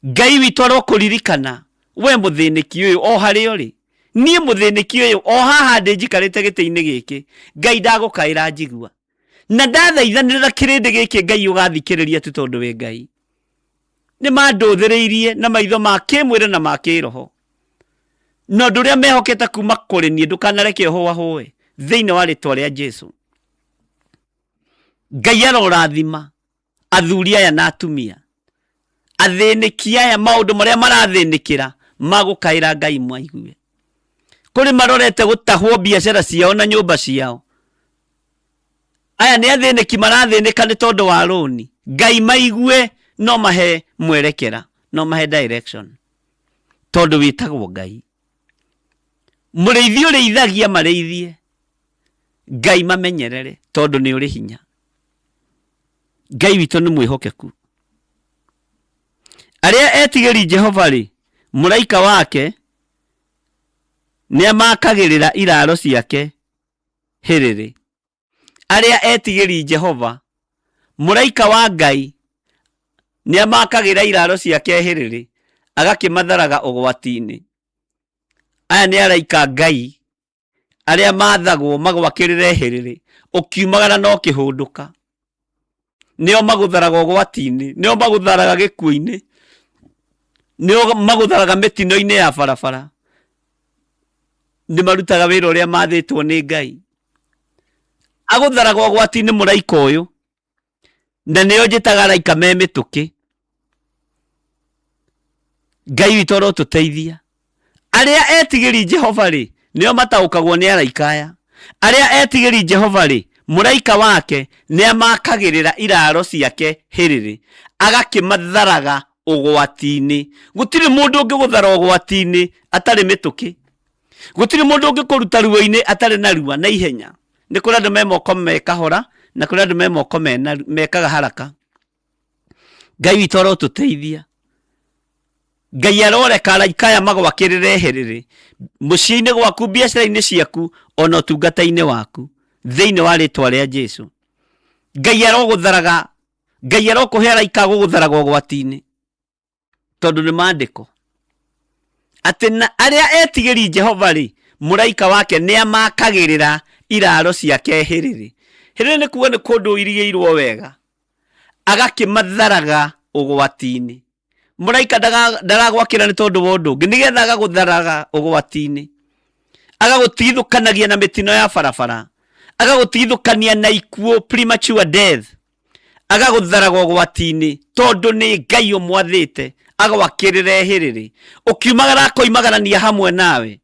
B: Ngai witũ arokũririkana. We mũthĩnĩki ũyũ o harĩa ũrĩ, niĩ mũthĩnĩki ũyũ o haha ndĩ njikarĩte gĩtĩ-inĩ gĩkĩ, Ngai ndagũkaĩra njigua, na ndathaithanĩrĩra kĩrĩndĩ gĩkĩ Ngai ũgathikĩrĩria tu tondũ wĩ Ngai. Nĩ mandũthĩrĩirie na maitho ma kĩmwĩrĩ na ma kĩroho, no ũndũ ũrĩa mehokete kuma kũrĩ niĩ ndũkanareke ũhũahũe thĩinĩ wa rĩtwa rĩa Jesũ. Ngai arorathima athuri aya na atumia, athĩnĩki aya maũndũ marĩa marathĩnĩkĩra magũkaĩra Ngai mwaigue. Kũrĩ marorete gũtahwo biacara ciao na nyũmba ciao,
A: aya nĩ athĩnĩki marathĩnĩka nĩ tondũ wa rũni. Ngai maigue no mahe mwerekera, no mahe direction, tondũ wĩtagwo Ngai. Mũrĩithi ũrĩithagia marĩithie, Ngai mamenyerere tondũ nĩ ũrĩ hinya. Ngai witũ nĩ mwĩhokeku. Arĩa etigĩri Jehova rĩ, mũraika wake nĩ amakagĩrĩra iraro ciake hĩrĩrĩ. Arĩa etigĩri Jehova, mũraika wa Ngai nĩ amakagĩra iraro ciake hĩrĩrĩ, agakĩmatharaga ũgwati-inĩ. Aya nĩ araika Ngai arĩa mathagwo magwakĩrĩre hĩrĩrĩ, ũkiumagara no kĩhũndũka. Nĩo magũtharaga ũgwati-inĩ, nĩo magũtharaga gĩkuũ-inĩ, nĩo magũtharaga mĩtino-inĩ ya barabara. Nĩ marutaga wĩra ũrĩa mathĩtwo nĩ Ngai. Agũtharaga ũgwati-inĩ mũraika ũyũ, na nĩo njĩtaga araika me mĩtũkĩ. Ngai witũ arotũteithia. Arĩa etigĩri Jehova rĩ, nĩo mataũkagwo nĩ araika aya. Arĩa etigĩri Jehova rĩ, mũraika wake nĩ amakagĩrĩra iraro ciake hĩrĩrĩ, agakĩmatharaga ũgwati-inĩ. Gũtirĩ mũndũ ũngĩgũthara ũgwati-inĩ atarĩ mĩtũkĩ. Gũtirĩ mũndũ ũngĩkũruta ruo-inĩ atarĩ na rua na ihenya. Nĩ kũrĩ andũ me moko mekahora, na kũrĩ andũ me moko mekaga haraka. Ngai witũ arotũteithia. Ngai aroreka araika aya magwakĩrĩre hĩrĩrĩ, mũciĩ-inĩ gwaku, biacara-inĩ ciaku, ona ũtungata-inĩ waku, thĩinĩ wa rĩtwa rĩa Jesũ. Ngai arogũtharaga, Ngai arokũhe araika gũgũtharaga ũgwati-inĩ, tondũ nĩ maandĩko atĩ na arĩa etigĩri Jehova rĩ, mũraika wake nĩ amakagĩrĩra iraro ciake hĩrĩrĩ. Hĩrĩrĩ nĩ kuga nĩ kũndũ irigĩirwo wega, agakĩmatharaga ũgwati-inĩ. Mũraika ndaragwakĩra nĩ tondũ wa ũndũ ũngĩ, nĩgetha agagũtharaga ũgwati-inĩ, agagũtigithũkanagia na mĩtino ya barabara, agagũtigithũkania na ikuũ, premature death, agagũtharaga ũgwati-inĩ tondũ nĩ Ngai ũmwathĩte agwakĩrĩre hĩrĩrĩ. Ũkiumagara akoimagarania hamwe nawe,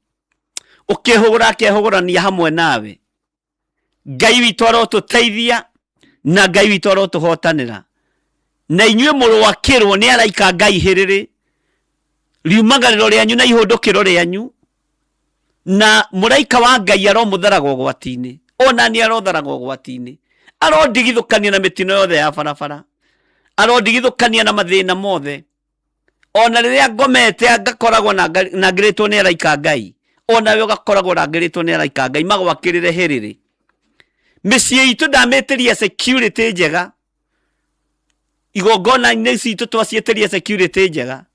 A: ũkĩhũgũra akehũgũrania hamwe nawe. Ngai witũ arotũteithia na Ngai witũ arotũhotanĩra. Na inyuĩ mũrũakĩrwo nĩ araika Ngai hĩrĩrĩ, riumagarĩro rĩanyu na ihũndũkĩro rĩanyu, na mũraika wa Ngai aromũtharaga ũgwati-inĩ. Ona nĩ arotharaga ũgwati-inĩ, arondigithũkania na mĩtino yothe ya barabara, arondigithũkania na mathĩna mothe. Ona rĩrĩa ngomete ngakoragwo na ngĩrĩtwo nĩ araika Ngai, onawe ũgakoragwo na ngĩrĩtwo nĩ araika Ngai magwakĩrĩre hĩrĩrĩ. Mĩciĩ itũ ndamĩtĩria security njega, igongona-inĩ citũ twaciĩtĩria security njega,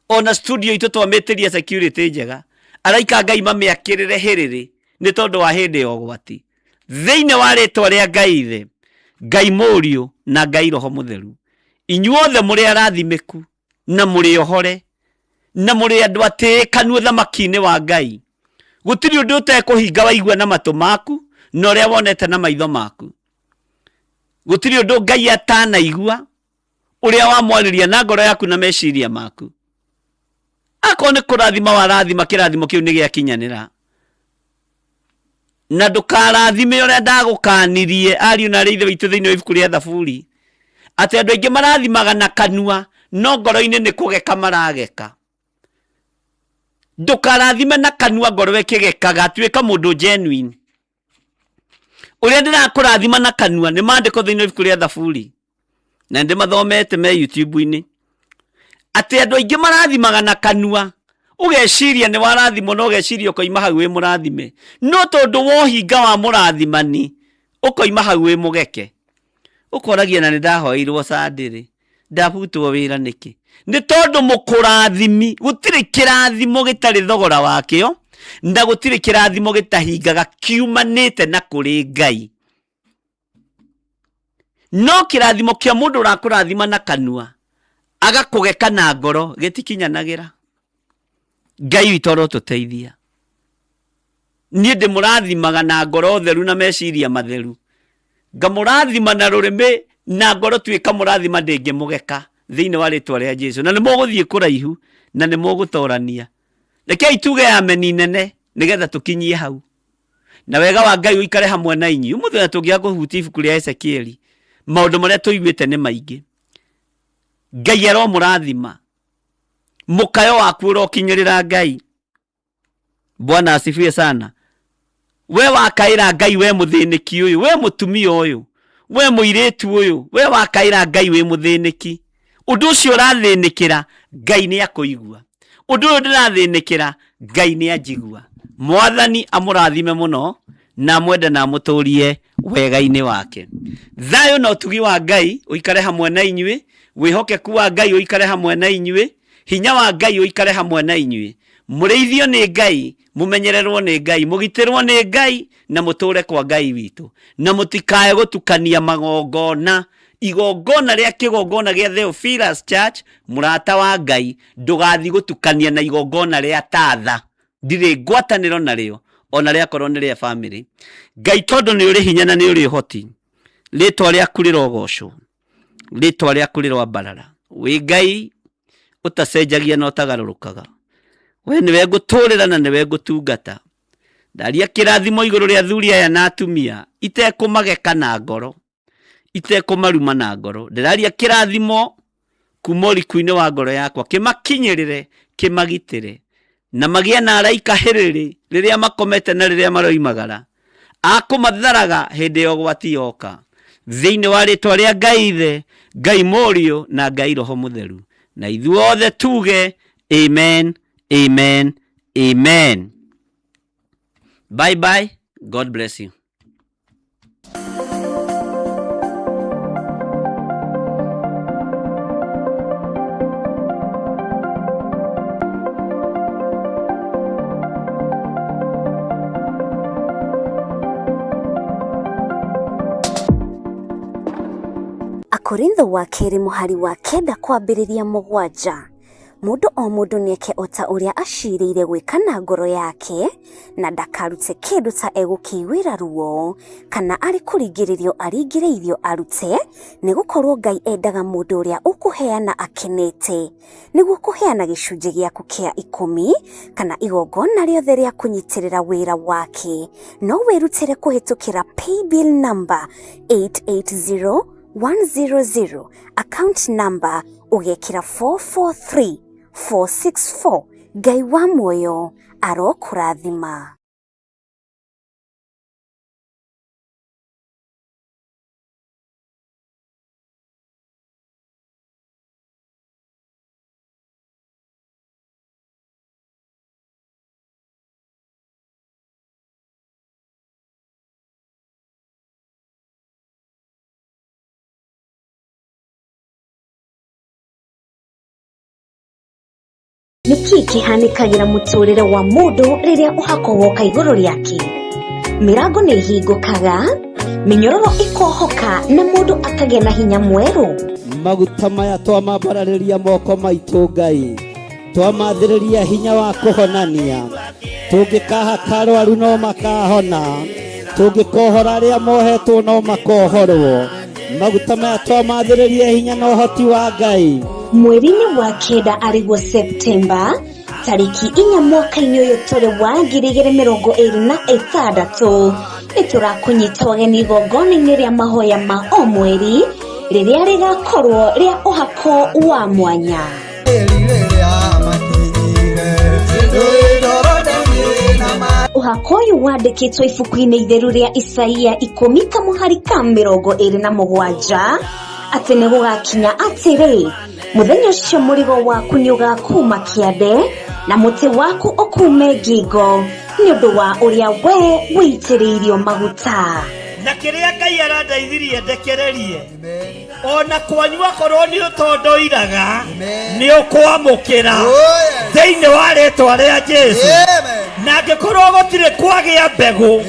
A: ona studio itũ twamĩtĩria security njega. Araika Ngai mamĩakĩrĩre hĩrĩrĩ nĩ tondũ wa hĩndĩ ya ũgwati. Thĩinĩ wa rĩtwa rĩa Ngai Ithe, Ngai Mũriũ na Ngai Roho Mũtheru, inyuothe mũrĩ arathimĩku na mũrĩ ohore na mũrĩ andũ atĩĩkanu ũthamaki-inĩ wa Ngai. Gũtirĩ ũndũ ũtekũhinga waigua na matũ maku na ũrĩa wonete na maitho maku. Gũtirĩ ũndũ Ngai atanaigua ũrĩa wamwarĩria na ngoro yaku na meciria maku. Akorwo nĩ kũrathima warathima, kĩrathimo kĩu nĩ gĩakinyanĩra. Na ndũkarathime ũrĩa ndagũkanirie ariũ na aarĩ a Ithe witũ thĩinĩ wa ibuku rĩa Thaburi, atĩ andũ aingĩ marathimaga na kanua no ngoro-inĩ nĩ kũgeka marageka. Ndũkarathime na kanua ngoro ĩkĩgekaga, tuĩka mũndũ genuine. Ũrĩa ndĩrakũrathima na kanua nĩ maandĩko thĩinĩ wa ibuku rĩa Thaburi, na ndĩmathomete me YouTube-inĩ, atĩ andũ aingĩ marathimaga na kanua, ũgeciria nĩ warathimwo na ũgeciria ũkoima hau wĩ mũrathime, no tondũ wohinga wa mũrathimani ũkoima hau wĩ mũgeke. Ũkoragia na nĩ ndahoeirwo Sunday, ndabutwo wĩra nĩkĩ? Nĩ tondũ mũkũrathimi, gũtirĩ kĩrathimo gĩtarĩ thogora wakĩo, na gũtirĩ kĩrathimo gĩtahingaga kiumanĩte na kũrĩ Ngai. No kĩrathimo kĩa mũndũ ũrakũrathima na kanua agakũgeka na ngoro gĩtikinyanagĩra. Ngai witũ arotũteithia. Niĩ ndĩmũrathimaga na ngoro theru na meciria matheru, ngamũrathima na rũrĩmĩ na ngoro tuĩka mũrathima ndĩngĩmũgeka thĩinĩ wa rĩtwa rĩa Jesũ. Na nĩ mũgũthiĩ kũraihu na nĩ mũgũtorania. Rekei tuge ameni nene nĩgetha tũkinyie hau.
B: na wega wa Ngai uikare hamwe na inyu muthenya tungia kuhutia ibuku ria Ezekieli maundu maria tuiguite ni maingi Ngai aro murathima mukayo waku urokinyirira Ngai Bwana asifiwe sana we wakaira Ngai we muthiniki uyu we mutumia uyu we muiretu uyu we wakaira Ngai we muthiniki undu ucio urathinikira Ngai ni akuigua undu uyu ndirathinikira Ngai ni anjigua Mwathani amurathime muno na mwenda na muturie wega-ini wake thayo no tugi wa Ngai uikare hamwe na inyui wihokeku wa Ngai uikare hamwe na inyui hinya wa Ngai uikare hamwe na inyui mureithio ni Ngai mumenyererwo ni Ngai mugitirwo ni Ngai na muture kwa Ngai witu na mutikae gutukania magongona igongona ria kigongona gia Theophilus Church murata wa Ngai ndugathi gutukania na igongona ria tatha ndire ngwataniro nario ona ria korwo ni ria family Ngai tondu ni uri hinya na ni uri hoti ritwa ria kurira gocwo ritwa ria kurira barara wi Ngai utacenjagia na utagarurukaga we niwe nguturira na niwe ngutungata ndaria kirathimo iguru ria thuri aya na atumia itekumageka na ngoro itekumaruma na ngoro ndiraria kirathimo kumoriku-ini wa ngoro yakwa kimakinyirire kimagitire na magia na araika herere riria makomete na riria maroimagara akumatharaga hindi yo gwati yoka thiini wa ritwa ria Ngai Ithe Ngai Murio na Ngai Roho Mutheru na ithuothe tuge amen amen amen. Bye bye, God bless you.
C: Akorintho wa keri muhari wa kenda kwambiriria mugwanja. Mundu o mundu nieke ota uria ashiriire gwika na ngoro yake na ndakarute kindu ta egukiwira ruo kana ari kuringiririo aringireirio arute nigukorwo Ngai endaga mundu uria ukuheana akenete niguo kuheana gicunji giaku kia 10 kana igongona riothe ria kunyitirira wira wake no wirutire kuhitukira paybill number 880100 account number ugekira 443464 Ngai wa muoyo arokurathima. Niki kihanikagira muturire wa mundu riria uhako woka iguru riake mirango ni hingukaga minyororo ikohoka na mundu akagĩa na hinya mweru
D: maguta maya twamambararĩria moko maitũ Ngai twamathĩrĩria hinya wa kũhonania tũngĩkaha karwaru no makahona tũngĩkohora arĩa mohetwo no makohorwo maguta maya twamathĩrĩria hinya na ũhoti wa Ngai.
C: Mweri-ini wa kenda ariguo Septemba tariki 4 mwaka-ini uyu turi wa 2026 niturakunyita ũgeni igongona-ini ria mahoya ma o mweri riria rigakorwo ria uhako wa mwanya. Uhako uyu wandikitwo ibuku-ini itheru ria Isaia 10 kamuhari ka 27 ati ni gugakinya atiri muthenya ucio murigo waku ni ugakuma kiande na muti waku ukume ngingo ni undu wa uria we witiriirio maguta
E: na kiria Ngai arandaithirie ndekererie ona kwanyua korwo ni utondoiraga ni ukwamukira thiini wa ritwa ria Jesu na ngikorwo gutire kwagia mbegu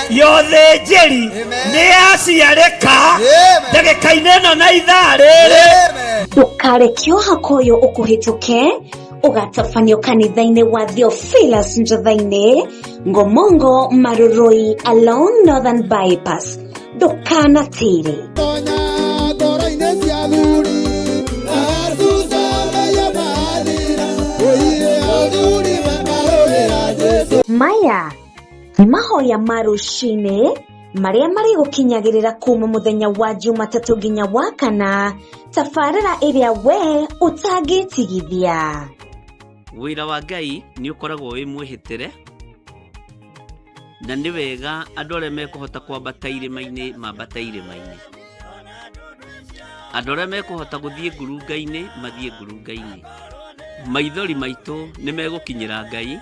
E: yothe njeri ni yaciarika ndagika-ini ino na ithaa riri
C: ndukareke uhako uyu ukuhituke ugatabanio kanitha-ini wa Theophilus Njathaini Ngomongo Maruroi along Northern Bypass ndukanatire maya Nĩ mahoya ma rũcinĩ marĩa marĩ gũkinyagĩrĩra kuma mũthenya wa Jumatatũ nginya wa Kana, tabarĩra ĩrĩa we ũtangĩtigithia.
B: Wĩra wa Ngai nĩ ũkoragwo wĩ mwĩhĩtĩre, na nĩ wega andũ arĩa mekũhota kwambata irĩma-inĩ mambata irĩma-inĩ. Andũ arĩa mekũhota gũthiĩ ngurunga-inĩ mathiĩ ngurunga-inĩ. Maithori maitũ nĩ megũkinyĩra Ngai,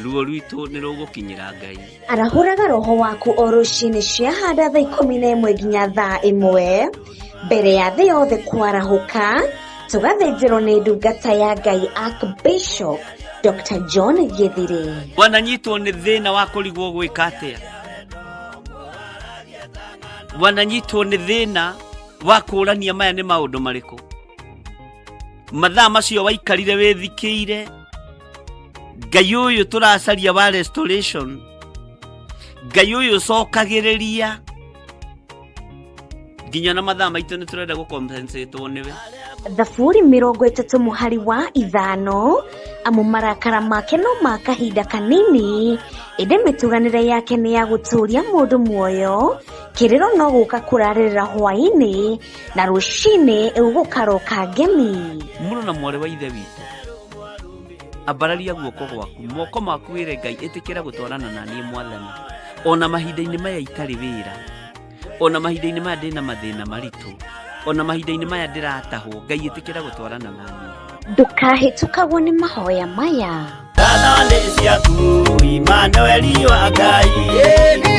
B: ruo rwitũ nĩ rũgũkinyĩra Ngai.
C: Arahũraga roho waku o rũcinĩ ciahanda thaa 11 nginya thaa 1 mbere ya thĩ yothe kwarahũka, tũgathĩnjĩrwo nĩ ndungata ya Ngai Archbishop Dr. John Gĩthire.
B: Wananyitwo nĩ thĩna wa kũrigwo gwĩka atĩa? Wananyitwo nĩ thĩna wa kũrania maya nĩ maũndũ marĩkũ? Mathaa macio waikarire wĩthikĩire, Ngai ũyũ tũracaria wa restoration, Ngai ũyũ cokagĩrĩria, nginya na mathaa maitũ nĩ tũrenda gũkompensetwo nĩwe.
C: Thaburi 30 mũhari wa 5, amu marakara make no ma kahinda kanini, ĩndĩ mĩtuganĩre yake nĩ ya gũtũũria mũndũ muoyo. Kĩrĩro no gũka kũrarĩrĩra hwaĩ-inĩ, na rũcinĩ ũgũkaroka ngemi.
B: Mũrũ na mwarĩ wa ithe witũ, ambararia guoko gwaku, moko maku wĩre Ngai ĩtĩkĩra gũtwarana na niĩ Mwathani. Ona mahinda-inĩ maya itarĩ wĩra, ona mahinda-inĩ maya ndĩna mathĩna maritũ, ona mahinda-inĩ maya ndĩratahwo, Ngai ĩtĩkĩra gũtwarana na niĩ.
C: Ndũkahĩtũkagwo nĩ mahoya maya.
E: Thana nĩ ciaku, Immanueli wa Ngai.